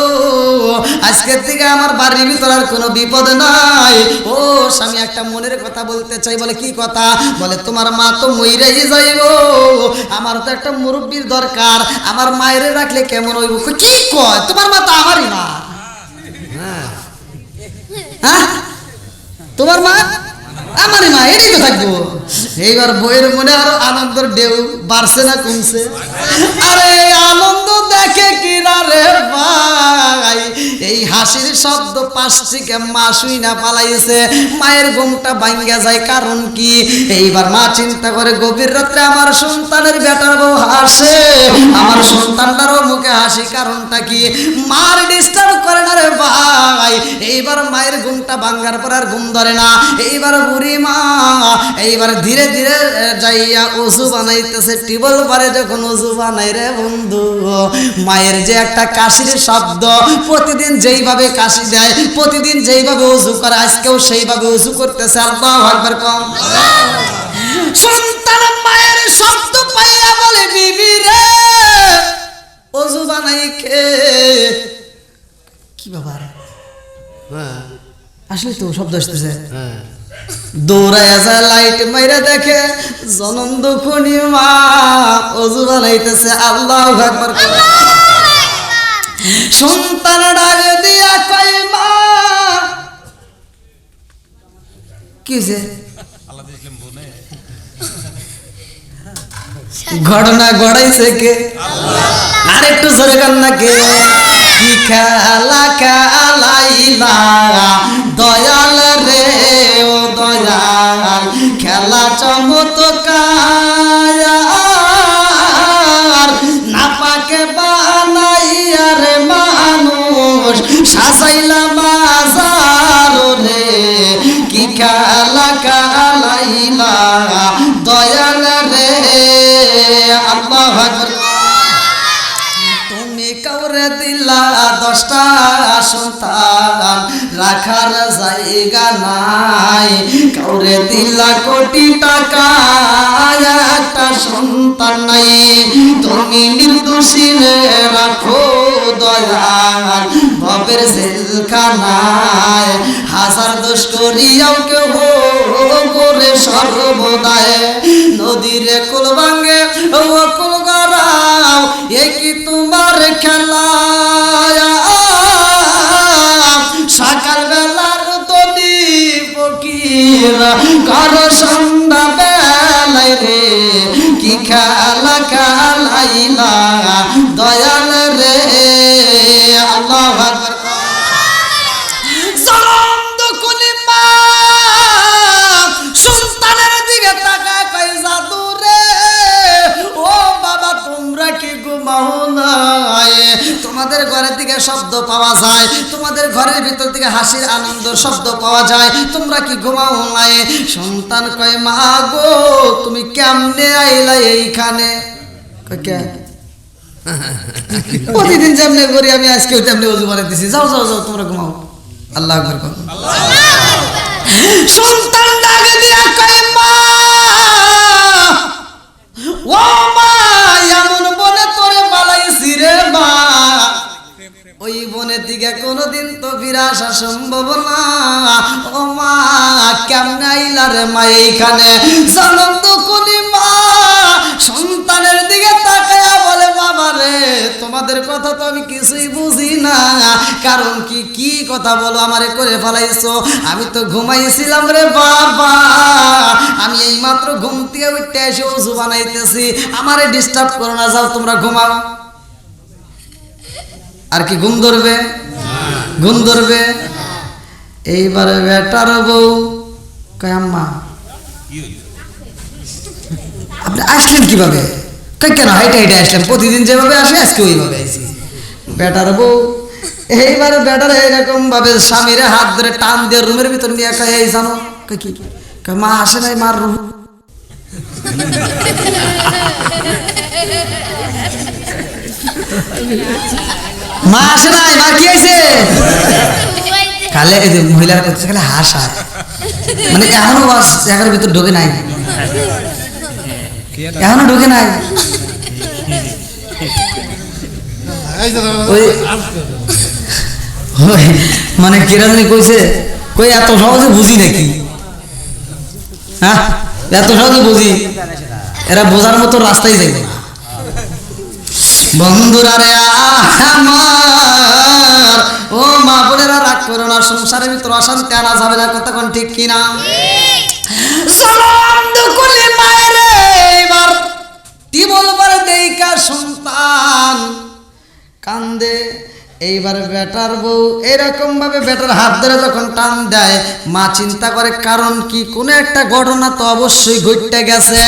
আজকের থেকে আমার বাড়ির ভিতর আর কোনো বিপদ নাই। ও স্বামী, একটা মনের কথা বলতে চাই। বলে কি কথা? বলে তোমার মা তো মইরাই যাইব, আমার তো একটা মুরব্বির দরকার, আমার মায়ের রাখলে কেমন হইব? কি কয়? তোমার মা তো আমারই মা। হ্যাঁ, তোমার মা আমারই মা, এটাই তো থাকবো। এইবার বইয়ের মনে আরো আনন্দের ঢেউ বাড়ছে না কমছে? আরে আনন্দ দেখে কিনা রে ভাই, এই হাসির শব্দ পাশ থেকে মা শুই না পালাইছে, মায়ের ঘুমটা ভাঙ্গা যায়। কারণ কি? এইবার মা চিন্তা করে গভীর রাত্রে আমার সন্তানের বেটার বউ হাসে, আমার সন্তানটারও মুখে হাসি, কারণটা কি? মার ডিস্টার্ব করে না রে ভাই। এইবার মায়ের ঘুমটা ভাঙ্গার পর আর ঘুম ধরে না। এইবার বুড়ি মা এইবার ধীরে ধীরে যাইয়া ওযু বানাইতেছে। টিবল পারে যখন ওযু বানাই রে বন্ধু, মায়ের যে একটা কাশির শব্দ, প্রতিদিন যেইভাবে কাশি দেয়, প্রতিদিন যেইভাবে ওযু করে, আজকেও সেইভাবে ওযু করতেছে। আল্লাহু আকবার কম। সন্তান মায়ের শব্দ পাইয়া বলে, বিবি রে ওযু বানাই কে? কি ব্যাপার? আসলে তো শব্দ আসতেছে। দৌড়ায় যায়, লাইট মাইরা দেখে জনম দুখুনি মা ওযু বানাইতেছে। আল্লাহু আকবার। সন্তান ডাক দিয়া কয়, মা কি হইছে? ঘটনা গড়াইছে কে? আর একটু জোরে কান্না কে? কি খেলা খেলাইলা দয়াল রে, ও দয়াল, খেলা চমৎকার, নাপাকে বানাইয়া রে মানুষ সাজাইলা মাজার রে। কি খেলা খেলাইলা দয়াল রে। আল্লাহু আকবার। তুমি কাউরে দিলা 10টা সন্তান, রাখার জায়গা নাই। কাউরে দিলা কোটি টাকা, একটা সন্তান নাই। তুমি নির্দোষী রাখো দয়াল ভবের জেলখানায়। হাজার দোষ করিয়াও কেউ করে সর্বদায়। নদীর কুল ভাঙে ও কুল গড়াও, এ কি তোমার খেলা? সকাল বেলার তলি ফকির কারো সন্ধ্যা বেলায় রে। কি খেলা খেলাইলা দয়াল রে। আল্লাহু আকবার। জনম দুখুনি মা সন্তানের দিকে তাকায় কয়, জাদু রে, ও বাবা তোমরা কি ঘুমাও নাই? তোমাদের ঘরের দিকে শব্দ পাওয়া যায়, তোমাদের ঘরের ভিতর থেকে হাসির আনন্দ শব্দ পাওয়া যায়, তোমরা কি ঘুমাও নাই? সন্তান কয়, মা গো তুমি কেমনে আইলা এইখানে? প্রতিদিন যেমনি করি আমি আজকেও তেমনি ওযু বানাইতেছি। যাও যাও যাও, তোমরা ঘুমাও। আল্লাহু আকবার। সন্তান ডাকে দিয়া কয়, মা ও মা, এমন বনে তোরে বালাইছি রে মা, ওই বনের দিকে কোনোদিন তো ফিরে আসা সম্ভব না। ও মা কেমনে আইলা রে মা এইখানে? জনম দুখুনি মা সন্তানের দিকে তাকায়া বলে, বাবা রে তোমাদের কথা তো আমি কিছুই বুঝি না। কারণ কি? কি কথা বলো আমারে করে ফেলাইছো? আমি তো ঘুমাইছিলাম রে বাবা, আমি এই মাত্র ঘুম থেকে উঠে এসে ওযু বানাইতেছি, আমারে ডিস্টার্ব করো না, যাও তোমরা ঘুমাও। আর কি ঘুম ধরবে? ঘুম ধরবে। এইবারে বেটার বউ কয়, আম্মা আপনি আসলেন কিভাবে? কয় কেন হাইটে হাইটে আসলেন, প্রতিদিন যেভাবে আসে আজকে ওইভাবে আইছি। বেটার বউ এইবারে বেটার এরকম ভাবে স্বামীর হাত ধরে টান দিয়ে রুমের ভিতর নিয়ে কয়, এই জানো কয় কি? কয় মা আসে নাই, মার রুম। মা আসে নাই, মা কি হয়েছে? কালে মহিলারা করছে খালি হাসা, মানে এখনো এখনো ভিতর ঢোকে নাই, এখনো ঢোকে নাই। এই যে ওই- ওই মানে কিরানি কইছে কই এত সহজে বুঝি নাকি হ্যাঁ এত সহজে বুঝি এরা বোঝার মতো রাস্তায় যাইবে না বন্ধুরা রে আমার ও মা বোনেরা রাগ করো না সংসারের ভিতর অশান্তি আনা যাবে না কতক্ষণ ঠিক কিনা সালাম দুকুলি মায়ের এবার টিবল বারে দেইকা সন্তান কান্দে এইবার বেটার বউ এরকম ভাবে বেটার হাত ধরে যখন টান দেয় মা চিন্তা করে কারণ কি কোনো একটা ঘটনা তো অবশ্যই ঘটতে গেছে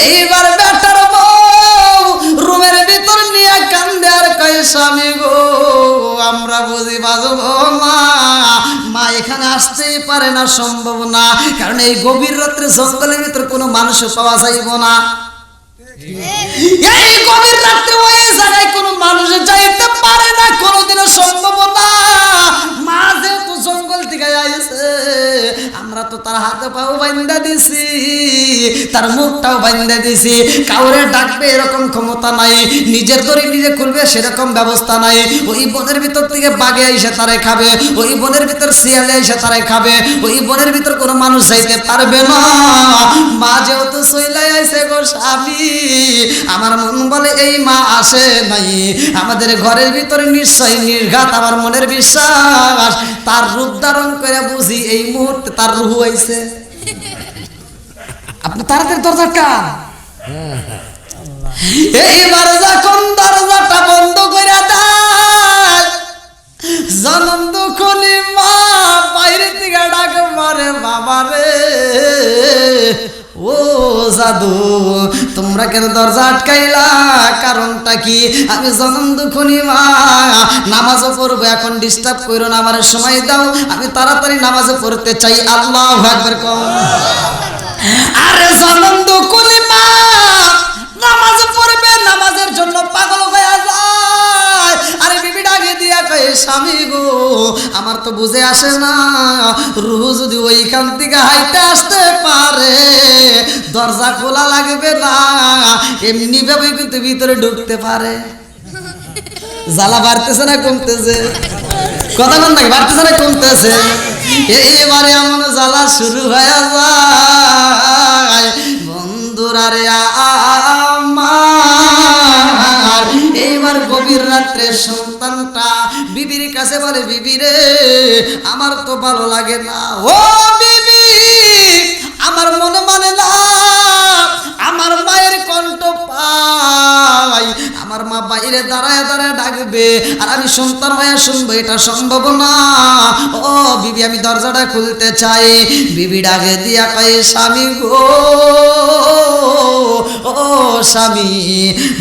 এইবার বেটার বউ রুমের ভিতর নিয়ে কান্দে আর কয় স্বামী গো আমরা বুঝি বাজবো মা মা এখানে আসতেই পারে না সম্ভব না কারণ এই গভীর রাত্রে জঙ্গলের ভিতর কোনো মানুষ পাওয়া যাইব না এই গভীর রাত্রে ওই জায়গায় কোনো মানুষ যাইতে পারে না কোনোদিনও সম্ভব না মা যেহেতু জঙ্গল থেকে আইছে আমরা তো তার হাতে পাও বান্ধা দিছি তার মুখটাও বান্ধা দিছি কাউরে ডাকবে এরকম ক্ষমতা নাই নিজের দড়ি নিজে খুলবে সেরকম ব্যবস্থা নাই ওই বনের ভিতর থেকে বাঘে আইসে তারে খাবে ওই বনের ভিতর শিয়ালে আইসে তারে খাবে ওই বনের ভিতর কোনো মানুষ যাইতে পারবে না মা যেহেতু চইলাই আইছে গো স্বামী আমার মন বলে এই মা আসে নাই আমাদের ঘরের ভিতরে নিশ্চয় নির্ঘাত আমার মনের বিশ্বাস তার রূপ ধারণ করে বুঝি এই মুহূর্তে তার রুহ আইছে আপনি তাড়াতাড়ি দরজাটা এইবার যখন দরজাটা বন্ধ করে দেয় জনম দুঃখলি মা বাইরে থেকে ডাকে মারে বাবা রে ও জাদু তোমরা কেন দরজা আটকাইলা কারণটা কি আমি জনম দুঃখনি মা নামাজও পড়বো এখন ডিস্টার্ব করো না আমার সময় দাও আমি তাড়াতাড়ি নামাজও পড়তে চাই আল্লাহু আকবার কও আরে জনম দুঃখনি মা নামাজ পড়বে নামাজের জন্য পাগল হয়ে যায় আরে বিবি ডাকে দিয়া কয় স্বামী গো আমার তো বুঝে আসে না রুহ যদি ওইখান থেকে হাইতে আসতে পারে দরজা খোলা লাগবে না এমনি ভাবে কিন্তু ভিতরে ঢুকতে পারে জ্বালা বাড়তেছে না কমতেছে কথা বল নাকি বাড়তেছে না কমতেছে এইবারে এমন জ্বালা শুরু হয়ে যায় বন্ধুরা রে আমার এইবার গভীর রাত্রে সন্তানটা বিবির কাছে বলে বিবি রে আমার তো ভালো লাগে না ও বিবি আমার মনে মানে না আমার মায়ের কণ্ঠ পাই আমার মা বাইরে দাঁড়ায় দাঁড়ায় ডাকবে আর আমি সন্তান হয়ে শুনবো এটা সম্ভব না ও বিবি আমি দরজাটা খুলতে চাই বিবি ডাকে দিয়া কয় স্বামী গো ও স্বামী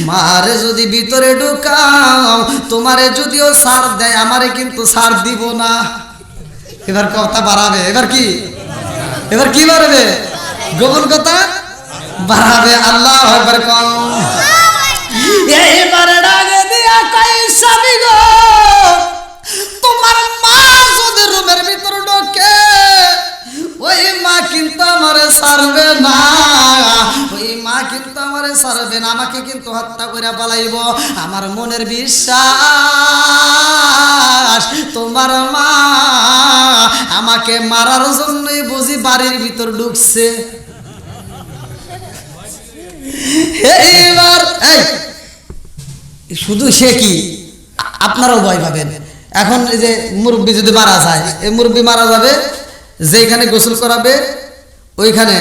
মারে যদি ভিতরে ঢুকাও তোমারে যদিও ছাড় দেয় আমারে কিন্তু ছাড় দিব না এবার কথা বাড়াবে এবার কি বাড়বে গোপন কথা বাড়াবে আল্লাহু আকবার কও এইবার ডাকে দিয়া কয় স্বামী গো তোমার মা যদি রুমের ভিতর ঢোকে ওই মা কিন্তু আমারে ছাড়বে না ওই মা কিন্তু আমারে ছাড়বে না আমাকে কিন্তু হত্যা করে পালাইব আমার মনের বিশ্বাস তোমার মা আমাকে মারার জন্যই বুঝি বাড়ির ভিতর ঢুকছে এইবার শুধু সে কি আপনারাও ভয় পাবেন এখন এই যে মুরব্বী যদি মারা যায় এই মুরব্বী মারা যাবে যেখানে গোসল করাবে ওইখানে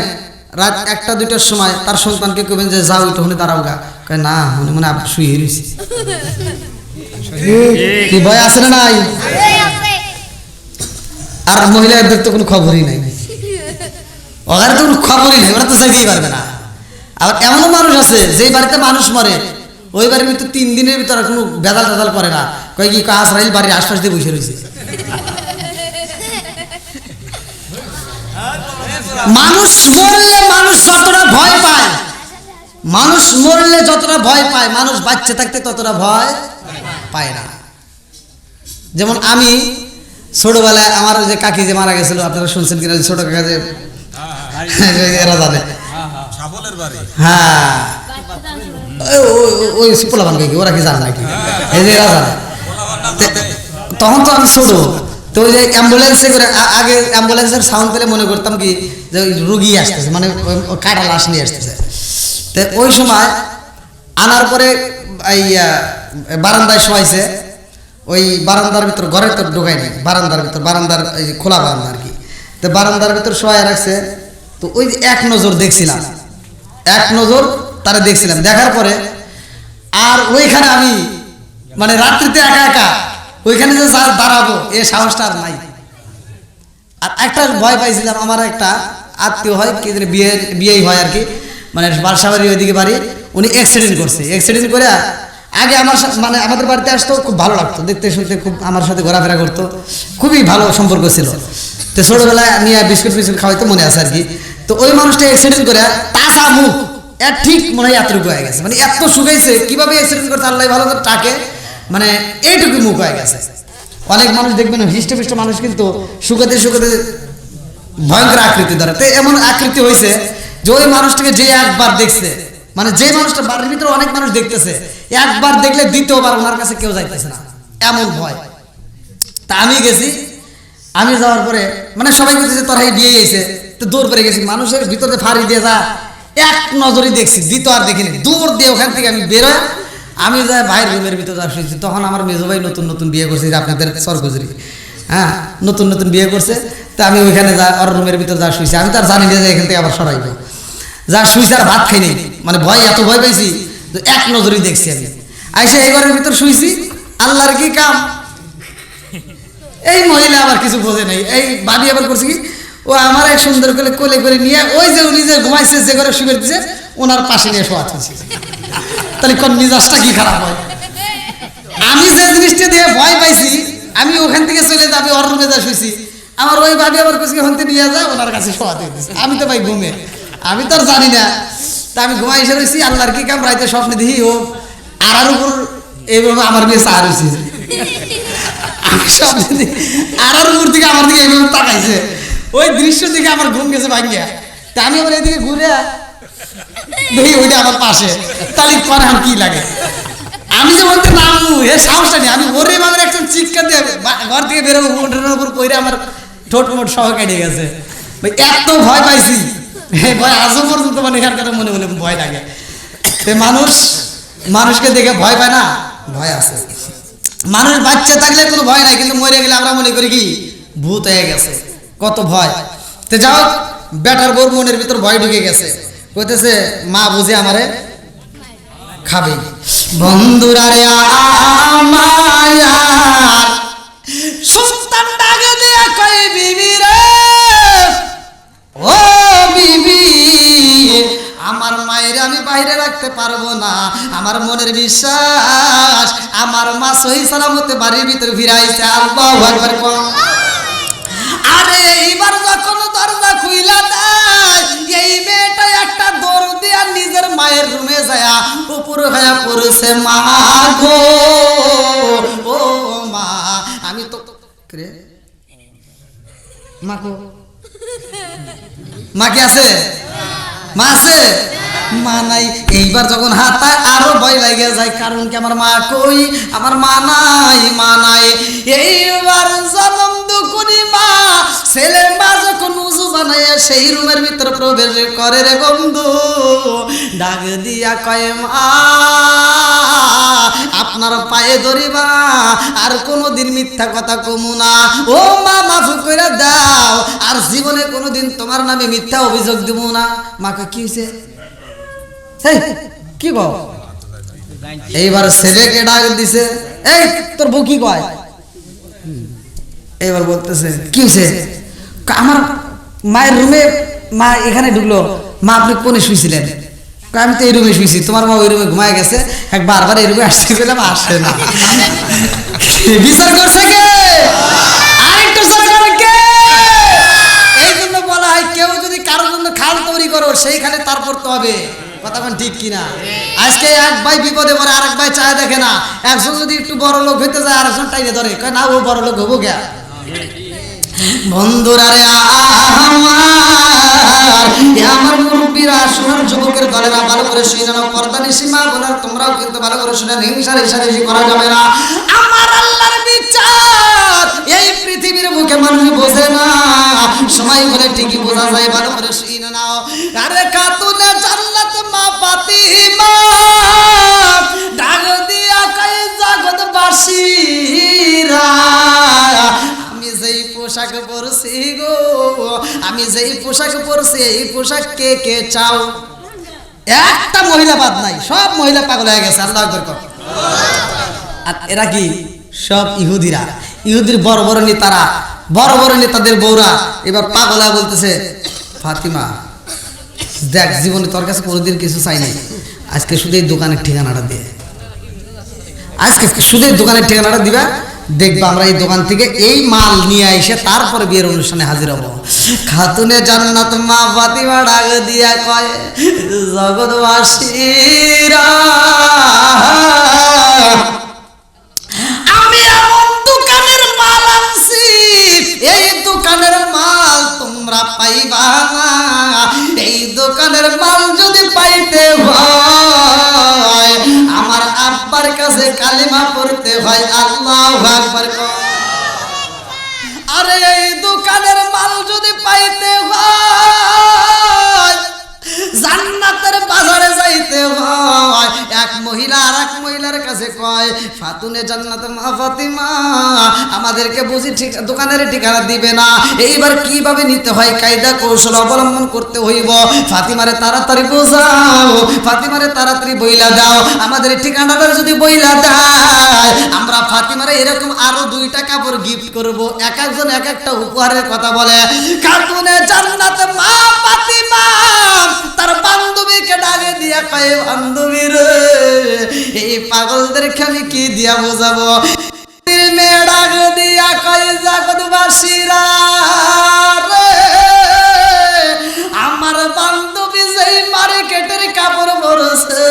রাত 1টা-2টার সময় তার সন্তানকে কবেন যে যাও একটু হনে দাঁড়াও গা কয় না মনে মনে আপনি শুয়ে রয়েছি কি ভয় আছে না নাই আর মহিলাদের তো কোনো খবরই নাই ওখানে তো কোনো খবরই নেই ওরা তো চাইতেই পারবে না আবার এমনও মানুষ আছে যেই বাড়িতে মানুষ মরে ওই বাড়ির ভিতরে 3 দিনের ভিতরে কোনো বেদাল টেদাল করে না কয় কি আজরাইল বাড়ির আশপাশ দিয়ে বসে রয়েছে মানুষ মরলে মানুষ যতটা ভয় পায় মানুষ বাচ্চা থাকতে ততটা ভয় পায় না যেমন আমি ছোটবেলায় আমার যে কাকি যে মারা গেছিল আপনারা শুনছেন কিনা ছোট কাকা যে এরা জানে হ্যাঁ ওই পোলাবান কি ওরা কি জানে নাকি, এই যে এরা জানে। তখন তো আমি ছোট, তো ওই যে অ্যাম্বুলেন্সে করে আগে অ্যাম্বুলেন্সের সাউন্ড পেলে মনে করতাম কি যে ওই রুগী আসতেছে, মানে কাটা লাশ নিয়ে আসতেছে। তো ওই সময় আনার পরে এই বারান্দায় শোয়াইছে, ওই বারান্দার ভিতর, ঘরের তো ঢোকাই নাই, বারান্দার ভিতর, বারান্দার এই খোলা বারান্দা আর কি। তো বারান্দার ভিতর শোয়া রাখছে। তো ওই যে এক নজর দেখছিলাম, এক নজর তারা দেখছিলাম, দেখার পরে আর ওইখানে আমি মানে রাত্রিতে একা একা ওইখানে যে দাঁড়াবো এ সাহসটা আর নাই। আর একটা ভয় পাইছিলাম, আমার একটা আত্মীয় হয় কি বিয়েই হয় আর কি, মানে বাসাবাড়ি ওইদিকে বাড়ি, উনি অ্যাক্সিডেন্ট করছে। অ্যাক্সিডেন্ট করে আগে আমার মানে আমাদের বাড়িতে আসতো, খুব ভালো লাগতো দেখতে শুনতে, খুব আমার সাথে ঘোরাফেরা করতো, খুবই ভালো সম্পর্ক ছিল। তো ছোটবেলায় নিয়ে বিস্কুট ফিস্কুট খাওয়াইতো, মনে আছে আর কি। তো ওই মানুষটা অ্যাক্সিডেন্ট করে তাজা মুখ এর ঠিক মনে হয় এতটুকু হয়ে গেছে, মানে এত শুকাইছে, কিভাবে অ্যাক্সিডেন্ট করছে আল্লাহ ভালো করে টাকে, মানে এইটুকু মুখ হয়ে গেছে। অনেক মানুষ দেখবেন হৃষ্টপুষ্ট মানুষ কিন্তু শুকাতে শুকাতে ভয়ঙ্কর আকৃতি ধরে। তো এমন আকৃতি হয়েছে যে ওই মানুষটাকে যে একবার দেখছে, মানে যে মানুষটা বাড়ির ভিতরে অনেক মানুষ দেখতেছে, একবার দেখলে দ্বিতীয়বার ওনার কাছে কেউ যাইতেছে না, এমন ভয়। তা আমি গেছি, আমি যাওয়ার পরে মানে সবাই বলতেছে তোর হাই বিয়ে গেছে, তো দৌড় পরে গেছি, মানুষের ভিতরে ফাড়ি দিয়ে যা এক নজরই দেখছি, দ্বিতীয় আর দেখিনি। দৌড় দিয়ে ওখান থেকে আমি বেরোয় আমি যাই ভাইয়ের রুমের ভিতরে যা শুয়েছি। তখন আমার মেজো ভাই নতুন নতুন বিয়ে করছে, আপনাদের সরকুজুরি, হ্যাঁ নতুন নতুন বিয়ে করছে। তো আমি ওইখানে যা ওর রুমের ভিতরে যা শুয়েছি, আমি তো আর জানি না যে এখান থেকে আবার সরাইব, যা শুয়েছি আর ভাত খাই নেই, মানে ভয় এত ভয় পাইছি তো এক নজরই দেখছি। আমি আইসে এই ঘরের ভিতর শুয়েছি, আল্লাহর কি কাম, এই মহিলা আবার কিছু বোঝে নাই, এই ভাবি আবার করছে কি, ও আমার এক সুন্দর করে কোলে করে নিয়ে ওই যে উনি যে ঘুমাইছে যে ঘরে শুয়ে দিছে ওনার পাশে নিয়ে শোয়া থাকছে। তাহলে কোন মিজাজটা কি খারাপ হয়। আমি যে জিনিসটা দিয়ে ভয় পাইছি, আমি ওখান থেকে চলে যাবি ওর রুমে যা শুয়েছি, আমার ওই ভাবি আবার কোথাও ওখান থেকে নিয়ে যায় ওনার কাছে শোয়া দিয়ে দিচ্ছে। আমি তো ভাই ঘুমে, আমি তো আর জানি না। তা আমি ঘুমাই এসে রয়েছি, আল্লাহর কি কাম, রাইতে স্বপ্নে দেখি ও আর উপর এইভাবে আমার মেয়ে চা রয়েছে, আমি স্বপ্নে দেখি আর উপর থেকে আমার দিকে এইভাবে তাকাইছে, ওই দৃশ্য দেখে আমার ঘুম গেছে ভাঙ্গিয়া। তা আমি আবার এদিকে ঘুরে দেখি ওইটা আমার পাশে, তাহলে পরে আমার কি লাগে, আমি যে বলতে নামু এ সাহসটা নেই, আমি ওরে বাবার একটা চিৎকার দিয়ে ঘর থেকে বেরোবো, উঠোনের উপর পড়ে আমার ঠোঁট মোট সহ কেটে গেছে। এত ভয় পাইছি, ভয় আজও পর্যন্ত মানে এখান কথা মনে মনে ভয় লাগে। মানুষকে দেখে ভয় পায় না, ভয় আছে। মানুষ বাচ্চা থাকলে কোনো ভয় নাই, কিন্তু মরে গেলে আমরা মনে করি কি ভূত হয়ে গেছে, কত ভয়। তো যাও বেটার বোর মনের ভিতর ভয় ঢুকে গেছে, কইতেছে মা বুঝে আমারে খাবে। বন্ধুরা রে আমার সন্তান ডাকে দিয়ে কই বিবি রে, ও বিবি আমার মায়ের আমি বাইরে রাখতে পারবো না, আমার মনের বিশ্বাস আমার মা সহি সালামতে বাড়ির ভিতরে ফিরাইছে। আল্লাহু আকবার। আরে এইবার যখন দরজা খুইলা দেয়, এই মেয়েটা একটা দৌড় দিয়া নিজের মায়ের রুমে যায় উপরে হয়ে পড়েছে, মা গো ও মা, আমি তো মা গো, মা কি আছে, মা আছে, মা নাই। এইবার যখন হাত পায় আরো ভয় লাগে যায়, কারণ কি আমার মা কই, আমার মা নাই, মা নাই। এইবার জনম দুকুনি মা ছেলে মা যখন উজু বানায় সেই রুমের ভিতর প্রবেশ করে রে বন্ধু, ডাক দিয়া কয় মা আপনার পায়ে ধরিবা, আর কোনোদিন মিথ্যা কথা কমু না, ও মা মাফ করে দাও, আর জীবনে কোনোদিন তোমার নামে মিথ্যা অভিযোগ দিব না। মাকে কি হয়েছে, কি বল। এইবার ছেলেকে ডাক দিছে, এই তোর বউ কি কয়, এইবার বলতেছে কি হয়েছে, আমার মায়ের রুমে, মা এখানে ঢুকলো, মা আপনি কোনে শুয়েছিলেন, আমি তো এই রুমে শুয়েছি, তোমার মা ওই রুমে ঘুমায় গেছে, বারবার এই রুমে আসতে গেলাম আসে না। বিচার করছে কে, আরেকটু সরকার কে। এই জন্য বলা হয় কেউ যদি কারোর জন্য খাল তৈরি করো সেই খালে তার পড়তে হবে, কথা কোন ঠিক কিনা। আজকে এক ভাই বিপদে পড়ে আরেক ভাই চায় দেখে না, একজন যদি একটু বড় লোক হইতে যায় আরেকজন টাইনে ধরে, কয় না ও বড় লোক হবো কে। বন্ধুরা রে আমার মুরব্বীরা, সোনার যুবকের দলেরা ভালো করে শুনে নাও, পর্দা নিশি মা বোনার তোমরাও কিন্তু ভালো করে শুনে হিংসা রেশারেশি করা যাবে না। আমার আল্লাহর বিচার এই পৃথিবীর বুকে মানুষ বোঝে না, সময় হলে ঠিকই বোঝা যায়, ভালো করে শুনে নাও। আরে খাতুনে জান্নাত মা ফাতিমা ডাক দিয়া কয় জগৎবাসীরা আমি যেই পোশাক পরছি গো, আমি যেই পোশাক পরছি এই পোশাক কে কে চাও? একটা মহিলা বাদ নাই, সব মহিলা পাগল হয়ে গেছে। আল্লাহু আকবার। আর এরা কি সব ইহুদিরা, ইহুদির বড় বড় নেতারা, বড় বড় নেতাদের বউরা এবার পাগল হয়ে বলতেছে ফাতিমা দেখ জীবনে তোর কাছে কোনোদিন কিছু চাই নাই, আজকে শুধু এই দোকানের ঠিকানাটা দিয়ে, আজকে শুধু এই দোকানের ঠিকানাটা দিবা, দেখবা আমরা এই দোকান থেকে এই মাল নিয়ে এসে তারপরে বিয়ের অনুষ্ঠানে হাজির হবো। খাতুনে জান্নাত মা ফাতিমা ডাক দিয়া কয় জগৎবাসীরা আমি এমন দোকানের মাল আনছি, এই দোকানের মাল তোমরা পাইবা না। এই দোকানের মাল যদি পাইতে হয় আমার আব্বার কাছে কালিমা পড়তে হয়, আল্লাহু আকবার। আরে এই দোকানের মাল যদি পাইতে হয় জান্নাতের বাজারে যাইতে হয়। এক মহিলা আর এক মহিলার কাছে কয় ফাতুনে জান্নাত মা ফাতিমা আমাদেরকে বুঝি ঠিক দোকানের ঠিকানা দিবে না, এইবার কিভাবে নিতে হয় কায়দা কৌশল অবলম্বন করতে হইব। ফাতিমারে তাড়াতাড়ি বোঝাও, ফাতিমারে তাড়াতাড়ি বইলা দাও, আমাদের ঠিকানাটা যদি বইলা দেয় আমরা ফাতিমারে এরকম আরো 2টা কাপড় গিফট করব। এক একজন এক একটা উপহারের কথা বলে। খাতুনে জান্নাত মা ফাতিমা তার বান্ধবীকে ডাকে দিয়া কয় বান্ধবী রে এই পাগলদেরকে আমি কি দিয়া বোঝাবো? মেয়ে ডাক দিয়া কয় জগৎবাসীরা রে আমার বান্ধবী যেই মার্কেটের কাপড় পরছে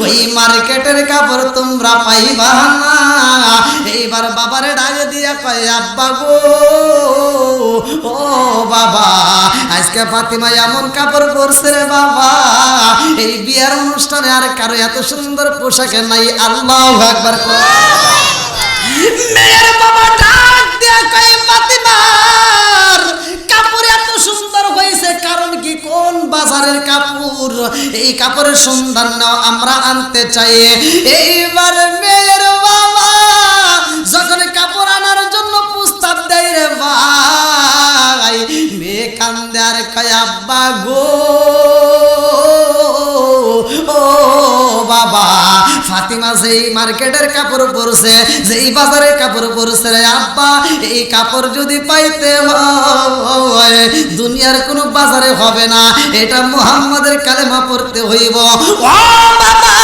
ওই মার্কেটের কাপড় তোমরা পাইবা না। এইবার বাবারে ডাক দিয়া কয় আব্বা গো ও বাবা আজকে ফাতিমা এমন কাপড় পরছে রে বাবা, এই বিয়ের অনুষ্ঠানে আর কারো এত সুন্দর পোশাকে নাই। আল্লাহু আকবার। মেয়ের বাবা ডাক দিয়া কয় ফাতিমার কাপড় এত সুন্দর হয়েছে কারণ কি, কোন বাজারের কাপড়, এই কাপড়ের সন্ধান নাও আমরা আনতে চাই। এইবার মেয়ের বাবা যখন কাপড় আনার জন্য প্রস্তাব দেয় রে ভাই, মেয়ে কান্দে আর কয় আব্বা গো ও বাবা ফাতিমা যেই মার্কেটের কাপড় পরছে, যেই বাজারের কাপড় পরছে রে আব্বা, এই কাপড় যদি পাইতে হয় দুনিয়ার কোনো বাজারে হবে না, এটা মুহাম্মাদের কালেমা পড়তে হইব। ও বাবা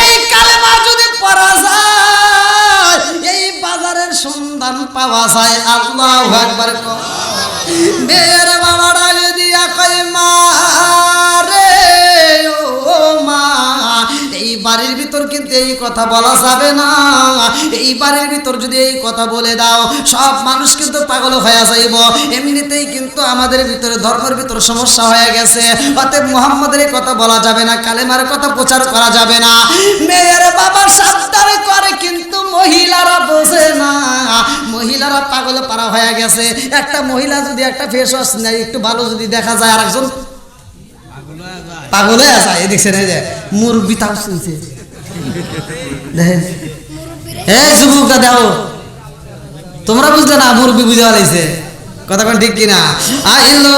এই কালেমা যদি পড়া যায় এই বাজারের সন্ধান পাওয়া যায়। আল্লাহু আকবার। মেয়ের বাবা ডাক দিয়া কয় মা রে ও মা এই বাড়ির ভিতর কিন্তু এই কথা বলা যাবে না, এই বাড়ির ভিতর যদি এই কথা বলে দাও সব মানুষ কিন্তু পাগল হয়ে যাইব। এমনিতেই কিন্তু আমাদের ভিতরে ধর্মের ভিতর সমস্যা হয়ে গেছে, অতএব মুহাম্মাদের কথা বলা যাবে না, কালেমার কথা প্রচার করা যাবে না। মেয়ের বাবা সাবধান করে কিন্তু মহিলারা বোঝে না, মহিলারা পাগল পারা হয়ে গেছে। একটা মহিলা যদি একটা ফেস ওয়াশ নেয় একটু ভালো যদি দেখা যায় আরেকজন পাগল হয়ে যায়। দেখছেন এই যে মুরব্বি তাও শুনছে দেখেন এই যুবকরা দেখো তোমরা বুঝলে না, মুরব্বি বুঝে পালাইছে কথা কোন ঠিক কিনা। আইলো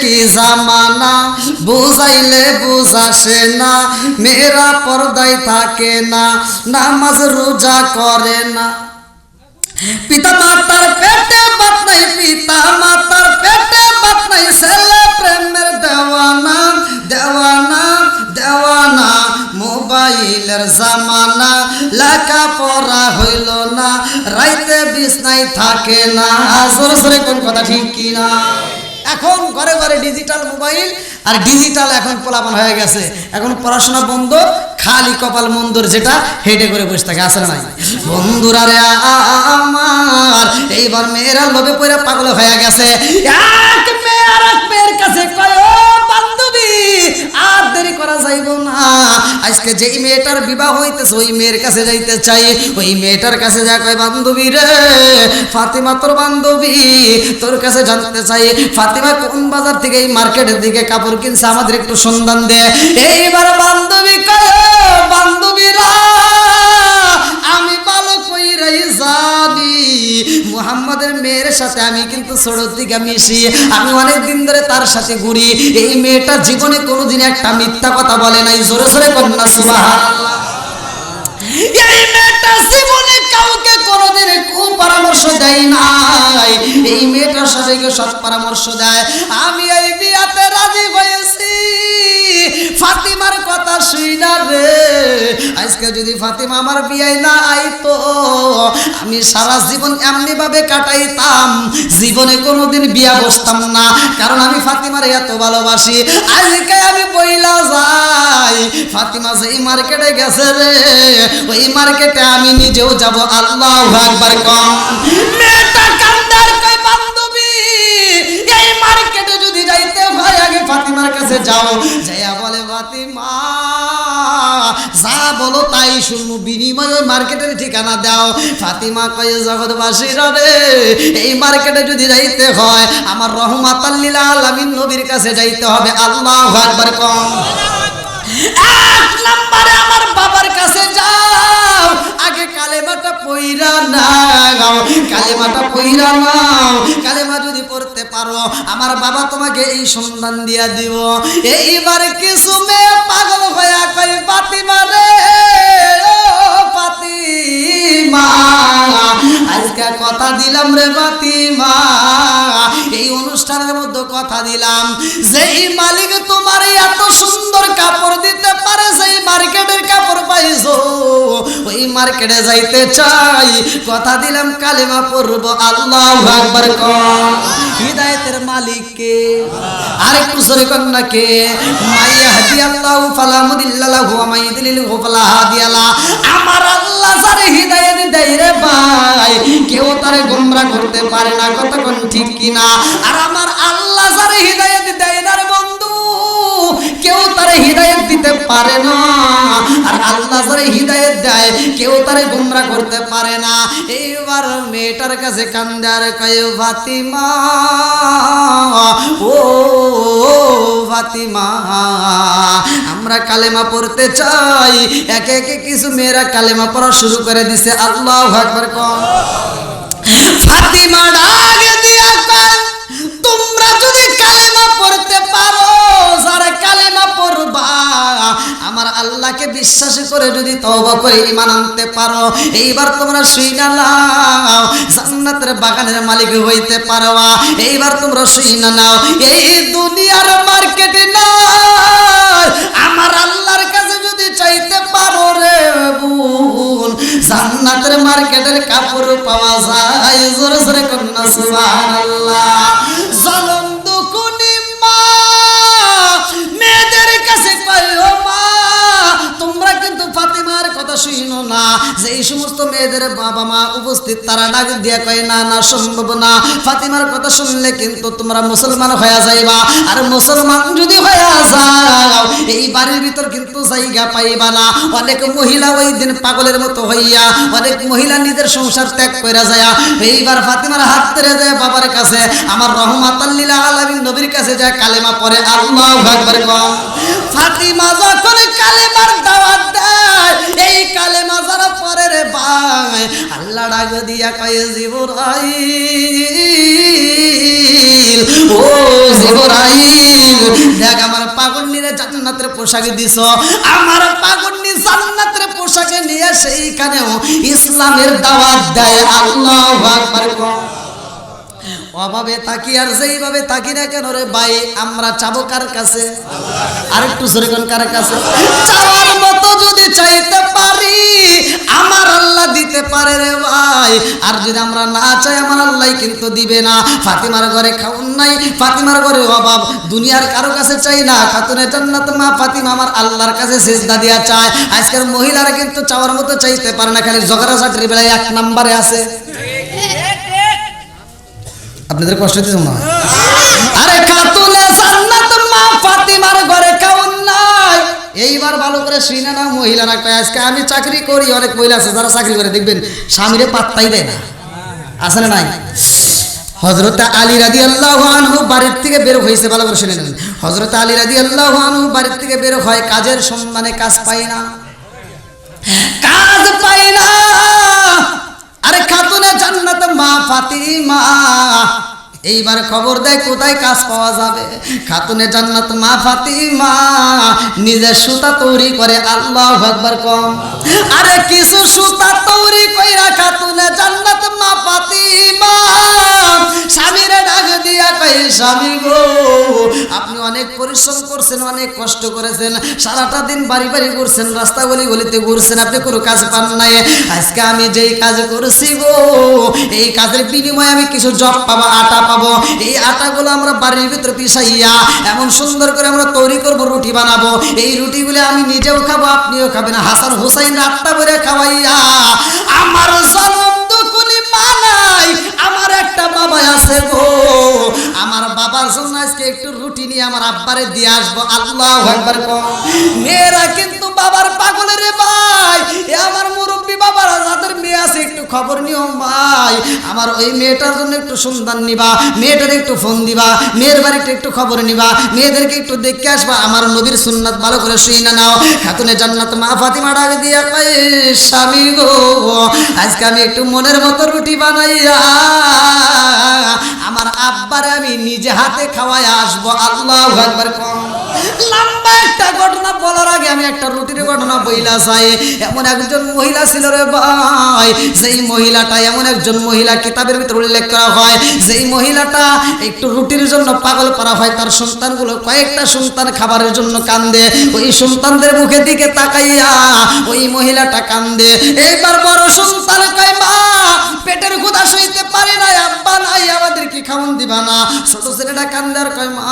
কি জামানা বুঝাইলে বুঝাসে না, মেয়েরা পর্দায় থাকে না, নামাজ রোজা করে না, পিতা মাতার পেটে বাত নাই, পিতা মাতার পেটে বাত নাই, ছেলে প্রেমের দেওয়ানা দেওয়ানা দেওয়ানা, মোবাইলের জামানা, লেখা পড়া হইল না, রাইতে বিছনায় থাকে না। জোরে জোরে কোন কথা ঠিক কিনা। এখন ঘরে ঘরে ডিজিটাল মোবাইল আর ডিজিটাল এখন পোলাপান হয়ে গেছে, এখন পড়াশোনা বন্ধ, খালি কপাল মন্দর যেটা হেডে করে বসে থাকে। আসলে নাই বন্ধুরা রে আমার এইবার মেয়েরা লোভে পড়ে পাগল হয়ে গেছে। এক মেয়ে আর এক মেয়ের কাছে কয় ও বান্ধবী আর দেরি করা যাইব না, আজকে যেই মেয়েটার বিবাহ হইতেছে ওই মেয়ের কাছে যাইতে চাই। ওই মেয়েটার কাছে যা কয়, বান্ধবী রে ফাতিমা তোর বান্ধবী, তোর কাছে জানতে চাই ফাতিমা কোন বাজার থেকে এই মার্কেটের দিকে কাপড় কিনছে, আমাদের একটু সন্ধান দে। এইবার বান্ধবী কয়, বান্ধবীরা আমি ভালো কইরাই জানি মুহাম্মাদের মেয়ের সাথে আমি কিন্তু ছোট থেকে মিশি, আমি অনেক দিন ধরে তার সাথে ঘুরি। এই মেয়েটা জীবনে কোনোদিন একটা মিথ্যা কথা বলে নাই। জোরে জোরে কন্যা সুবহানাল্লাহ। এই মেয়েটা জীবনে কাউকে কোনোদিন কুপরামর্শ দেয় নাই, এই মেয়েটা সবাইকে সৎ পরামর্শ দেয়। আমি এই বিয়াতে রাজি হয়েছি ফাতিমার কথা শুইনা রে। আজকে যদি ফাতিমা আমার বিয়ায় না আইতো আমি সারা জীবন এমনি ভাবে কাটাইতাম, জীবনে কোনোদিন বিয়া বসতাম না, কারণ আমি ফাতিমার এত ভালোবাসি। আজকে আমি বইলা যাই ফাতিমা যেই মার্কেটে গেছে রে ওই মার্কেটে আমি নিজেও যাব। আল্লাহু আকবার কম। মেয়েটা কান্দার কয়, বান্ধবী এই মার্কেটে যদি যাইতে হয় আগে ফাতিমার কাছে যাও। যাইয়া বলে, ফাতিমা যা বলো তাই শুনবো, বিনিময়ে ওই মার্কেটের ঠিকানা দাও। ফাতিমা কয়, জগৎবাসীরা রে এই মার্কেটে যদি যাইতে হয় আমার রহমাতাল লিল আলামিন নবীর কাছে যাইতে হবে। আল্লাহু আকবার কম। এক নম্বরে আমার বাবার কাছে যাও, আগে কালেমাটা পইরা নাও, কালেমাটা পইরা নাও। কালেমা যদি পড়তে পারো আমার বাবা তোমাকে এই সন্ধান দিয়া দিব। এইবার কিছু মেয়ে পাগল হইয়া কই, ফাতিমা রে ও ফাতিমা আজকে কথা দিলাম রে ফাতিমা, এই অনুষ্ঠানের মধ্যে কথা দিলাম যেই মালিক তোমার এত সুন্দর কাপড় দিতে পারে, সেই মার্কেটের কাপড় পাইছো ওই মার্কেটে যাইতে চাই। কথা দিলাম কালেমা পড়ব। আল্লাহু আকবার কম। হিদায়াতের মালিক কে? আরেকটু জোরে কোন না কে? মাইয়াহদি আল্লাহু ফালা মুদিল্লা লাহু ওয়া মাইয়ুদ্লিলহু ফালা হাদিয়া লা। আমার আল্লাহ যারে হিদায়াত দেয় রে ভাই কেউ তারে গোমরা করতে পারে না। কতক্ষণ ঠিক কিনা? আর আমার আল্লাহ যারে হিদায়াত দেয় না রে বন্ধু কেউ তারে হিদায়াত দিতে পারে না। আর আল্লাহ যারে হিদায়াত দেয় কেউ তারে গোমরা করতে পারে না। এইবার মেয়েটার কাছে কান্দে আর কয়, ফাতিমা ও ফাতিমা আমরা কালেমা পড়তে চাই। একে একে কিছু মেয়েরা কালেমা পড়া শুরু করে দিছে। আল্লাহু আকবার কম। ফাতিমা ডাক দিয়া কয়, তোমরা যদি কালেমা পড়তে পারো, যারা কালেমা পড়বা আমার আল্লাহকে বিশ্বাস করে যদি তওবা করে ঈমান আনতে পারো, এইবার তোমরা শুইনা নাও জান্নাতের বাগানের মালিক হইতে পারবা। এইবার তোমরা শুইনা নাও এই দুনিয়ার মার্কেটে না আমার আল্লাহর কাছে যদি চাইতে পারো রে বোন জান্নাতের মার্কেটের কাপড় পাওয়া যায়। জোরে জোরে কন্যা সুবহানাল্লাহ। জলম দুকুনি মা মেয়েদের কাছে কয়, ও মা তোমরা কিন্তু ফাতিমার কথা শুনো না। যে এই সমস্ত মেয়েদের বাবা মা উপস্থিত তারা ডাক দিয়া কয়, না না সম্ভব না, ফাতিমার কথা শুনলে কিন্তু তোমরা মুসলমান হয়ে যাইবা। আর মুসলমান যদি হয়ে যাও এই বাড়ির ভিতর কিন্তু জায়গা পাইবা না। অনেক মহিলা ওই দিন পাগলের মতো হইয়া অনেক মহিলা নিজের সংসার ত্যাগ করে যায়। এইবার ফাতিমার হাত ধরে যায় বাবার কাছে, আমার রহমাতাল লিল আলামিন নবীর কাছে যায় কালেমা পড়ে। আল্লাহু আকবার কম। ফাতিমা যখন কালেমার দাওয়াত দেয় এই কালেমা যারা পড়ে রে ভাই আল্লাহ ডাক দিয়া কয়, জিবরাইল ও জিবরাইল দেখ আমার পাগলনিরে জান্নাতের পোশাক দিছ, আমার পাগলনি জান্নাতের পোশাকে নিয়ে সেইখানেও ইসলামের দাওয়াত দেয়। আল্লাহু আকবার কম। অভাবে থাকি আর যেইভাবে থাকি না কেন রে ভাই আমরা চাবো কার কাছে? আর একটু জোরে কোন কার কাছে? চাওয়ার মতো যদি চাইতে পারি আমার আল্লাহ দিতে পারে রে ভাই। আর যদি আমরা না চাই আমার আল্লাহ কিন্তু দিবে না। ফাতিমার ঘরে খাউন নাই, ফাতিমার ঘরে অভাব, দুনিয়ার কারো কাছে চাই না। খাতুনে জান্নাত মা ফাতিমা আমার আল্লাহর কাছে সিজদা দিয়া চায়। আজকের মহিলারা কিন্তু চাওয়ার মতো চাইতে পারে না, খালি ঝগড়াঝাটির বেলায় এক নম্বরে আছে। আপনাদের কষ্ট দিতে না? আরে খাতুনে জান্নাত মা ফাতিমার ঘরে খাউন নাই। এইবার ভালো করে শুনে না মহিলারা কয় আজকে আমি চাকরি করি, অনেক মহিলা আছে যারা চাকরি করে দেখবেন স্বামীরে পাত্তাই দেয় না, আছে না নাই? হযরত আলী রাদিয়াল্লাহু আনহু বাড়ির থেকে বের হয়েছে, ভালো করে শুনে নেন। হযরত আলী রাদিয়াল্লাহু আনহু বাড়ির থেকে বের হয়, কাজের সন্ধানে কাজ পায় না, কাজ পায় না। আরে খাতুনে জান্নাত মা ফাতিমা এইবার খবর দেয় কোথায় কাজ পাওয়া যাবে। খাতুনে জান্নাত মা ফাতিমা নিজের সুতা তৈরি করে, আল্লাহু আকবার কম। আরে কিছু সুতা তৈরি কইরা খাতুনে জান্নাত মা ফাতিমা স্বামীরে ডাক দিয়া কই, স্বামী গো আপনি অনেক পরিশ্রম করছেন, অনেক কষ্ট করেছেন, সারাটা দিন বাড়ি বাড়ি ঘুরছেন, রাস্তা গলি গলিতে ঘুরছেন, আপনি কোনো কাজ পান নাই। আজকে আমি যেই কাজ করছি গো, এই কাজের বিনিময়ে আমি কিছু জব পাবো, আটা পাবো। এই আটাগুলো আমরা বাড়ির ভিতরে পিষাইয়া এমন সুন্দর করে আমরা তৈরি করব, রুটি বানাবো। এই রুটিগুলো আমি নিজেও খাবো, আপনিও খাবেন, হাসান হুসাইন রাতটা ভরে খাওয়াইয়া আমার জনম দুকুনি মানাই। আমার একটা বাবা আছে গো, আমার বাবার জন্য আজকে একটু রুটি নিয়ে আমার আব্বারে দিয়ে আসবো, আল্লাহু আকবার কম। মেয়েরা কিন্তু বাবার পাগলের রে ভাই, এ আমার মুরব্বী বাবারা যাদের মেয়ে আছে একটু খবর নিও ভাই, আমার ওই মেয়েটার জন্য একটু সন্ধান নিবা, মেয়েটার একটু ফোন দিবা, মেয়ের বাড়িতে একটু খবর নিবা, মেয়েদেরকে একটু দেখে আসবা। আমার নবীর সুন্নাত ভালো করে শুনে নাও। খাতুনে জান্নাত মা ফাতিমা ডাক দিয়া কয়, স্বামী গো আজকে আমি একটু মনের মতো রুটি বানাইয়া আমার আব্বারে আমি নিজে হাতে খাওয়াই আসবো, আল্লাহু আকবার কম। লম্বা একটা ঘটনা বলার আগে আমি একটা রুটির ঘটনা বইলা চাই। এমন একজন মহিলা ছিল রে ভাই, যেই মহিলাটা, এমন একজন মহিলা কিতাবের ভিতরে উল্লেখ করা হয়, যেই মহিলাটা একটু রুটির জন্য পাগল করা হয়, তার সন্তানগুলো কয়েকটা সন্তান খাবারের জন্য কান্দে, ওই সন্তানদের মুখের দিকে তাকাইয়া ওই মহিলাটা কান্দে। এইবার বড় সন্তান কয়, মা পেটের ক্ষুধা সইতে পারে না, আব্বা নাই, আমাদেরকে খাওন দিবা না। ছোট ছেলেটা কান্দে আর কয়, মা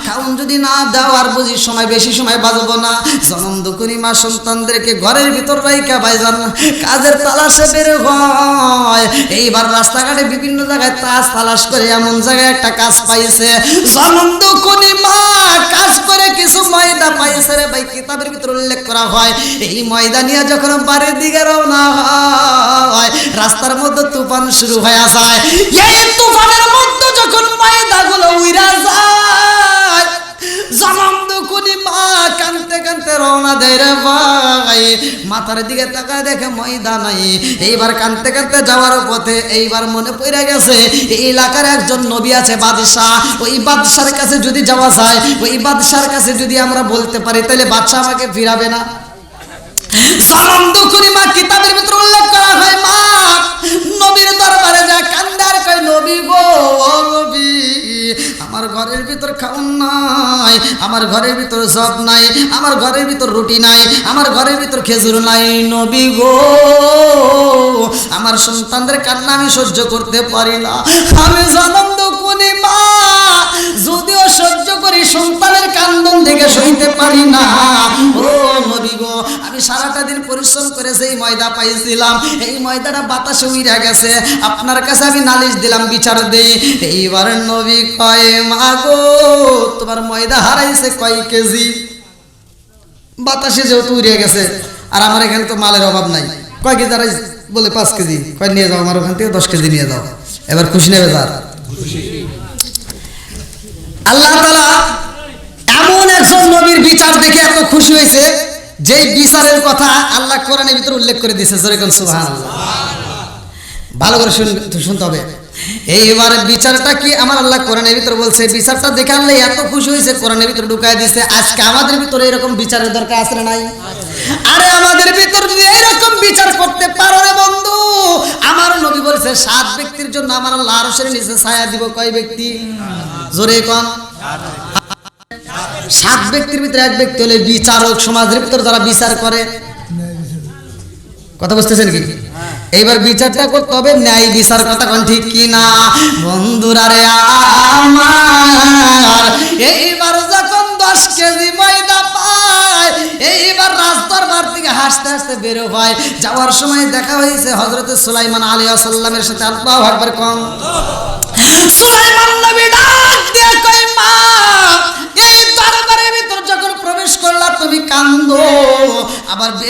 খাওন যদি না দাও আর বুঝি সময় বেশি সময় বাঁচবো না। জনম দুকুনি মা সন্তানদেরকে ঘরের ভিতর রাইখা ভাইজান কাজের তালাশে বের হয়। এইবার রাস্তাঘাটে বিভিন্ন জায়গায় তালাশ করে এমন জায়গায় একটা কাজ পাইছে। জনম দুকুনি মা কাজ করে কিছু ময়দা পাইছে রে ভাই, কিতাবের ভিতর উল্লেখ করা হয়। এই ময়দা নিয়ে যখন বাড়ির দিকে রওনা হয়, রাস্তার মধ্যে তুফান শুরু হয়ে যায়। এই তুফানের মধ্যে যখন ময়দাগুলো উইরা যায়, জনম দুকুনি মা কানতে কানতে রওনা দেয় রে ভাই। মাথার দিকে তাকায় দেখে ময়দা নাই। এইবার কানতে কানতে যাওয়ার পথে এইবার মনে পড়ে গেছে এই এলাকার একজন নবী আছে বাদশাহ, ওই বাদশার কাছে যদি যাওয়া যায়, ওই বাদশার কাছে যদি আমরা বলতে পারি তাহলে বাদশা আমাকে ফিরাবে না। জনম দুকুনি মা কিতাবের ভিতরে উল্লেখ করা হয়, মা নবীর দরবারে যা কান্দার কয়, নবী গো ও নবী আমার ঘরের ভিতর খাওন নাই, আমার ঘরের ভিতর জব নাই, আমার ঘরের ভিতর রুটি নাই, আমার ঘরের ভিতর খেজুর নাই। নবী গো আমার সন্তানদের কান্না আমি সহ্য করতে পারি না। আমি জনম দুকুনি মা যদিও সহ্য করি, সন্তানের কান্দন থেকে সইতে পারি না। ও নবী গো আমি সারাটা দিন পরিশ্রম করে সেই ময়দা পাইছিলাম, এই ময়দাটা বাতাসে উইরা গেছে, আপনার কাছে আমি নালিশ দিলাম, বিচার দেই। এইবার নবী কয়, মা গো তোমার ময়দা হারাইছে কয় কেজি? বাতাসে যেহেতু উড়ে গেছে, আর আমার এখানে তো মালের অভাব নাই, কয় কেজি হারাইছে? বলে 5 কেজি। কয় নিয়ে যাও, আমার ওখান থেকে 10 কেজি নিয়ে যাও। এবার খুশি নেবে তার? আল্লাহ তাআলা এমন একজন নবীর বিচার দেখে এত খুশি হয়েছে, যেই বিচারের কথা আল্লাহ কোরআনের ভিতরে উল্লেখ করে দিয়েছে। জোরে কোন সুবহানাল্লাহ। ভালো করে শুনতে হবে। এইবার বিচারটা কি আমার আল্লাহ কোরআনের ভিতরে বলছে, বিচারটা দেখে আল্লাহ এত খুশি হয়েছে কোরআনের ভিতরে ঢুকায় দিয়েছে। আজকে আমাদের ভিতরে এরকম বিচারের দরকার আছে না নাই? আরে আমাদের ভিতরে যদি এরকম বিচার করতে পারো রে বন্ধু, আমার নবী বলেছে 7 ব্যক্তির জন্য আমার আল্লাহ আরশের নিচে ছায়া দিব। কয় ব্যক্তি? জোরে কোন। 7 ব্যক্তির ভিতরে 1 ব্যক্তি হলে বিচারক, সমাজের ভিতরে যারা বিচার করে। কথা বুঝতেছেন কি? এইবার বিচারটা করতে হবে ন্যায় বিচার, কথা কোন ঠিক কি না বন্ধুরা রে আমার? এইবার যখন 10 কেজি ময়দা পায়, এইবার রাজদরবার থেকে হাসতে হাসতে বের হয়। যাওয়ার সময় দেখা হয়েছে হযরত সুলাইমান আলাইহিস সালামের সাথে। আল্লাহু আকবার কম। সুলাইমান নবী ডাক দিয়ে কয়, মা এই দরবারের ভিতর যখন প্রবেশ করলা তুমি কান্দো,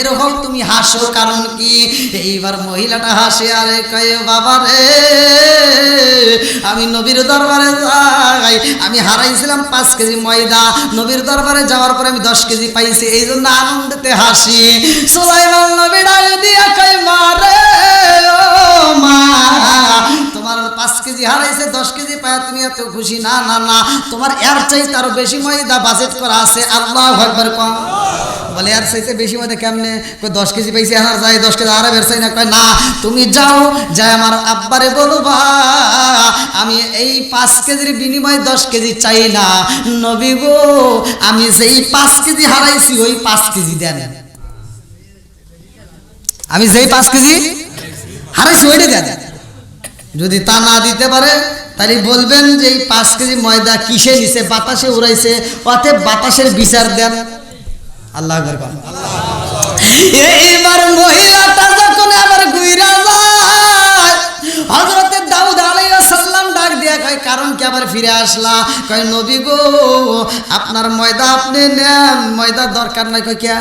বের হও, তুমি হাসো, কারণ কি? এইবার মহিলাটা হাসে আরে কয় বাবা রে, আমি নবীর দরবারে যাই, আমি হারাইছিলাম 5 কেজি ময়দা, নবীর দরবারে যাওয়ার পরে আমি 10 কেজি পাইছি, এই জন্য আনন্দেতে হাসি। সুলাইমান নবী ডাক দিয়া কয় মা রে, ও মা, তোমার 5 কেজি হারাইছে, 10 কেজি পায় তুমি এত খুশি? না না না, তোমার এর চাইতে আরো বেশি ময়দা বাজেট করা আছে। আল্লাহু আকবার কম। বলে এর চাইতে বেশি ময়দা কেমনে? কই 10 কেজি পাইছি, আর যাই 10 কেজি আর বের চাই না। কয় না, তুমি যাও, যাই আমার আব্বারে বলবা আমি এই 5 কেজির বিনিময়ে 10 কেজি চাই না, নবী গো আমি যেই 5 কেজি হারাইছি ওই 5 কেজি দেন, আমি যেই 5 কেজি হারাইছি ওইটা দেন। যদি তা না দিতে পারে তাহলে বলবেন যে এই 5 কেজি ময়দা কিসে নিছে? বাতাসে উড়াইছে, অতএব বাতাসের বিচার দেন। আল্লাহ আকবার। এইবার মহিলাটা যখন আবার ঘুরা যায়, হযরতে দাউদ আলাইহিস সালাম ডাক দিয়া কয় কারণ কি আবার ফিরে আসলা? কয় নবী গো আপনার ময়দা আপনি নেন, ময়দা দরকার নাই। কয় কিয়া?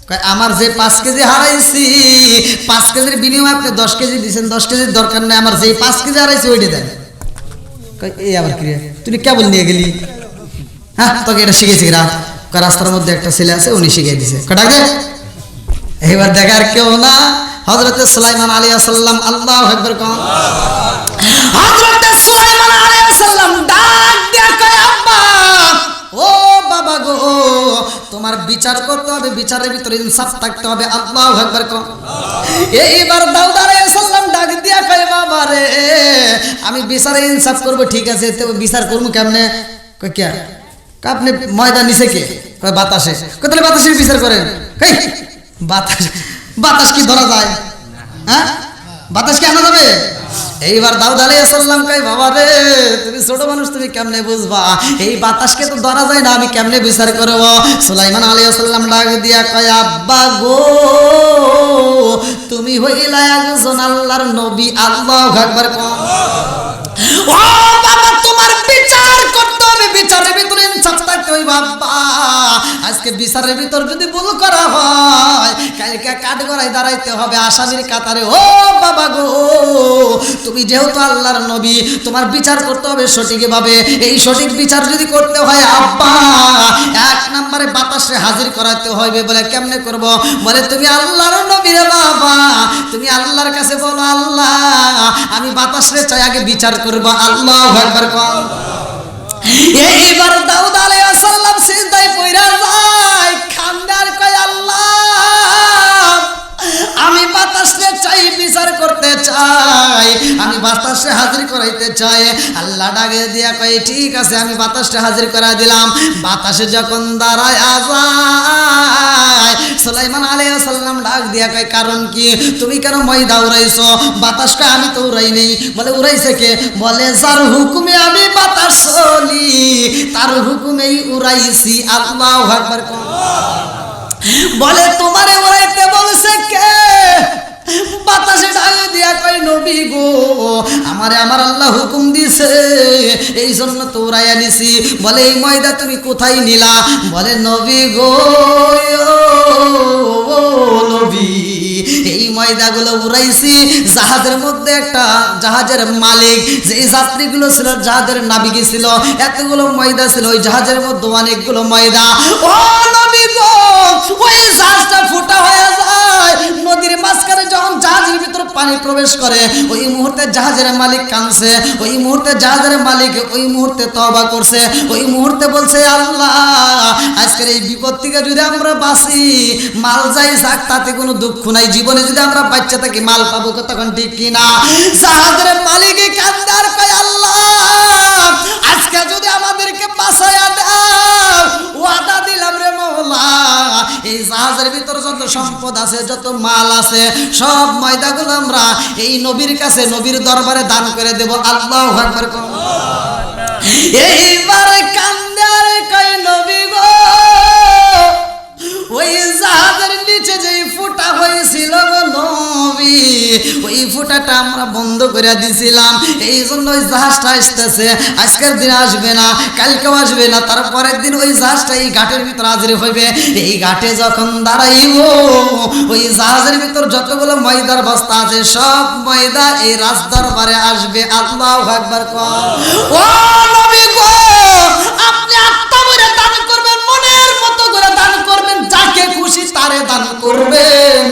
কয় আমার যে 5 কেজি হারাইছি, 5 কেজির বিনিময়ে আপনি 10 কেজি দিয়েছেন, 10 কেজির দরকার নাই, আমার যে 5 কেজি হারাইছি ওইটা দেন। কয় এই আবার কি রে, তুই কেবল নিয়ে গেলি? হ্যাঁ, তোকে এটা শিখেছি রা। রাস্তার মধ্যে একটা ছেলে আছে, উনি শিখিয়ে দিছে। কটাক দে। এইবার দেখার কেউ না, হযরতে সুলাইমান আলাইহিস সালাম। আল্লাহু আকবার কোন। হযরতে সুলাইমান আলাইহিস সালাম ডাক দিয়া কয় আব্বা, ও বাবা গো, তোমার বিচার করতে হবে, বিচারের ভিতরে ইনসাফ থাকতে হবে। আল্লাহু আকবার কোন। এইবার দাউদ আলাইহিস সালাম ডাক দিয়া কয় বাবা রে, আমি বিচারে ইনসাফ করব, ঠিক আছে, তো বিচার করব কেমনে? কয় কি আপনি ময়দা নিছে কে? কয় বাতাসে। কয় তাহলে বাতাসের বিচার করেন। কই বাতাস, বাতাস কি ধরা যায়? হ্যাঁ, বাতাস কি আনা যাবে? এইবার দাউদ আলাইহিস সালাম কয় বাবা রে, তুমি ছোট মানুষ, তুমি কেমনে বুঝবা? এই বাতাসকে তো ধরা যায় না, আমি কেমনে বিচার করব? সুলাইমান আলাইহিস সালাম ডাক দিয়া কয় আব্বা গো, তুমি হইলা একজন আল্লাহর নবী। আল্লাহু আকবার কোন। ও বাবা, তোমার বিচার করতে হবে, বিচারের ভিতরে ইনসাফ থাকতে হবে। বাবা আজকে বিচারের ভিতর যদি ভুল করা হয়, কালকে কাঠগড়ায় দাঁড়াইতে হবে আসামির কাতারে। ও বাবা গো, তুমি যেহেতু আল্লাহর নবী, তোমার বিচার করতে হবে সঠিকভাবে। এই সঠিক বিচার যদি করতে হয় আব্বা, 1 নম্বরে বাতাসে হাজির করাতে হবে। বলে কেমনে করব? বলে তুমি আল্লাহর নবী রে বাবা, তুমি আল্লাহর কাছে বলো আল্লাহ আমি বাতাসে চাই, আগে বিচার করব। আল্লাহু আকবার কোন। এইবার দাউদ আলাইহিস সালাম সিজদায় পড়া যায়, খান্দার কয় আল্লাহ আমি বাতাসে চাই, বিচার করতে চাই, আমি বাতাসে হাজির করাইতে চাই। আল্লাহ ডাকে দিয়া কয় ঠিক আছে, আমি বাতাসে হাজির করা দিলাম। বাতাসে যখন দাঁড়ায় যায়, সুলাইমান আলাইহিস সালাম ডাক দিয়া কয় কারণ কি? তুমি কেন ময়দা উড়াইছো? বাতাসকে আমি তো উড়াই নেই। বলে উড়াইছে কে? বলে যার হুকুমে আমি বাতাস চলি, তার হুকুমেই উড়াইছি। আল্লাহু আকবার। বলে তোমারে উড়াইতে বলছে কে? বাতাসে ডাক দিয়া কয় নবী গো, আমারে আমার আল্লাহ হুকুম দিছে, এই জন্য তো উড়াইয়া নিছি। বলে এই ময়দা তুমি কোথায় নিলা? বলে নবী গো, ও নবী, এই ময়দাগুলো উড়াইছি জাহাজের মধ্যে। একটা জাহাজের মালিক, যে যাত্রীগুলো ছিল, জাহাজের নাবিক ছিল, এতগুলো ময়দা ছিল ওই জাহাজের মধ্যে, অনেকগুলো ময়দা। ও নবী গো, ওই জাহাজটা ফুটা হয়ে যায়, নদীর মাঝখানে যখন জাহাজের ভিতর পানি প্রবেশ করে, ওই মুহূর্তে জাহাজের মালিক কাঁদছে, ওই মুহূর্তে জাহাজের মালিক ওই মুহূর্তে তওবা করছে, ওই মুহূর্তে বলছে আল্লাহ আজকের এই বিপদ থেকে যদি আমরা বাঁচি, মাল যাই যাক তাতে কোনো দুঃখ নাই, জীবনে যদি আমরা বাচ্চা থাকি মাল পাবো তখন, ঠিক কিনা? জাহাজের মালিক কান্দার কয় আল্লাহ আজকে যদি আমাদেরকে বাঁচায়া দাও, ওয়াদা দিলাম রে মওলা, এই জাহাজের ভিতর যত সম্পদ আছে, যত মাল আছে, সব ময়দাগুলো আমরা এই নবীর কাছে, নবীর দরবারে দান করে দেব। আল্লাহু আকবার। এইবার কান্দার কয় নবী গো, ওই জাহাজের নিচে যে ফুটা হয়েছিল গো নবী, ওই ফুটা বেটা আমরা বন্ধ করে দিছিলাম, এই জন্য ওই জাহাজটা আসতেছে, আজকের দিন আসবে না, কালকেও আসবে না, তারপরের দিন ওই জাহাজটা এই ঘাটের ভিতর হাজির হইবে। এই ঘাটে যখন দাঁড়াইব ওই জাহাজের ভিতর যতগুলো ময়দার বস্তা আছে সব ময়দা এই রাজদরবারে আসবে। আল্লাহু আকবার। ও নবী গো, আপনি আত্মা ভরে দান করবেন, মনের মতো করে দান করবেন, যাকে খুশি তারে দান করবেন।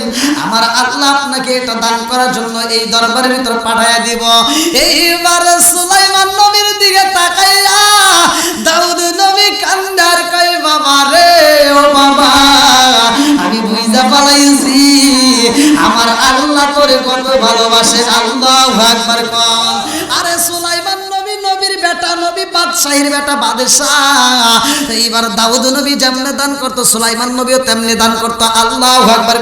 আমার আল্লাহ আপনাকে এটা দান করার জন্য এই দরবারের ভিতর পাঠাইয়া দিব। এইবার সুলাইমান নবীর দিকে তাকাইয়া দাউদ নবী কান্দার কই, বাবা রে ও বাবা, আমি বুঝা পালাইছি আমার আল্লাহ করে কত ভালোবাসে। আল্লাহু আকবার। আরে সুলাইমান নবী নবীর বেটা, নবী বাদশাহীর বেটা, বাদশাহ। এইবার দাউদ নবী যেমনে দান করতো সুলাইমান নবীও তেমনি দান করতো। আল্লাহু আকবার।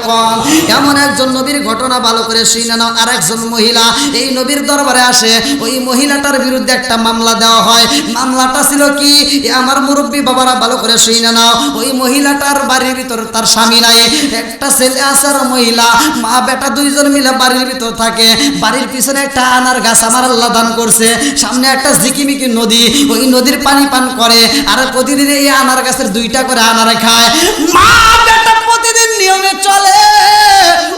এমন একজন নবীর ঘটনা ভালো করে শুনে নাও। আর একজন মহিলা এই নবীর দরবারে আসে, ওই মহিলাটার বিরুদ্ধে একটা মামলা দেওয়া হয়। মামলাটা ছিল কি, আমার মুরব্বী বাবারা ভালো করে শুনে নাও। ওই মহিলাটার বাড়ির ভিতর তার স্বামী নাই, একটা ছেলে আছে আর মহিলা, মা বেটা দুইজন মিলে বাড়ির ভিতর থাকে। বাড়ির পিছনে একটা আনার গাছ আমার আল্লাহ দান করছে, সামনে একটা ঝিকিমিকি নদী, ওই নদীর পানি পান করে, আর প্রতিদিন এই আনার গাছের 2টা করে আনারে খায়। মা বেটা প্রতিদিন নিয়মে চলে,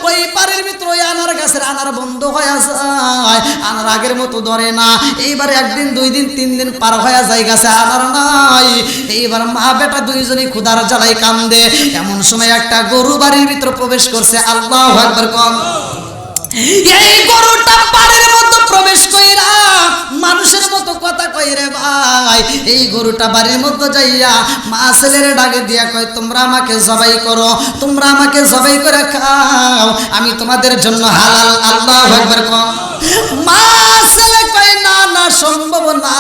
ওই বাড়ির ভিতরে ওই আনার গাছের আনার বন্ধ হয়ে যায়, আনার আগের মতো ধরে না। এইবার 1 দিন 2 দিন 3 দিন পার হয়ে যায়, গাছে আনার নাই। এইবার মা বেটা দুইজনই ক্ষুধার জ্বালাই কান্দে। এমন সময় একটা গরু বাড়ির ভিতরে প্রবেশ করছে। আল্লাহু আকবার। এই গরুটা বাড়ির মধ্যে প্রবেশ কইরা মানুষের মতো কথা কই রে ভাই। এই গরুটা বাড়ির মধ্যে যাইয়া মা ছেলের ডাকে দিয়া কয়, তোমরা আমাকে জবাই করো, তোমরা আমাকে জবাই করে খাও, আমি তোমাদের জন্য হালাল। আল্লাহু আকবার। মা ছেলে কয়, না না, সম্ভব না,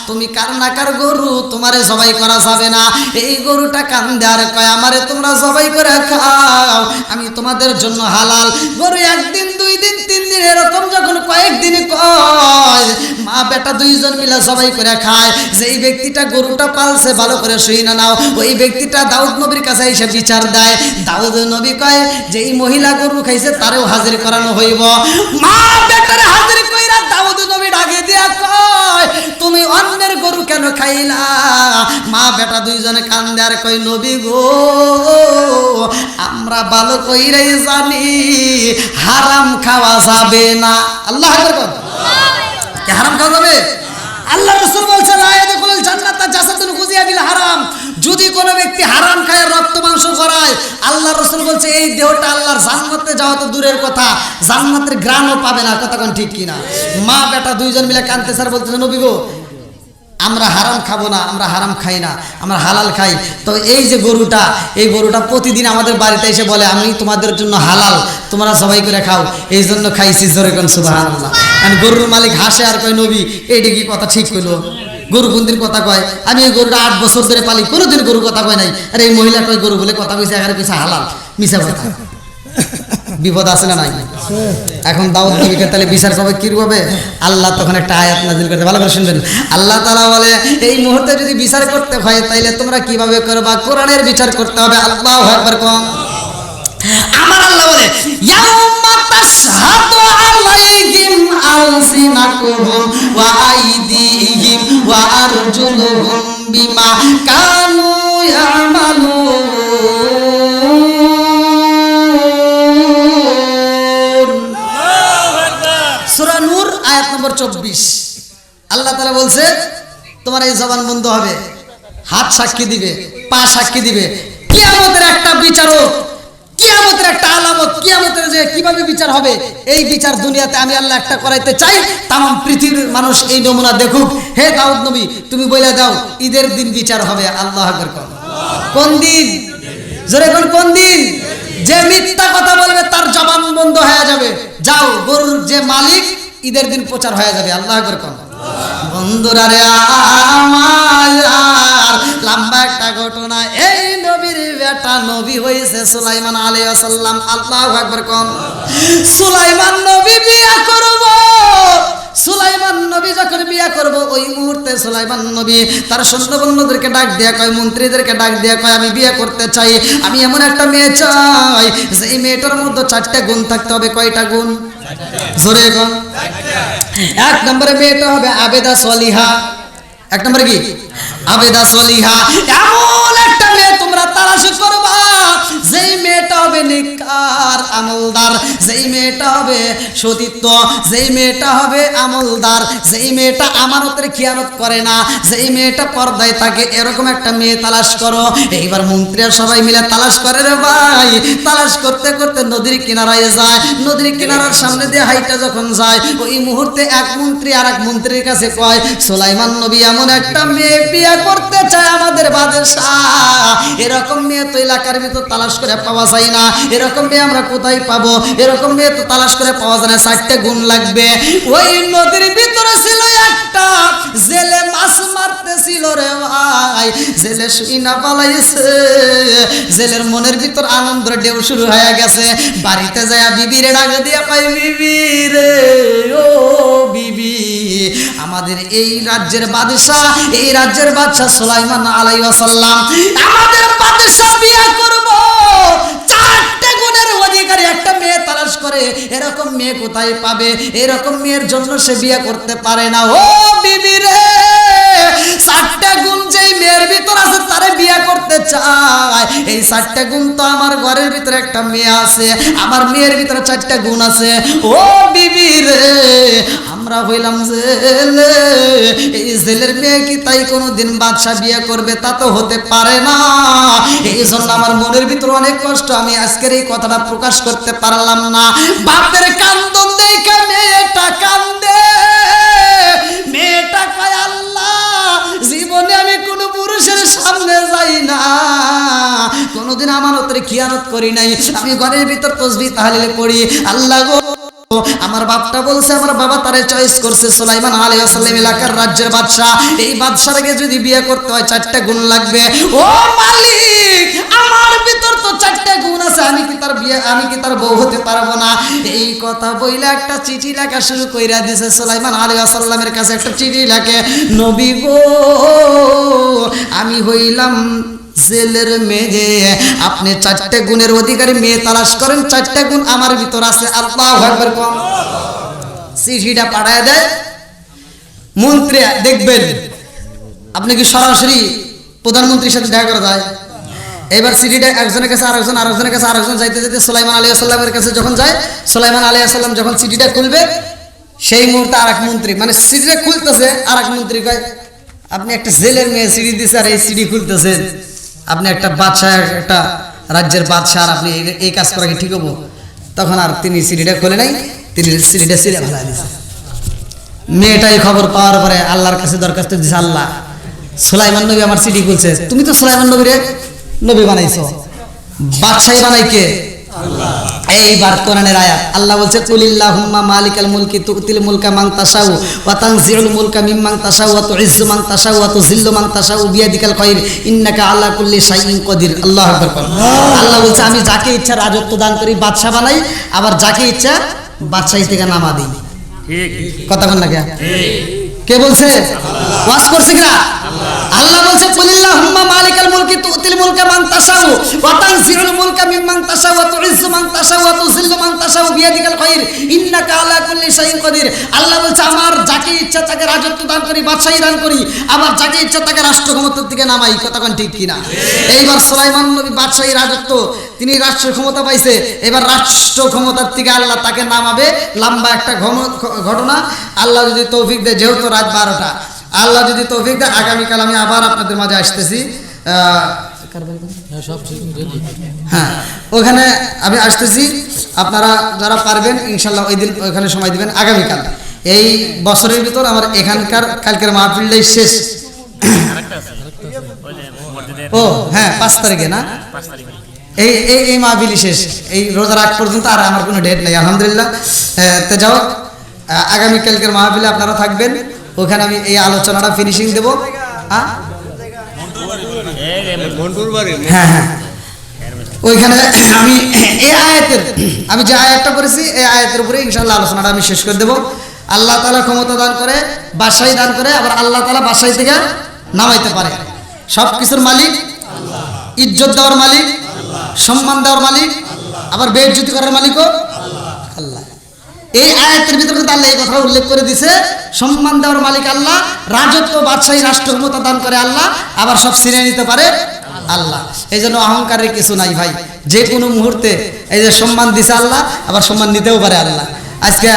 তুমি কার না কার গরু, তোমারে জবাই করা যাবে না। এই গরুটা কান্দে আর কয়, আমারে তোমরা জবাই করে খাও, আমি তোমাদের জন্য হালাল। গরু 1 দিন 2 দিন 3 দিন এরকম যখন কয়েকদিন কয়, মা বেটা দুইজন মিলে জবাই করে খায়। যেই ব্যক্তিটা গরুটা পালছে ভালো করে শুনে নাও, ওই ব্যক্তিটা দাউদ নবীর কাছে এসে বিচার দেয়। দাউদ নবী কয়, যেই মহিলা গরু খাইছে তারেও হাজির করানো হইব। মা বেটারে হাজির কইরা দাউদ নবী ডাকে দিয়া কয়, তুমি অন্যের গরু কেন খাইলা? মা বেটা দুইজনে কান্দে আর কয়, নবী গো, আমরা ভালো কইরাই জানি হারাম খাওয়া যাবে না। আল্লাহু আকবার। কি হারাম খাওয়া যাবে? আল্লাহ রাসূল বলছেন, লা ইয়াদখুলুল জান্নাতা জাসাদুন গুযিয়া বিল হারাম। যদি কোনো ব্যক্তি হারাম খায়, রক্ত মাংস করায়, আল্লাহ রাসূল বলছে এই দেহটা আল্লাহর জান্নাতে যাওয়া তো দূরের কথা, জান্নাতের ঘ্রাণও পাবে না। কথা কোন ঠিক কিনা? মা বেটা দুইজন মিলে কাঁদতে স্যার বলতেছে, নবী গো, আমরা হারাম খাবো না, আমরা হারাম খাই না, আমরা হালাল খাই। তো এই যে গরুটা, এই গরুটা প্রতিদিন আমাদের বাড়িতে এসে বলে, আমি তোমাদের জন্য হালাল, তোমরা সবাই করে খাও, এই জন্য খাইছি। জোরে কোন সুবহানাল্লাহ। আর গরুর মালিক হাসে আর কয়, নবী এইটা কি কথা ঠিক হইলো? গরু কোনদিন কথা কয়? আমি এই গরুটা 8 বছর ধরে পালি, কোনোদিন গরু কথা কয় নাই। আর এই মহিলা কয় গরু বলে কথা কইছে, এখানে কইছে হালাল। মিছা কথা। বিপদ আছে না নাই? এখন দাউদ নবীকে তাহলে বিচার করবে কি হবে? আল্লাহ তখন একটা আয়াত নাযিল করতে, ভালো করে শুনবেন। আল্লাহ তাআলা বলে, এই মুহূর্তে যদি বিচার করতে হয় তাইলে তোমরা কিভাবে করবা? কোরআনের বিচার করতে হবে। আল্লাহু আকবার। আমার আল্লাহ বলে, ইয়াউমা তাশহাদু আলাইহিম আলসিনাতুহুম ওয়া আইদিহিম ওয়া আরজুলুহুম বিমা কানু ইয়ামালুন। সূরা নূর আয়াত নম্বর 24। আল্লাহ তাআলা বলছে, তোমার এই জবান বন্ধ হবে, হাত সাক্ষী দিবে, পা সাক্ষী দিবে। কিয়ামতের একটা বিচারক, কিয়ামতের একটা আলামত, কিয়ামতের যে কিভাবে বিচার হবে, এই বিচার দুনিয়াতে আমি আল্লাহ একটা করাইতে চাই। তাম পৃথিবীর মানুষ এই নমুনা দেখুক। হে দাউদ নবী, তুমি বলে দাও ঈদের দিন বিচার হবে। আল্লাহু আকবার। কোন দিন? জোরে কোন দিন? যে মিথ্যা কথা বলবে তার জবান বন্ধ হয়ে যাবে। যাও, গরুর যে মালিক, ঈদের দিন প্রচার হয়ে যাবে। আল্লাহু আকবার। বন্ধুরা রে আমার, লম্বা একটা ঘটনা। এই নবীর বেটা নবী হয়েছে সুলাইমান আলাইহিস সালাম। আল্লাহু আকবার। সুলাইমান নবী বিয়ে করব। সুলাইমান নবী যখন বিয়ে করব, ওই মুহূর্তে সুলাইমান নবী তার সৈন্যবন্ধুদেরকে ডাক দেয়া কয়, মন্ত্রীদেরকে ডাক দেয়া কয়, আমি বিয়ে করতে চাই, আমি এমন একটা মেয়ে চাই যে এই মেয়েটার মধ্যে 4টা গুণ থাকতে হবে। কয়টা গুণ? জোরে এখন 1 নম্বরে মেয়েটা হবে আবেদা সলিহা। 1 নম্বরে কি? আবেদা সলিহা। এমন একটা মেয়ে তোমরা তালাশ করবা যেই মেয়েটা হবে নেককার আমলদার, যেই মেয়েটা হবে সতীত্ব, যেই মেয়েটা হবে আমলদার, যেই মেয়েটা আমানতের খিয়ানত করে না, যেই মেয়েটা পর্দায় থাকে, এরকম একটা মেয়ে তালাশ করো। এইবার মন্ত্রীরা সবাই মিলে তালাশ করে রে ভাই। তালাশ করতে করতে নদীর কিনারায় যায়। নদীর কিনারার সামনে দিয়ে হাইটা যখন যায়, ওই মুহূর্তে এক মন্ত্রী আর এক মন্ত্রীর কাছে কয়, সুলাইমান নবী এমন একটা মেয়ে বিয়ে করতে চায় আমাদের বাদশাহ। এরকম মেয়ে তো এলাকার ভিতর তালাশ করে পাওয়া যায় না। এরকম মেয়ে আমরা কোথায় পাবো? এরকম মেয়ে তো তালাশ করে পাওয়া যায় না, 4টে গুণ লাগবে। ওই নদীর ভিতরে ছিল একটা জেলে মাছ মারতেছিল রে ভাই। জেলে শুই না পালাইছে। জেলের মনের ভিতর আনন্দের ঢেউ শুরু হয়ে গেছে। বাড়িতে যায় বিবিরে ডাক দিয়া পাই, বিবি রে ও বিবি, আমাদের এই রাজ্যের বাদশাহ, এই রাজ্যের বাদশাহ সুলাইমান আলাইহিস সালাম আমাদের বাদশাহ বিয়ে করব। 4টে গুণের অধিকারী একটা মেয়ে তালাশ করে। এরকম মেয়ে কোথায় পাবে? এরকম মেয়ের জন্য সে বিয়ে করতে পারে না। ও বিবি রে, 4টে গুণ যেই মেয়ের ভিতর আছে তারে বিয়ে করতে চায়। এই 4টে গুণ তো আমার ঘরের ভিতরে একটা মেয়ে আছে, আমার মেয়ের ভিতরে 4টে গুণ আছে। ও বিবি রে, আমরা হইলাম জেলে, এই জেলের মেয়ে কি তাই কোনোদিন বাদশা বিয়ে করবে? তা তো হতে পারে না। এই জন্য আমার মনের ভিতরে অনেক কষ্ট, আমি আজকের এই কথাটা প্রকাশ করতে পারলাম না। বাপের কান্দন দেখে মেয়েটা কান্দে। মেয়েটা কয়, আল্লাহ, জীবনে আমি কোনো পুরুষের সামনে যাই না, কোনোদিন আমানতের খিয়ানত করি নাই, আমি ঘরের ভিতর তাসবিহ তাহলিল পড়ি। আল্লাহ গো, আমার বাপটা বলছে, আমার বাবা তারে চয়েস করছে সুলাইমান আলাইহিস সালাম এলাকার রাজ্যের বাদশা। এই বাদশাকে যদি বিয়ে করতে হয় 4টে গুণ লাগবে। ও মালিক, আমার ভিতর তো 4টে গুণ আছে, আমি কি তার বউ হতে পারবো না? এই কথা বইলে একটা চিঠি লেখা শুরু কইরা দিয়েছে। সুলাইমান আলাইহিস সালামের কাছে একটা চিঠি লেখে, নবী গো, আমি হইলাম জেলের মেয়ে, আপনি 4টে গুণের অধিকারী মেয়ে তালাশ করেন। 4টে গুণ আমার ভিতর আছে। আল্লাহু আকবার। কোন চিঠিটা পাঠায় দেয় মন্ত্রী। দেখবেন আপনি কি সরাসরি প্রধানমন্ত্রীর সাথে দেখা করা যায়? এবার চিঠিটা একজনের কাছে আরেকজন, আরেকজনের কাছে আরেকজন, যাইতে যেতে সুলাইমান আলাইহিস সালামের কাছে যখন যায়, সুলাইমান আলাইহিস সালাম যখন চিঠিটা খুলবে, সেই মুহূর্তে আরেক মন্ত্রী, মানে চিঠিটা খুলতেছে, আরেক মন্ত্রী কয়, আপনি একটা জেলের মেয়ে চিঠি দিচ্ছে আর এই চিঠি খুলতেছেন, আপনি একটা বাদশাহ, একটা রাজ্যের বাদশাহ, আর আপনি এই কাজ করা কি ঠিক হবো? তখন আর তিনি চিঠিটা খোলে নাই, তিনি চিঠিটা ছিঁড়ে ফেলা দিয়েছে। মেয়েটাই খবর পাওয়ার পরে আল্লাহর কাছে দরখাস্ত দিয়েছে, আল্লাহ, সুলাইমান নবী আমার চিঠি খুলছে, তুমি তো সুলাইমান নবীরে নবী বানাইছো, বাদশাহী বানাই কে? আল্লাহ। এইবার কোরআনের আয়াত, আল্লাহ বলছে, কুলিল্লাহুম্মা মালিকাল মুলকি তুতিল মুলকা মান তাশাউ ওয়া তানজিউল মুলকা মিম্মান তাশাউ ওয়া তুইজ্জু মান তাশাউ ওয়া তুযিল্লু মান তাশাউ বিয়াদিকাল খায়র ইন্নাকা আলা কুল্লি শাইইন কাদির। আল্লাহু আকবার। আল্লাহ বলছে, আমি যাকে ইচ্ছা রাজত্ব দান করি, বাদশা বানাই, আবার যাকে ইচ্ছা বাদশাহী থেকে নামা দিই। ঠিক কথা বল না? কে বলছে? ওয়াজ করছে কিনা? আল্লাহ বলছে, কুলিল্লাহুম্মা মালিকাল মুলকি তুতিল মুলকা মান তাশাউ ওয়া তানজিউল মুলকা মিম্মান তাশাউ ওয়া তুইজ্জু মান তাশাউ ওয়া তুযিল্লু মান তাশাউ বিয়াদিকাল খায়র ইন্নাকা আলা কুল্লি শাইইন কাদির। আল্লাহ বলছে, আমার যাকে ইচ্ছা তাকে রাজত্ব দান করি, বাদশাহী দান করি, আবার যাকে ইচ্ছা তাকে রাষ্ট্র ক্ষমতার দিকে নামাই। কথা কোন ঠিক কিনা? এইবার সুলাইমান নবী বাদশাহী রাজত্ব, তিনি রাষ্ট্র ক্ষমতা পাইছে, এবার রাষ্ট্র ক্ষমতার থেকে আল্লাহ তাকে নামাবে। লম্বা একটা ঘটনা, আল্লাহ যদি তৌফিক দেয়, যেহেতু রাত 12টা, আল্লাহ যদি তৌফিক দেয়, আগামীকাল আমি আবার আপনাদের মাঝে আসতেছি। হ্যাঁ, ওখানে আমি আসতেছি, আপনারা যারা পারবেন ইনশাল্লাহ ওই দিন ওইখানে সময় দিবেন। আগামীকাল এই বছরের ভিতর আমার এখানকার কালকের মাহফিলটাই শেষ। ও হ্যাঁ, 5 তারিখে না, এই মাহফিলই শেষ, এই রোজার আগ পর্যন্ত আর আমার কোনো ডেট নেই আলহামদুলিল্লাহ। তো যাও, আগামীকালকের মাহফিলে আপনারা থাকবেন, ওখানে আমি এই আলোচনাটা ফিনিশিং দেব। হ্যাঁ হ্যাঁ, ওইখানে আমি এই আয়াতের, আমি যে আয়াতটা করেছি এই আয়াতের উপরে ইনশাআল্লাহ আলোচনাটা আমি শেষ করে দেব। আল্লাহ তাআলা ক্ষমতা দান করে, বাদশাহী দান করে, আবার আল্লাহ তাআলা বাদশাহী থেকে নামাইতে পারে। সব কিছুর মালিক আল্লাহ, ইজ্জত দেওয়ার মালিক আল্লাহ, সম্মান দেওয়ার মালিক আল্লাহ, আবার বেইজ্জতি করার মালিকও আল্লাহ। এই আয়াতের ভিতরে কিন্তু আল্লাহ এই কথা উল্লেখ করে দিছে, সম্মান দেওয়ার মালিক আল্লাহ, রাজত্ব বাদশাহী রাষ্ট্র ক্ষমতা দান করে আল্লাহ, আবার সব ছিনিয়ে নিতে পারে আল্লাহ। এই জন্য অহংকারের কিছু নাই ভাই, যে কোনো মুহূর্তে এই যে সম্মান দিছে আল্লাহ, আবার সম্মান নিতেও পারে আল্লাহ। আজকে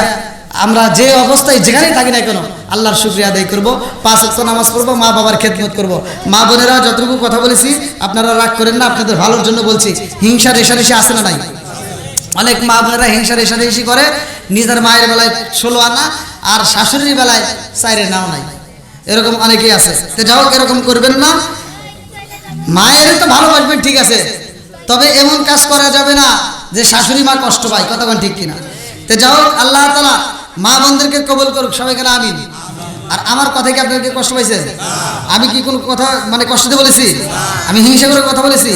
আমরা যে অবস্থায় যেখানেই থাকি না কেন আল্লাহর শুকরিয়া আদায় করবো, 5 ওয়াক্ত নামাজ পড়বো, মা বাবার খেদমত করবো। মা বোনেরা যতটুকু কথা বলেছি আপনারা রাগ করেন না, আপনাদের ভালোর জন্য বলছি। হিংসা রেশারেশি আসে না নাই? অনেক মা বোনেরা হিংসা রেশারেশি করে, নিজের মায়ের বেলায় 16 আনা আর শাশুড়ির বেলায় 4 নাও নাই, এরকম অনেকেই আছে। তো যাও, এরকম করবেন না। মায়ের তো ভালোবাসবেন ঠিক আছে, তবে এমন কাজ করা যাবে না যে শাশুড়ি মা কষ্ট পায়, কথা বলেন ঠিক কিনা? তো যাও, আল্লাহ তাআলা মা বোনদেরকে কবুল করুক, সবাই কেন আমিন। আর আমার কথা কি আপনাদেরকে কষ্ট পাইছে? আমি কি কোনো কথা মানে কষ্ট দিয়ে বলেছি? আমি হিংসা করে কথা বলেছি?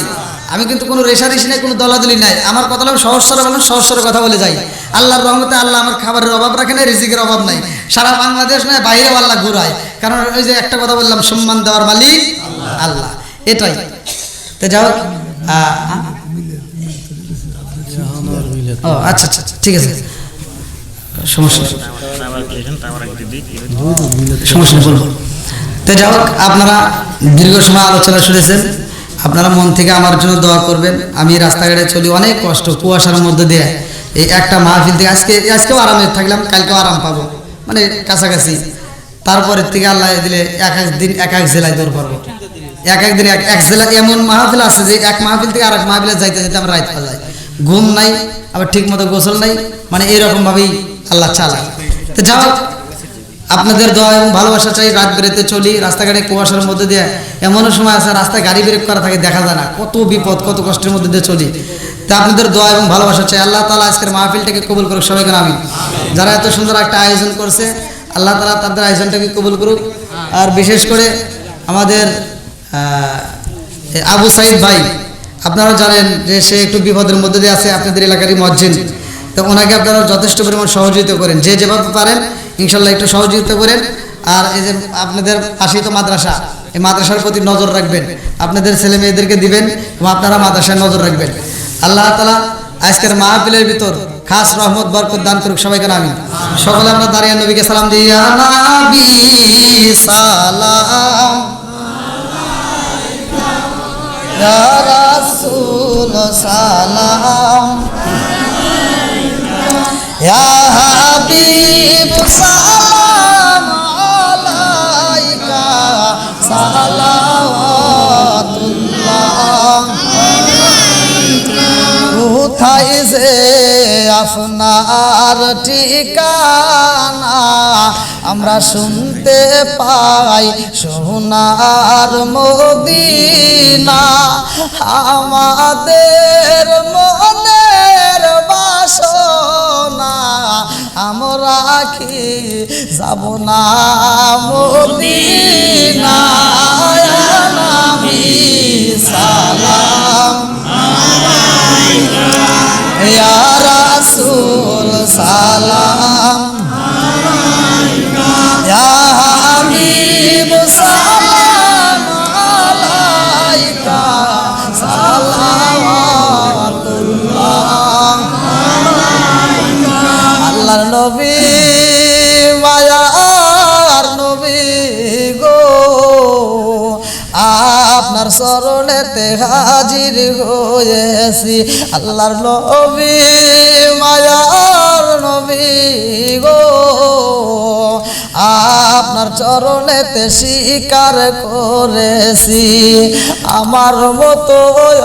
আমি কিন্তু কোনো রেশারেশি নাই, কোনো দলাদলি নাই। আমার কথা হলো সহজ সরল, বলেন সহজ সরল কথা বলে যাই। আল্লাহর রহমতে আল্লাহ আমার খাবারের অভাব রাখে না, রিজিকের অভাব নাই। সারা বাংলাদেশ নয়, বাইরেও আল্লাহ ঘুরায়। কারণ ওই যে একটা কথা বললাম, সম্মান দেওয়ার মালিক আল্লাহ, এটাই। তো যাও, ও আচ্ছা আচ্ছা ঠিক আছে, সমস্যা বলবো। তো যাই হোক, আপনারা দীর্ঘ সময় আলোচনা শুনেছেন, আপনারা মন থেকে আমার জন্য দোয়া করবেন। আমি রাস্তাঘাটে চলি, অনেক কষ্ট, কুয়াশার মধ্যে দিয়ে এই একটা মাহফিল থেকে আজকেও আরামে থাকলাম, কালকেও আরাম পাবো, মানে কাছাকাছি। তারপরের থেকে আল্লাহ দিলে এক এক দিন এক এক জেলায় দৌড় পারবো, এক এক দিন এক জেলায়। এমন মাহফিল আছে যে এক মাহফিল থেকে আরেক মাহফিলে যাইতে যেতে আমার রাত পাওয়া যায়, ঘুম নাই, আবার ঠিক মতো গোসল নাই, মানে এইরকমভাবেই আল্লাহ চালায়। তো যাও, আপনাদের দোয়া এবং ভালোবাসা চাই। রাত বেরোতে চলি, রাস্তাঘাটে কুয়াশার মধ্যে দিয়ে, এমনও সময় আছে রাস্তায় গাড়ি ব্রেক করা থাকে, দেখা যায় না, কত বিপদ, কত কষ্টের মধ্যে দিয়ে চলি। তা আপনাদের দোয়া এবং ভালোবাসা চাই। আল্লাহ তাআলা আজকের মাহফিলটাকে কবুল করুক, সবাইকে আমিন। যারা এত সুন্দর একটা আয়োজন করছে, আল্লাহ তাআলা তাদের আয়োজনটাকে কবুল করুক। আর বিশেষ করে আমাদের আবু সাইদ ভাই, আপনারা জানেন যে সে একটু বিপদের মধ্যে দিয়ে আছে, আপনাদের এলাকারই মসজিদ। তো ওনাকে আপনারা যথেষ্ট পরিমাণ সহযোগিতা করেন, যে যেভাবে পারেন ইনশাল্লাহ একটু সহযোগিতা করেন। আর এই যে আপনাদের পাশেই তো মাদ্রাসা, এই মাদ্রাসার প্রতি নজর রাখবেন, আপনাদের ছেলে মেয়েদেরকে দিবেন এবং আপনারা মাদ্রাসায় নজর রাখবেন। আল্লাহ তাআলা আজকের মাহফিলের ভিতর খাস রহমত বরকত দান করুক, সবাইকে আমিন। সকলে আমরা দাঁড়িয়ে নবীকে সালাম দিই। ইয়া নবী সালাম, ইয়া রাসূল সালাম, ইয়া হাবিব সালাম আলাইকা সালাওয়াতুল্লাহ। কোথায় যে আপনার ঠিকানা আমরা শুনতে পাই, সোনার মদিনা। আমাদের মনের বাসনা আমরা কি যাব না মদিনা। ইয়া নবী সালাম, ইয়া রাসূল সালাম, ইয়া হাবিব সালাম আলাইকা সালাওয়াতুল্লাহ। আল্লাহর নবী মায়ার নবী গো, আপনার চরণেতে হাজির হয়েছি। আল্লাহর নবী মায়ার নবী গো, আপনার চরণেতে স্বীকার করেছি। আমার মতো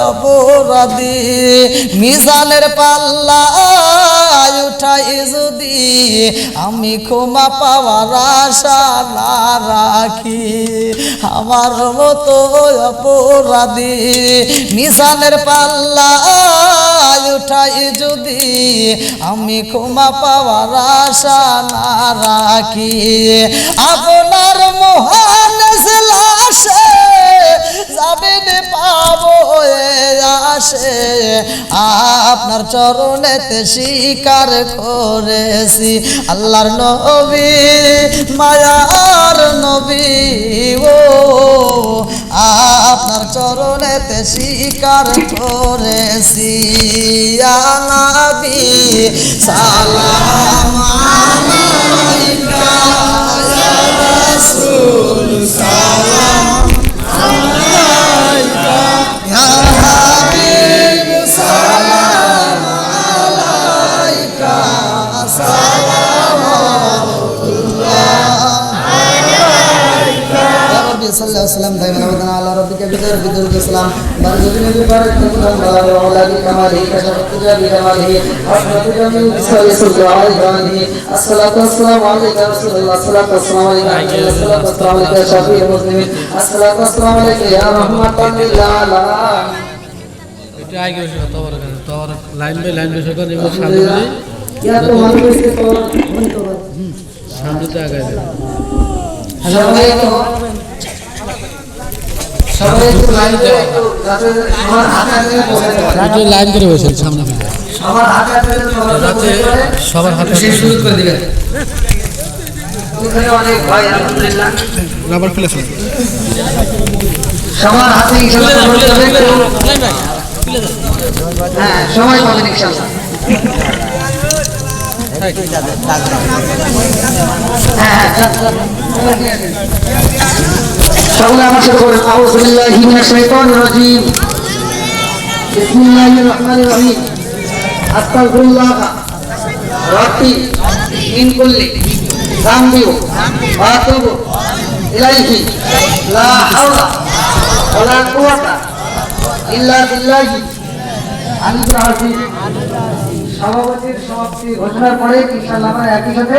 অপরাধী মিজানের পাল্লা উঠাই যদি আমি ক্ষমা পাওয়ার আশা না রাখি, আমার মতো অপরাধী মিজানের পাল্লা উঠাই যদি আমি ক্ষমা পাওয়ার আশা না রাখি, আপনার মহান লাশে যাবেন পাবো আসে, আপনার চরণেতে স্বীকার করেছি। আল্লাহর নবী মায়ার নবী ও, আপনার চরণে যেতে স্বীকার করেছি ইয়া নবী সালাম আলাইকা ইয়া রাসূল সালাম আলাইকা ইয়া হাবিব সালাম আলাইকা صلى الله وسلم دائما ابدا على ربك بدر السلام بارك النبي بارك الله وعلى كماله كشفت بجماله حسنت جميل صلى الله عليه الصلاه والسلام عليك يا رسول الله الصلاه والسلام عليك الصلاه والسلام عليك يا شفيع المسلمين الصلاه والسلام عليك يا رحمه للعالمين এটা আগে এসে তো লাইন বাই লাইন বসে করে এবং সামনে या तो मालूम है तो সামনেতে আগায় দেয় সবাই একটু লাইন করে একটু যাতে আমার হাতে এটা লাইন করে বসে সামনে দিকে আমার হাতে যাতে সবার হাতে শেষ শুরু করে দিবেন এখানে অনেক ভাই আলহামদুলিল্লাহ রাবার ফেলেছে সবার হাতে ইনশাআল্লাহ করতে হবে হ্যাঁ সময় পাবেন ইনশাআল্লাহ সকলে আমার সাথে বলেন আউযু বিল্লাহি মিনাশ শাইতানির রাজীম বিসমিল্লাহির রহমানির রহিম আস্তাগফিরুল্লাহ রাব্বি মিন কুল্লি যামবি ওয়া আতুবু ইলাইহি লা হাওলা ওয়ালা কুওয়াতা ইল্লা বিল্লাহি আলিয়্যিল আযীম। সভাপতির সমাপ্তি ঘোষণার পরে ইনশাআল্লাহ আমরা একই সাথে